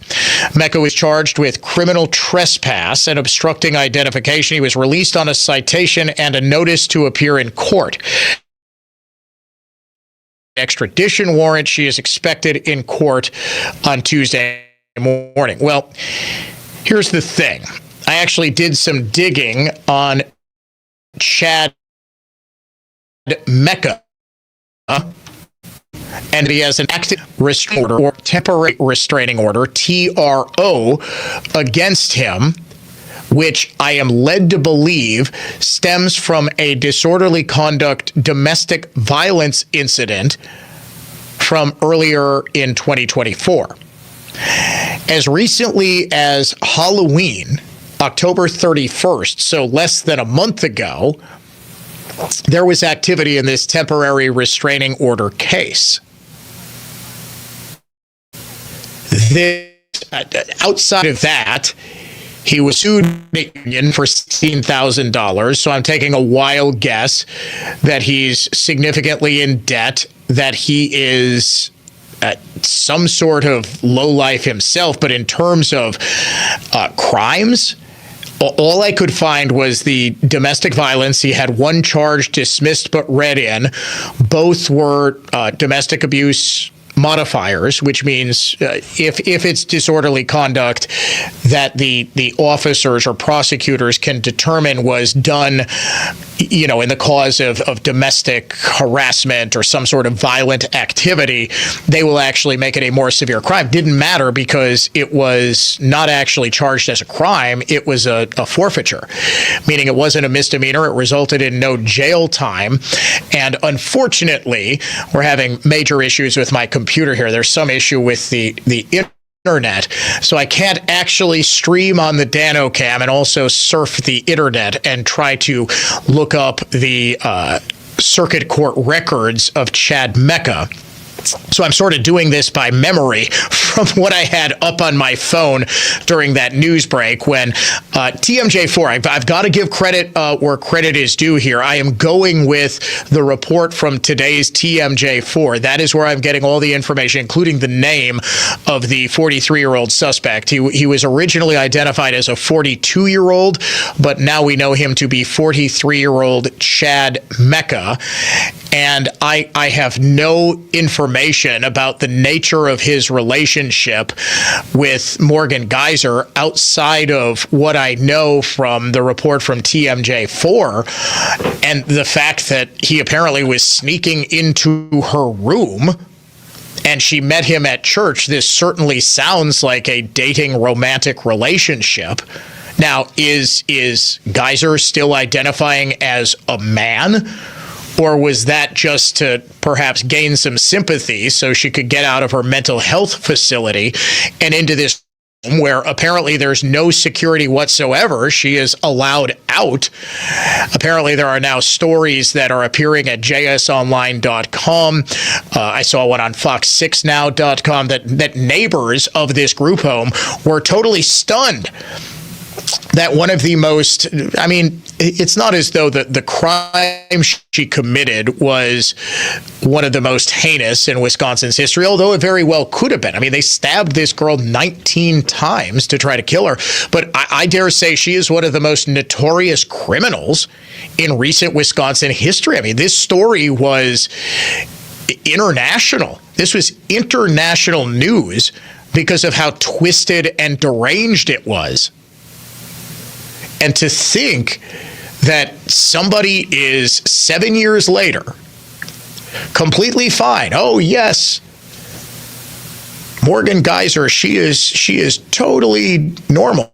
Mecca was charged with criminal trespass and obstructing identification. He was released on a citation and a notice to appear in court. Extradition warrant. She is expected in court on Tuesday morning. Well, here's the thing. I actually did some digging on Chad Mecca, and he has an active restraining order or temporary restraining order, TRO, against him, which I am led to believe stems from a disorderly conduct domestic violence incident from earlier in 2024. As recently as Halloween, October 31st, so less than a month ago, there was activity in this temporary restraining order case. Outside of that, he was sued the union for $16,000, so I'm taking a wild guess that he's significantly in debt, that he is some sort of lowlife himself. But in terms of crimes, all I could find was the domestic violence. He had one charge dismissed but read in. Both were domestic abuse modifiers, which means if it's disorderly conduct that the officers or prosecutors can determine was done, in the cause of domestic harassment or some sort of violent activity, they will actually make it a more severe crime. Didn't matter because it was not actually charged as a crime. It was a forfeiture, meaning it wasn't a misdemeanor. It resulted in no jail time. And unfortunately, we're having major issues with my computer here. There's some issue with the internet, so I can't actually stream on the DanoCam and also surf the internet and try to look up the circuit court records of Chad Mecca. So I'm sort of doing this by memory from what I had up on my phone during that news break when TMJ4, I've got to give credit where credit is due here. I am going with the report from today's TMJ4. That is where I'm getting all the information, including the name of the 43-year-old suspect. He was originally identified as a 42-year-old, but now we know him to be 43-year-old Chad Mecca. And I have no information about the nature of his relationship with Morgan Geyser outside of what I know from the report from TMJ4 and the fact that he apparently was sneaking into her room and she met him at church. This certainly sounds like a dating romantic relationship. Now, is Geyser still identifying as a man? Or was that just to perhaps gain some sympathy so she could get out of her mental health facility and into this room where apparently there's no security whatsoever? She is allowed out. Apparently there are now stories that are appearing at jsonline.com. I saw one on fox6now.com that neighbors of this group home were totally stunned that one of the most, it's not as though the crime she committed was one of the most heinous in Wisconsin's history, although it very well could have been. I mean, they stabbed this girl 19 times to try to kill her. But I dare say she is one of the most notorious criminals in recent Wisconsin history. I mean, this story was international. This was international news because of how twisted and deranged it was. And to think that somebody is 7 years later completely fine. Oh, yes. Morgan Geyser, she is totally normal.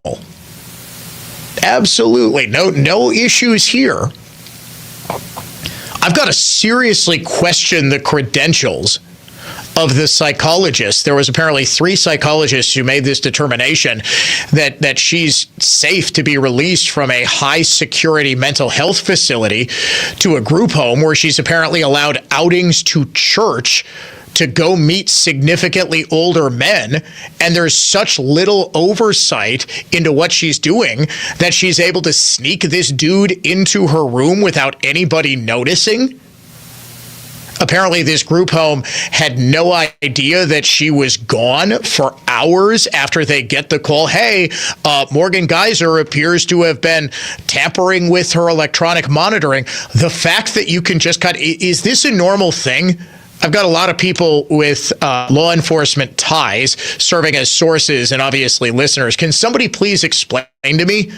Absolutely. No issues here. I've got to seriously question the credentials of the psychologist. There was apparently 3 psychologists who made this determination that she's safe to be released from a high security mental health facility to a group home where she's apparently allowed outings to church to go meet significantly older men. And there's such little oversight into what she's doing that she's able to sneak this dude into her room without anybody noticing. Apparently, this group home had no idea that she was gone for hours after they get the call. Hey, Morgan Geyser appears to have been tampering with her electronic monitoring. The fact that you can just is this a normal thing? I've got a lot of people with law enforcement ties serving as sources and obviously listeners. Can somebody please explain to me?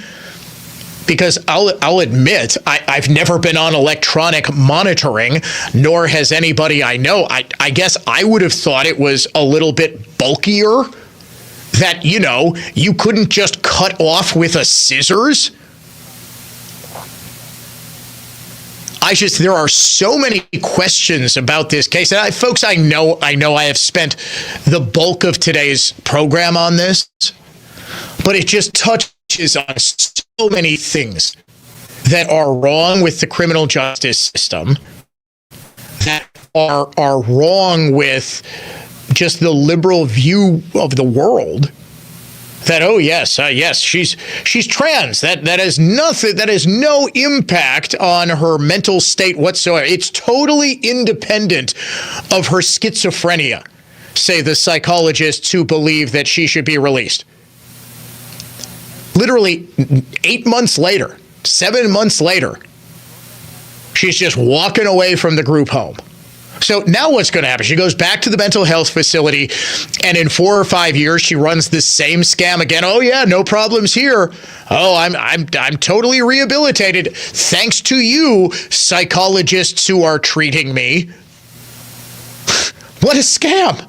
Because I'll admit, I've never been on electronic monitoring, nor has anybody I know. I guess I would have thought it was a little bit bulkier, that, you couldn't just cut off with a scissors. There are so many questions about this case. And folks, I know I have spent the bulk of today's program on this, but it just touches on so many things that are wrong with the criminal justice system, that are wrong with just the liberal view of the world. That, oh yes, she's trans. That has nothing. That has no impact on her mental state whatsoever. It's totally independent of her schizophrenia, say the psychologists who believe that she should be released. Literally 8 months later, 7 months later, she's just walking away from the group home. So now what's going to happen? She goes back to the mental health facility, and in 4 or 5 years, she runs the same scam again. Oh yeah, no problems here. Oh, I'm totally rehabilitated thanks to you, psychologists who are treating me. What a scam.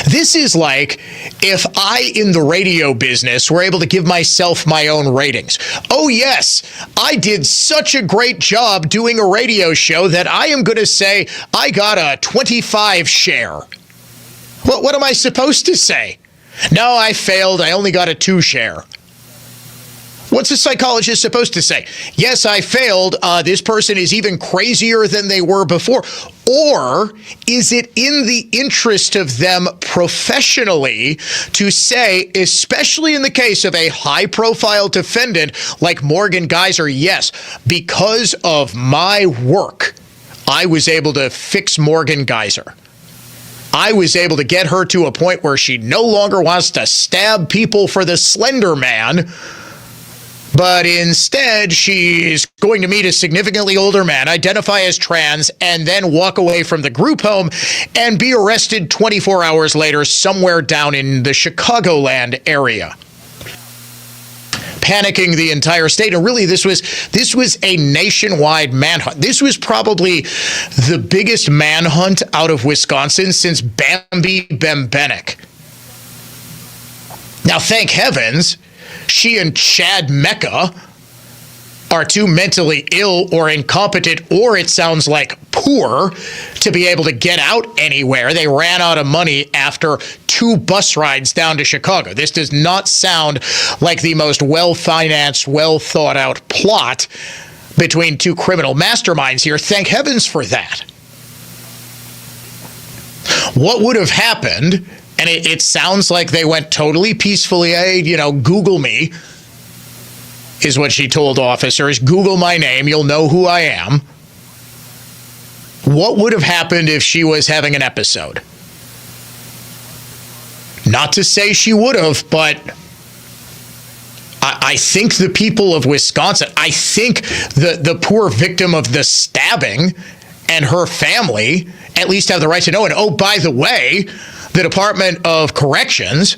This is like if I, in the radio business, were able to give myself my own ratings. Oh, yes, I did such a great job doing a radio show that I am going to say I got a 25 share. What am I supposed to say? No, I failed. I only got a 2 share. What's a psychologist supposed to say? Yes, I failed. This person is even crazier than they were before. Or is it in the interest of them professionally to say, especially in the case of a high-profile defendant like Morgan Geyser, yes, because of my work, I was able to fix Morgan Geyser. I was able to get her to a point where she no longer wants to stab people for the Slender Man, but instead, she's going to meet a significantly older man, identify as trans, and then walk away from the group home and be arrested 24 hours later somewhere down in the Chicagoland area. Panicking the entire state. And really, this was a nationwide manhunt. This was probably the biggest manhunt out of Wisconsin since Bambi Bembenek. Now, thank heavens, she and Chad Mecca are too mentally ill or incompetent, or it sounds like poor, to be able to get out anywhere. They ran out of money after 2 bus rides down to Chicago. This does not sound like the most well-financed, well-thought-out plot between 2 criminal masterminds here. Thank heavens for that. What would have happened? And it sounds like they went totally peacefully. Google me. is what she told officers. Google my name, you'll know who I am. What would have happened if she was having an episode? Not to say she would have, but I think the people of Wisconsin, I think the poor victim of the stabbing and her family at least have the right to know. And oh, by the way, the Department of Corrections,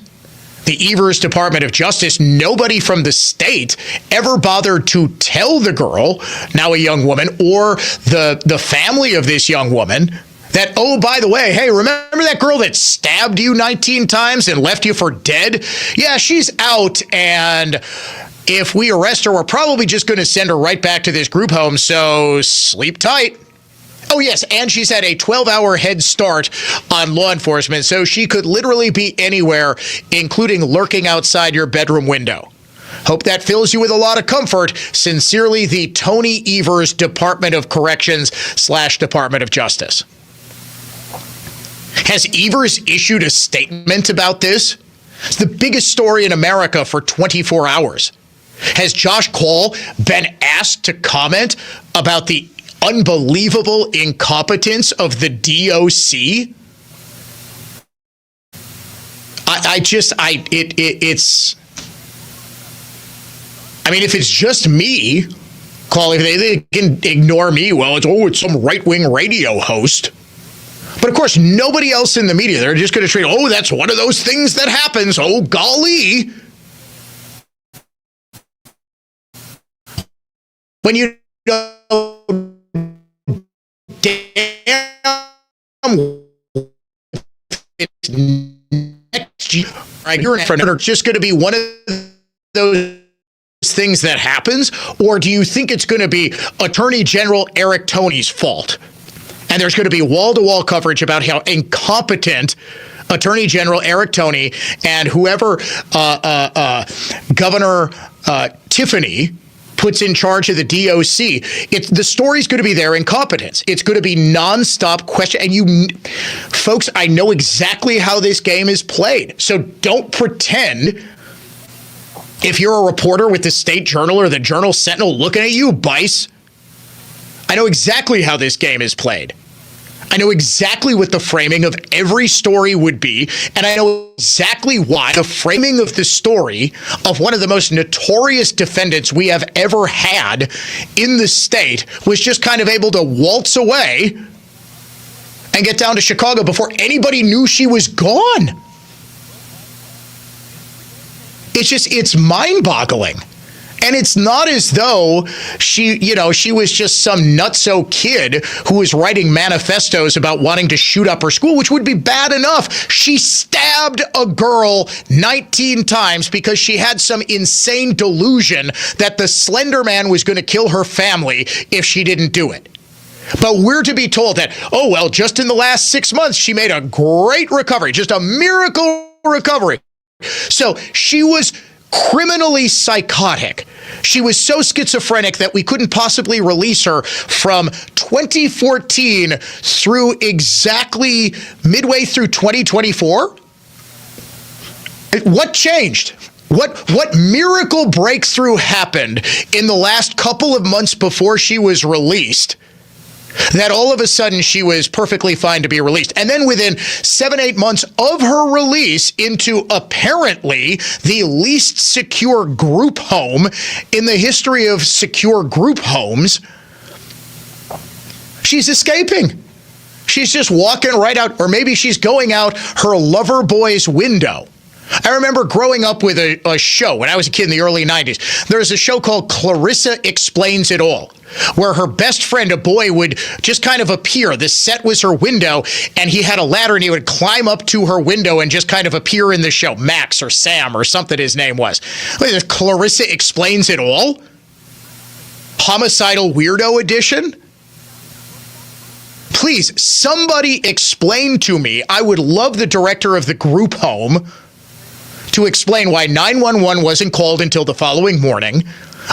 the Evers Department of Justice, nobody from the state ever bothered to tell the girl, now a young woman, or the family of this young woman that, oh, by the way, hey, remember that girl that stabbed you 19 times and left you for dead? Yeah, she's out, and if we arrest her, we're probably just going to send her right back to this group home, so sleep tight. Oh, yes, and she's had a 12-hour head start on law enforcement, so she could literally be anywhere, including lurking outside your bedroom window. Hope that fills you with a lot of comfort. Sincerely, the Tony Evers Department of Corrections / Department of Justice. Has Evers issued a statement about this? It's the biggest story in America for 24 hours. Has Josh Cole been asked to comment about the unbelievable incompetence of the DOC? If it's just me, calling, they can ignore me. Well, it's some right-wing radio host. But of course, nobody else in the media, they're just going to treat, that's one of those things that happens. Oh, golly. When you it's next year, you're just going to be one of those things that happens, or do you think it's going to be Attorney General Eric Toney's fault? And there's going to be wall-to-wall coverage about how incompetent Attorney General Eric Toney and whoever Governor Tiffany puts in charge of the DOC. The story's going to be their incompetence. It's going to be nonstop question. And folks, I know exactly how this game is played. So don't pretend, if you're a reporter with the State Journal or the Journal Sentinel looking at you, Bice, I know exactly how this game is played. I know exactly what the framing of every story would be, and I know exactly why the framing of the story of one of the most notorious defendants we have ever had in the state was just kind of able to waltz away and get down to Chicago before anybody knew she was gone. It's mind-boggling. And it's not as though she was just some nutso kid who was writing manifestos about wanting to shoot up her school, which would be bad enough. She stabbed a girl 19 times because she had some insane delusion that the Slender Man was going to kill her family if she didn't do it. But we're to be told that, just in the last 6 months, she made a great recovery, just a miracle recovery. So she was criminally psychotic. She was so schizophrenic that we couldn't possibly release her from 2014 through exactly midway through 2024. What changed? What miracle breakthrough happened in the last couple of months before she was released that all of a sudden she was perfectly fine to be released? And then within 7-8 months of her release into apparently the least secure group home in the history of secure group homes, she's escaping. She's just walking right out, or maybe she's going out her lover boy's window. I remember growing up with a show when I was a kid in the early 90s. There was a show called Clarissa Explains It All, where her best friend, a boy, would just kind of appear. The set was her window, and he had a ladder, and he would climb up to her window and just kind of appear in the show. Max or Sam or something his name was. Clarissa Explains It All? Homicidal Weirdo Edition? Please, somebody explain to me. I would love the director of the group home to explain why 911 wasn't called until the following morning.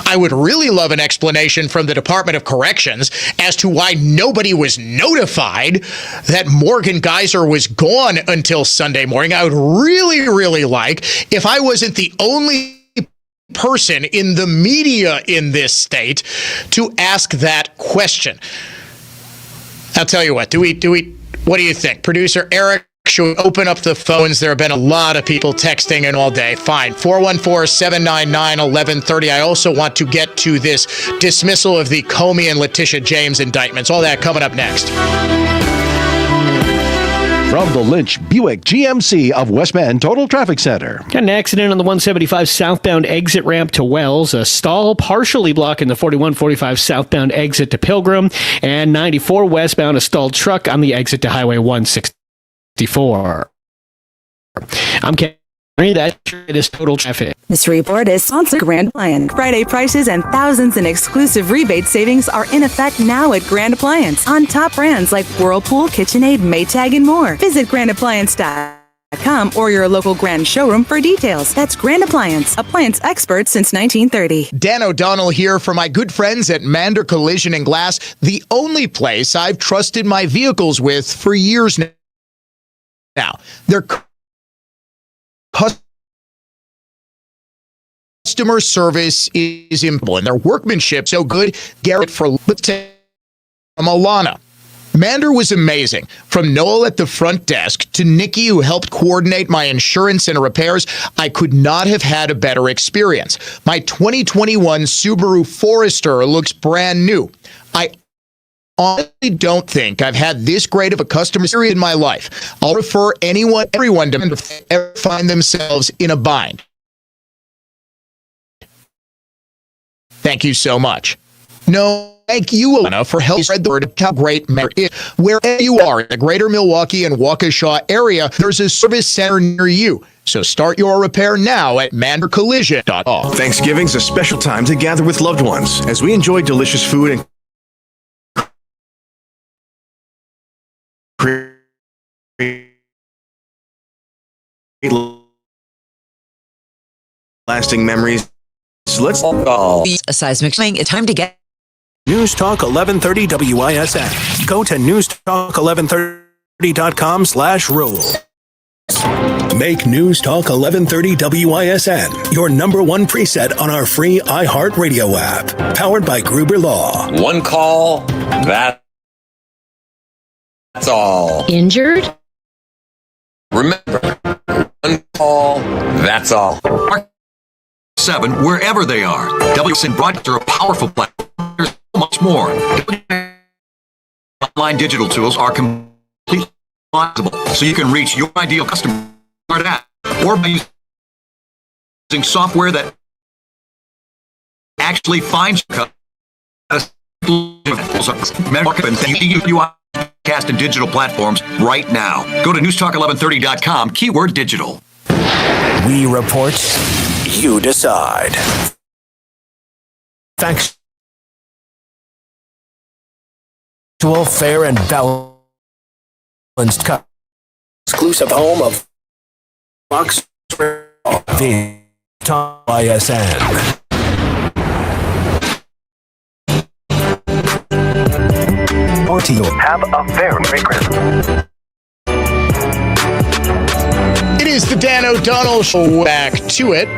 I would really love an explanation from the Department of Corrections as to why nobody was notified that Morgan Geyser was gone until Sunday morning. I would really, really like if I wasn't the only person in the media in this state to ask that question. I'll tell you what, what do you think? Producer Eric, should we open up the phones? There have been a lot of people texting in all day. Fine. 414-799-1130. I also want to get to this dismissal of the Comey and Letitia James indictments. All that coming up next. From the Lynch Buick GMC of West Bend Total Traffic Center. Got an accident on the 175 southbound exit ramp to Wells. A stall partially blocking the 4145 southbound exit to Pilgrim. And 94 westbound, a stalled truck on the exit to Highway 164. I'm Ken. That is Total Traffic. This report is sponsored Grand Appliance. Friday prices and thousands in exclusive rebate savings are in effect now at Grand Appliance on top brands like Whirlpool, KitchenAid, Maytag, and more. Visit grandappliance.com or your local Grand showroom for details. That's Grand Appliance, appliance experts since 1930. Dan O'Donnell here for my good friends at Mander Collision and Glass, the only place I've trusted my vehicles with for years now. Their customer service is impeccable, and their workmanship so good. Garrett from Alana. Mander was amazing. From Noel at the front desk to Nikki, who helped coordinate my insurance and repairs, I could not have had a better experience. My 2021 Subaru Forester looks brand new. I honestly don't think I've had this great of a customer service in my life. I'll refer everyone to ever find themselves in a bind. Thank you so much. No, thank you, Alana, for helping spread the word of how great Mander is. Wherever you are in the greater Milwaukee and Waukesha area, there's a service center near you. So start your repair now at mandercollision.com. Thanksgiving's a special time to gather with loved ones as we enjoy delicious food and lasting memories. So let's all a seismic swing. It's time to get News Talk 1130 WISN. Go to newstalk1130.com/rules. Make News Talk 1130 WISN your #1 preset on our free iHeartRadio app, powered by Gruber Law. One call, that's all. Injured? Remember, one call, that's all. 7 wherever they are. WSN Broadcasts are a powerful platform. There's so much more. Online digital tools are completely customizable, so you can reach your ideal customer at or by using software that actually finds your podcast and digital platforms right now. Go to newstalk1130.com, keyword digital. We report, you decide. Thanks. Fair and balanced cut. Exclusive home of Fox the ISN. Have a very Merry Christmas. It is the Dan O'Donnell Show. Back to it.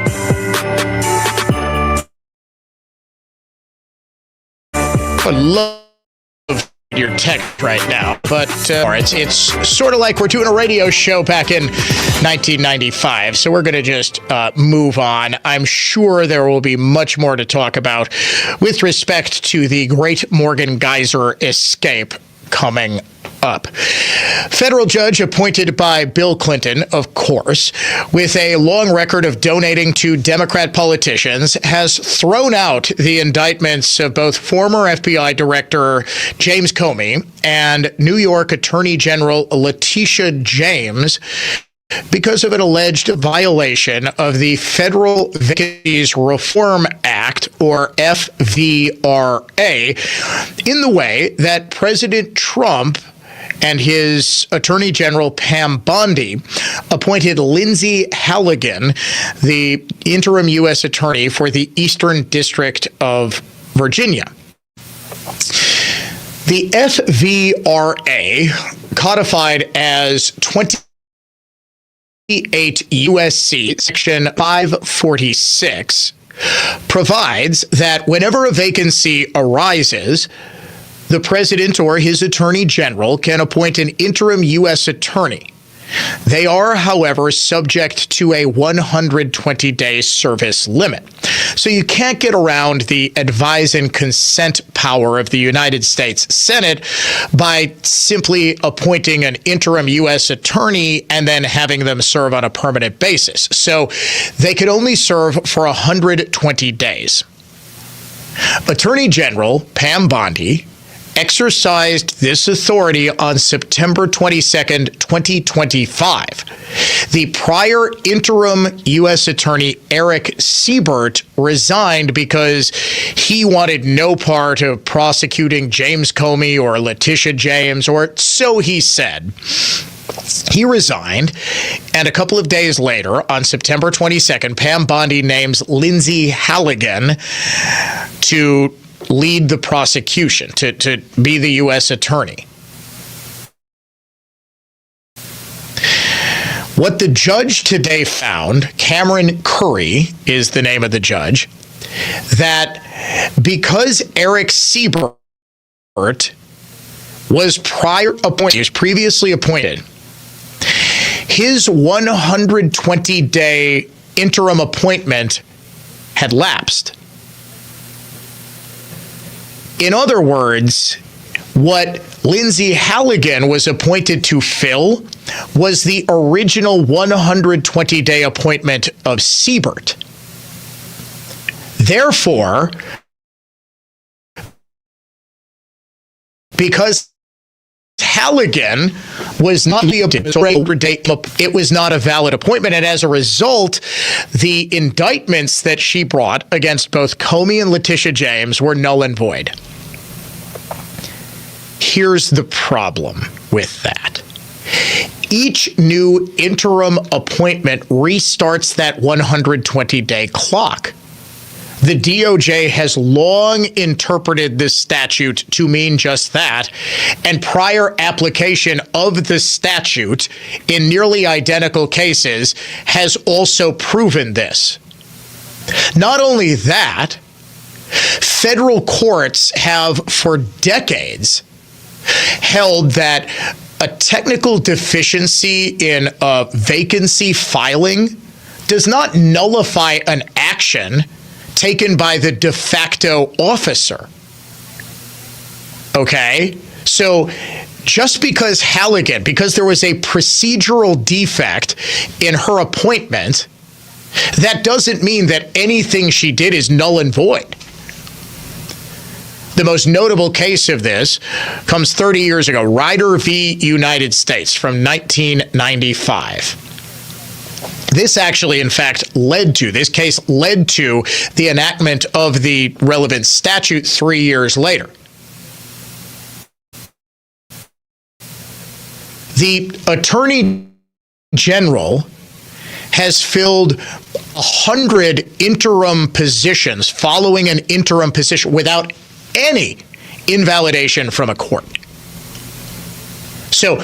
I love your text right now, but it's sort of like we're doing a radio show back in 1995, so we're going to just move on. I'm sure there will be much more to talk about with respect to the Great Morgan Geyser escape coming up. Federal judge appointed by Bill Clinton, of course, with a long record of donating to Democrat politicians, has thrown out the indictments of both former FBI Director James Comey and New York Attorney General Letitia James because of an alleged violation of the Federal Vacancies Reform Act, or FVRA, in the way that President Trump and his Attorney General Pam Bondi appointed Lindsay Halligan, the interim U.S. Attorney for the Eastern District of Virginia. The FVRA, codified as 28 U.S.C. Section 546, provides that whenever a vacancy arises, the president or his attorney general can appoint an interim U.S. attorney. They are, however, subject to a 120-day service limit. So you can't get around the advise and consent power of the United States Senate by simply appointing an interim U.S. attorney and then having them serve on a permanent basis. So they could only serve for 120 days. Attorney General Pam Bondi exercised this authority on September 22nd, 2025. The prior interim U.S. Attorney Eric Siebert resigned because he wanted no part of prosecuting James Comey or Letitia James, or so he said. He resigned, and a couple of days later, on September 22nd, Pam Bondi names Lindsay Halligan to lead the prosecution, to be the U.S. attorney. What the judge today found, Cameron Curry is the name of the judge, that because Eric Siebert was previously appointed, his 120-day interim appointment had lapsed. In other words, what Lindsay Halligan was appointed to fill was the original 120-day appointment of Siebert. Therefore, because Halligan was not it was not a valid appointment, and as a result, the indictments that she brought against both Comey and Letitia James were null and void. Here's the problem with that. Each new interim appointment restarts that 120-day clock. The DOJ has long interpreted this statute to mean just that, and prior application of the statute in nearly identical cases has also proven this. Not only that, federal courts have for decades held that a technical deficiency in a vacancy filing does not nullify an action taken by the de facto officer. Okay? So just because Halligan, because there was a procedural defect in her appointment, that doesn't mean that anything she did is null and void. The most notable case of this comes 30 years ago, Ryder v. United States from 1995. This actually, in fact, this case led to the enactment of the relevant statute 3 years later. The Attorney General has filled 100 interim positions following an interim position without any invalidation from a court. So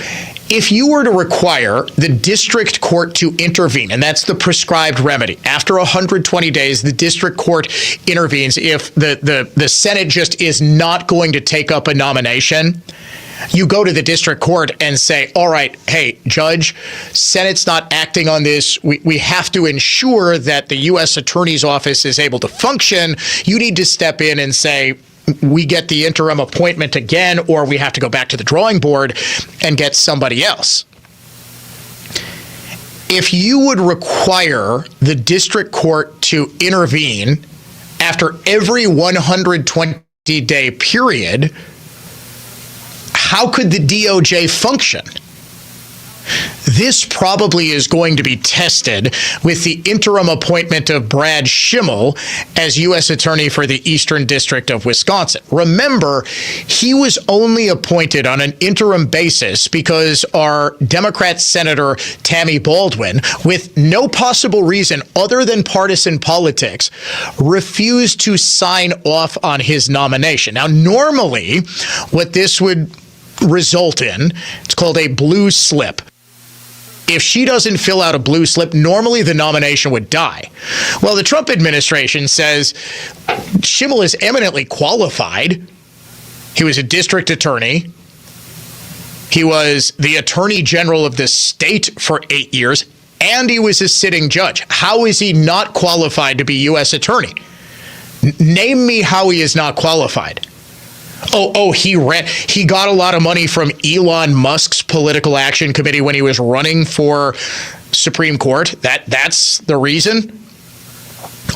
if you were to require the district court to intervene, and that's the prescribed remedy, after 120 days, the district court intervenes if the Senate just is not going to take up a nomination. You go to the district court and say, all right, hey, Judge, Senate's not acting on this. We have to ensure that the U.S. Attorney's Office is able to function. You need to step in and say, we get the interim appointment again, or we have to go back to the drawing board and get somebody else. If you would require the district court to intervene after every 120-day period, how could the DOJ function? This probably is going to be tested with the interim appointment of Brad Schimmel as U.S. Attorney for the Eastern District of Wisconsin. Remember, he was only appointed on an interim basis because our Democrat Senator Tammy Baldwin, with no possible reason other than partisan politics, refused to sign off on his nomination. Now, normally, what this would result in, it's called a blue slip. If she doesn't fill out a blue slip, normally the nomination would die. Well, the Trump administration says Schimmel is eminently qualified. He was a district attorney. He was the attorney general of the state for 8 years, and he was a sitting judge. How is he not qualified to be U.S. attorney? Name me how he is not qualified. He got a lot of money from Elon Musk's political action committee when he was running for Supreme Court. That's the reason.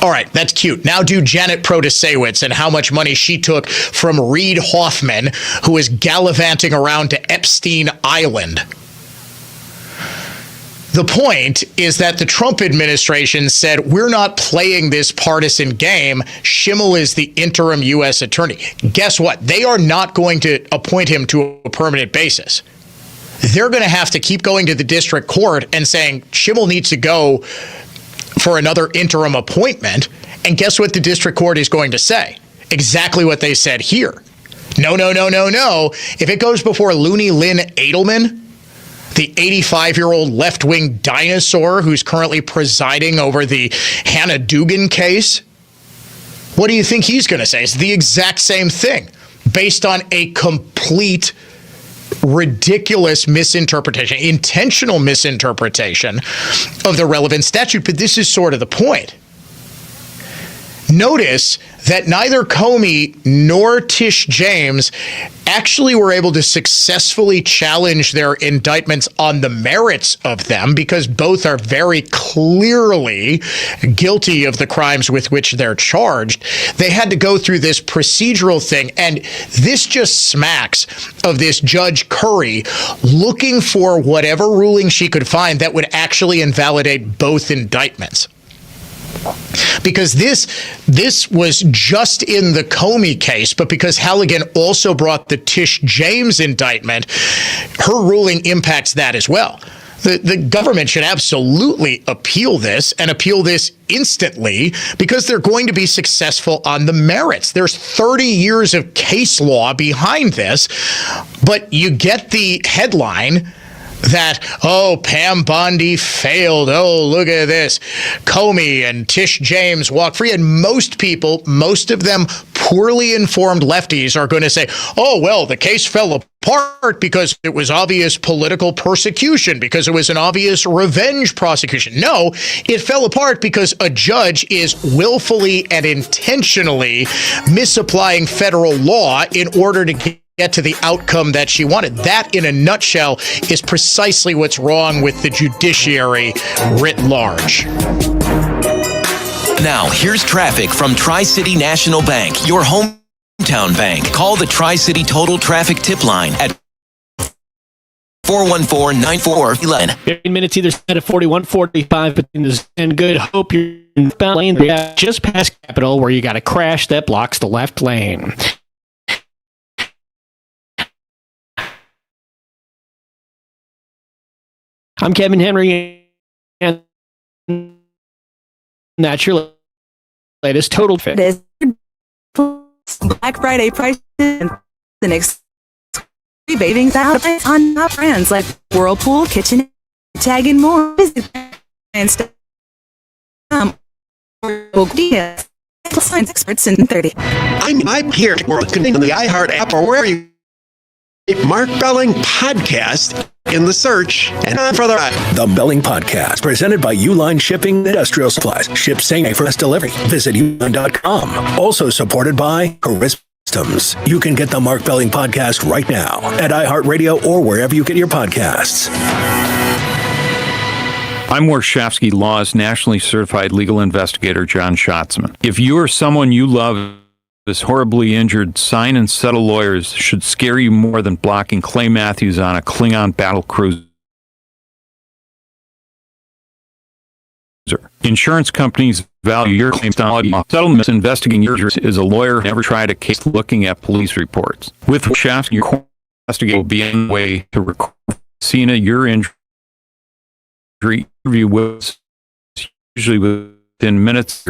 All right, that's cute. Now do Janet Protasewicz and how much money she took from Reid Hoffman, who was gallivanting around to Epstein Island. The point is that the Trump administration said, we're not playing this partisan game. Schimmel is the interim U.S. attorney. Guess what? They are not going to appoint him to a permanent basis. They're going to have to keep going to the district court and saying Schimmel needs to go for another interim appointment. And guess what the district court is going to say? Exactly what they said here. No. If it goes before Looney Lynn Edelman, the 85-year-old left-wing dinosaur who's currently presiding over the Hannah Dugan case, what do you think he's going to say? It's the exact same thing, based on a complete ridiculous misinterpretation, intentional misinterpretation of the relevant statute. But this is sort of the point. Notice that neither Comey nor Tish James actually were able to successfully challenge their indictments on the merits of them, because both are very clearly guilty of the crimes with which they're charged. They had to go through this procedural thing, and this just smacks of this Judge Curry looking for whatever ruling she could find that would actually invalidate both indictments. Because this was just in the Comey case, but because Halligan also brought the Tish James indictment, her ruling impacts that as well. The government should absolutely appeal this, and appeal this instantly, because they're going to be successful on the merits. There's 30 years of case law behind this, but you get the headline that, Pam Bondi failed. Look at this. Comey and Tish James walk free. And most people, most of them poorly informed lefties, are going to say, the case fell apart because it was obvious political persecution, because it was an obvious revenge prosecution. No, it fell apart because a judge is willfully and intentionally misapplying federal law in order to get to the outcome that she wanted. That, in a nutshell, is precisely what's wrong with the judiciary writ large. Now, here's traffic from Tri-City National Bank, your hometown bank. Call the Tri-City Total Traffic Tip Line at 414-9411. 15 minutes either side of 4145 between the and Good Hope. You're in the lane just past Capitol, where you got a crash that blocks the left lane. I'm Kevin Henry, and that's your latest Total Fit. Black Friday prices and the next rebating thousands on top brands like Whirlpool, KitchenAid, Tag, and more. Visit and science experts in 30. I'm here on the iHeart app or wherever you Mark Belling Podcast in the search and for the Belling Podcast, presented by Uline Shipping Industrial Supplies. Ship same day for us delivery. Visit uline.com. Also supported by Charisma Systems. You can get the Mark Belling Podcast right now at iHeartRadio or wherever you get your podcasts. I'm Warshawski Law's nationally certified legal investigator, John Schatzman. If you or someone you love is horribly injured, sign and settle lawyers should scare you more than blocking Clay Matthews on a Klingon battle cruiser. Insurance companies value your claims. Settlements investigating your injuries is a lawyer never tried a case looking at police reports. With Warshawski, your investigation will be in the way to record your injury interview was usually within minutes.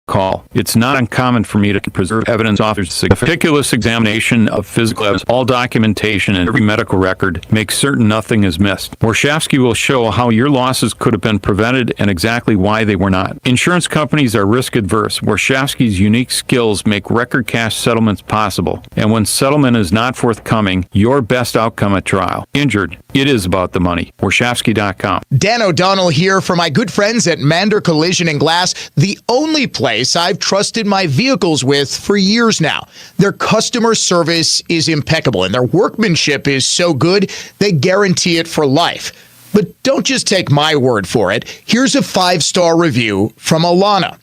call. It's not uncommon for me to preserve evidence authors a meticulous examination of physical evidence, all documentation, and every medical record, make certain nothing is missed. Warshawski will show how your losses could have been prevented and exactly why they were not. Insurance companies are risk adverse. Warshawski's unique skills make record cash settlements possible. And when settlement is not forthcoming, your best outcome at trial. Injured, it is about the money. Warshawski.com. Dan O'Donnell here for my good friends at Mander Collision and Glass, the only place I've trusted my vehicles with for years now. Their customer service is impeccable and their workmanship is so good, they guarantee it for life. But don't just take my word for it. Here's a 5-star review from Alana.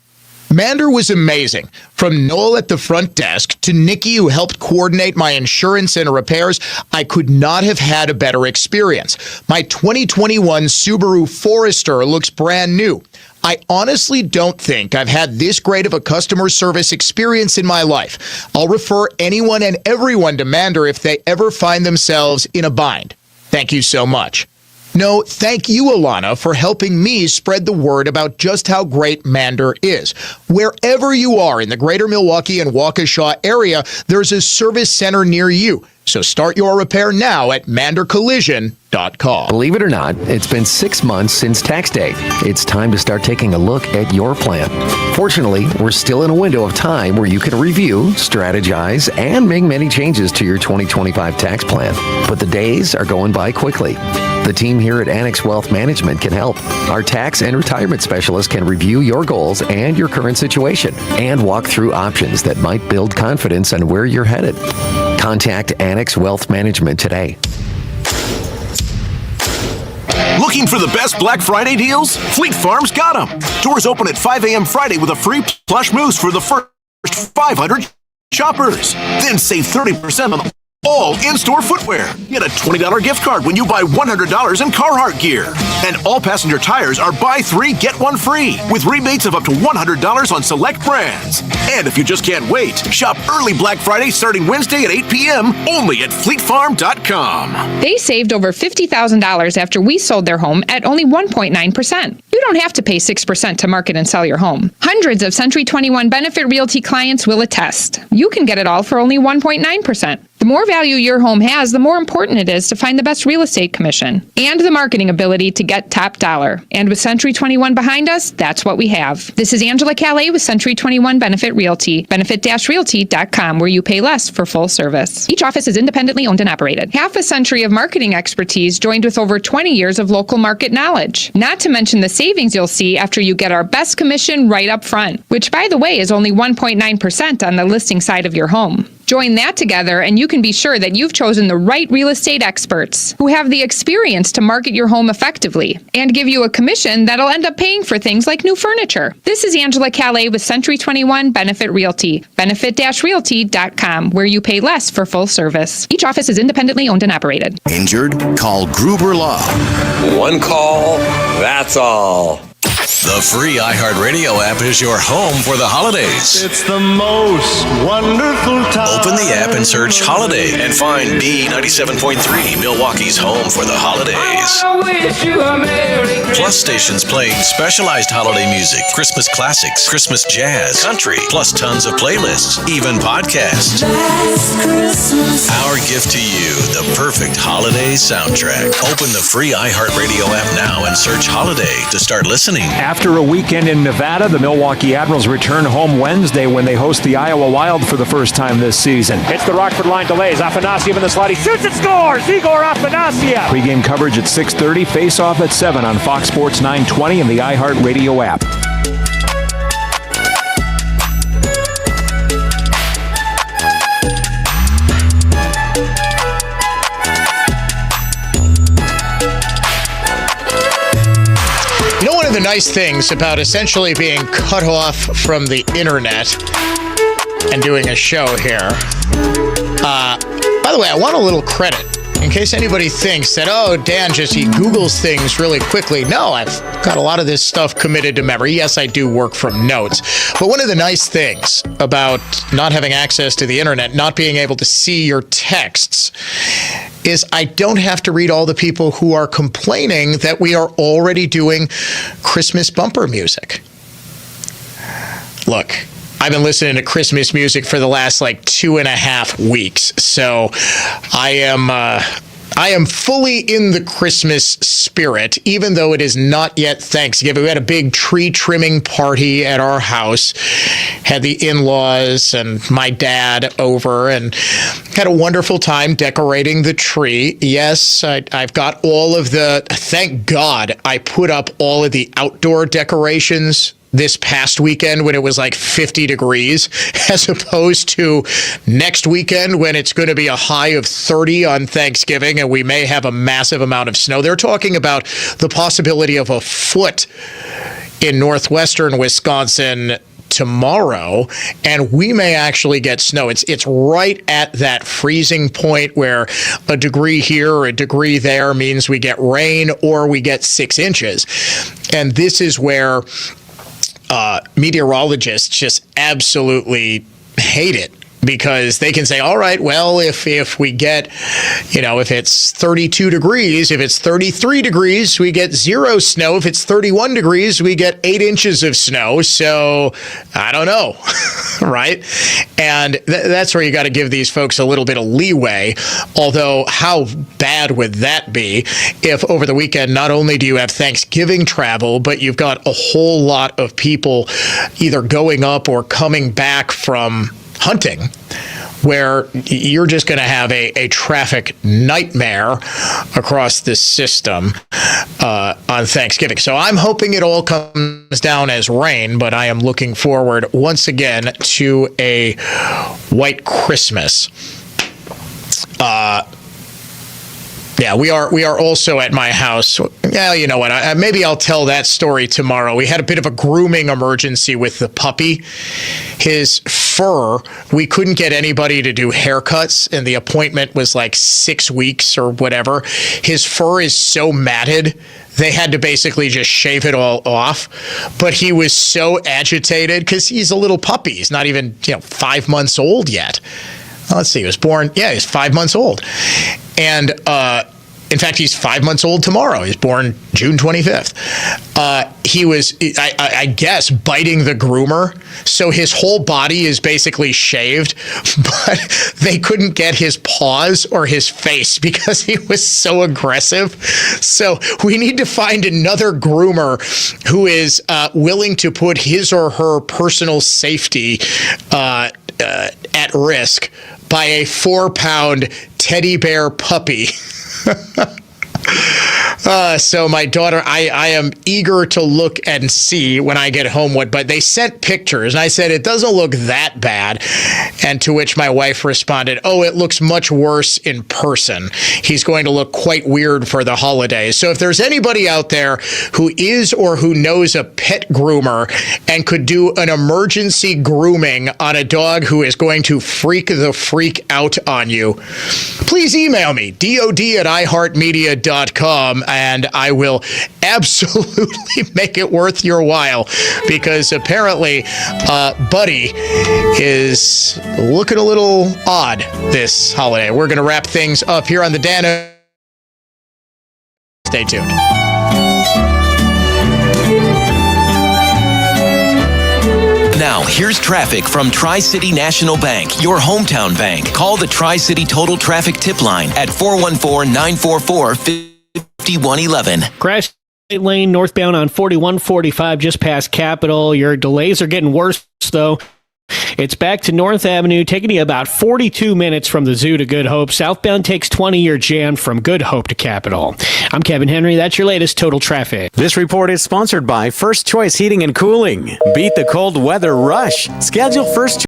Mander was amazing. From Noel at the front desk to Nikki, who helped coordinate my insurance and repairs, I could not have had a better experience. My 2021 Subaru Forester looks brand new. I honestly don't think I've had this great of a customer service experience in my life. I'll refer anyone and everyone to Mander if they ever find themselves in a bind. Thank you so much. No, thank you, Alana, for helping me spread the word about just how great Mander is. Wherever you are in the greater Milwaukee and Waukesha area, there's a service center near you. So start your repair now at mandercollision.com. Believe it or not, it's been 6 months since tax day. It's time to start taking a look at your plan. Fortunately, we're still in a window of time where you can review, strategize, and make many changes to your 2025 tax plan. But the days are going by quickly. The team here at Annex Wealth Management can help. Our tax and retirement specialists can review your goals and your current situation and walk through options that might build confidence on where you're headed. Contact Annex Wealth Management today. Looking for the best Black Friday deals? Fleet Farm's got them. Doors open at 5 a.m. Friday with a free plush moose for the first 500 shoppers. Then save 30% on all in-store footwear. Get a $20 gift card when you buy $100 in Carhartt gear. And all passenger tires are buy 3, get 1 free with rebates of up to $100 on select brands. And if you just can't wait, shop early Black Friday starting Wednesday at 8 p.m. only at fleetfarm.com. They saved over $50,000 after we sold their home at only 1.9%. You don't have to pay 6% to market and sell your home. Hundreds of Century 21 Benefit Realty clients will attest. You can get it all for only 1.9%. The more value your home has, the more important it is to find the best real estate commission and the marketing ability to get top dollar. And with Century 21 behind us, that's what we have. This is Angela Calais with Century 21 Benefit Realty, benefit-realty.com, where you pay less for full service. Each office is independently owned and operated. Half a century of marketing expertise joined with over 20 years of local market knowledge. Not to mention the savings you'll see after you get our best commission right up front, which, by the way, is only 1.9% on the listing side of your home. Join that together and you can be sure that you've chosen the right real estate experts who have the experience to market your home effectively and give you a commission that'll end up paying for things like new furniture. This is Angela Calais with Century 21 Benefit Realty, benefit-realty.com, where you pay less for full service. Each office is independently owned and operated. Injured? Call Gruber Law. One call, that's all. The free iHeartRadio app is your home for the holidays. It's the most wonderful time. Open the app and search Holiday and find B97.3, Milwaukee's home for the holidays. Plus stations playing specialized holiday music, Christmas classics, Christmas jazz, country, plus tons of playlists, even podcasts. Our gift to you, the perfect holiday soundtrack. Open the free iHeartRadio app now and search Holiday to start listening. After a weekend in Nevada, the Milwaukee Admirals return home Wednesday when they host the Iowa Wild for the first time this season. Hits the Rockford line, delays. Afanasiev in the slot. He shoots and scores! Igor Afanasiev! Pre-game coverage at 6:30, face-off at 7 on Fox Sports 920 and the iHeartRadio app. The nice things about essentially being cut off from the internet and doing a show here. By the way, I want a little credit in case anybody thinks that, oh, Dan he Googles things really quickly. No, I've got a lot of this stuff committed to memory. Yes, I do work from notes. But one of the nice things about not having access to the internet, not being able to see your texts, is I don't have to read all the people who are complaining that we are already doing Christmas bumper music. Look, I've been listening to Christmas music for the last 2.5 weeks, so I am fully in the Christmas spirit, even though it is not yet Thanksgiving. We had a big tree trimming party at our house, had the in-laws and my dad over, and had a wonderful time decorating the tree. Yes, I've got all of thank God I put up all of the outdoor decorations this past weekend when it was 50 degrees, as opposed to next weekend when it's going to be a high of 30 on Thanksgiving and we may have a massive amount of snow. They're talking about the possibility of a foot in northwestern Wisconsin tomorrow, and we may actually get snow. It's right at that freezing point where a degree here or a degree there means we get rain or we get 6 inches. And this is where meteorologists just absolutely hate it, because they can say, all right, well, if we get, if it's 32 degrees, if it's 33 degrees, we get 0 snow. If it's 31 degrees, we get 8 inches of snow. So I don't know, right? And that's where you got to give these folks a little bit of leeway. Although how bad would that be if over the weekend, not only do you have Thanksgiving travel, but you've got a whole lot of people either going up or coming back from hunting, where you're just going to have a traffic nightmare across the system on Thanksgiving. So I'm hoping it all comes down as rain, but I am looking forward once again to a white Christmas. Yeah, we are also at my house. Yeah, you know what? Maybe I'll tell that story tomorrow. We had a bit of a grooming emergency with the puppy. His fur, we couldn't get anybody to do haircuts, and the appointment was 6 weeks or whatever. His fur is so matted, they had to basically just shave it all off. But he was so agitated because he's a little puppy. He's not even 5 months old yet. Let's see, he was born, he's 5 months old. And in fact, he's 5 months old tomorrow. He's born June 25th. He was, I guess, biting the groomer. So his whole body is basically shaved, but they couldn't get his paws or his face because he was so aggressive. So we need to find another groomer who is willing to put his or her personal safety at risk by a 4-pound teddy bear puppy. So my daughter, I am eager to look and see when I get home but they sent pictures and I said, it doesn't look that bad. And to which my wife responded, oh, it looks much worse in person. He's going to look quite weird for the holidays. So if there's anybody out there who is or who knows a pet groomer and could do an emergency grooming on a dog who is going to freak the freak out on you, please email me, dod@iheartmedia.com, and I will absolutely make it worth your while, because apparently Buddy is looking a little odd this holiday. We're going to wrap things up here on the Dano. Stay tuned. Now, here's traffic from Tri-City National Bank, your hometown bank. Call the Tri-City Total Traffic Tip Line at 414-944-5111. Crash lane northbound on 4145 just past Capitol. Your delays are getting worse, though. It's back to North Avenue, taking you about 42 minutes from the Zoo to Good Hope. Southbound takes 20-year jam from Good Hope to Capitol. I'm Kevin Henry. That's your latest Total Traffic. This report is sponsored by First Choice Heating and Cooling. Beat the cold weather rush. Schedule First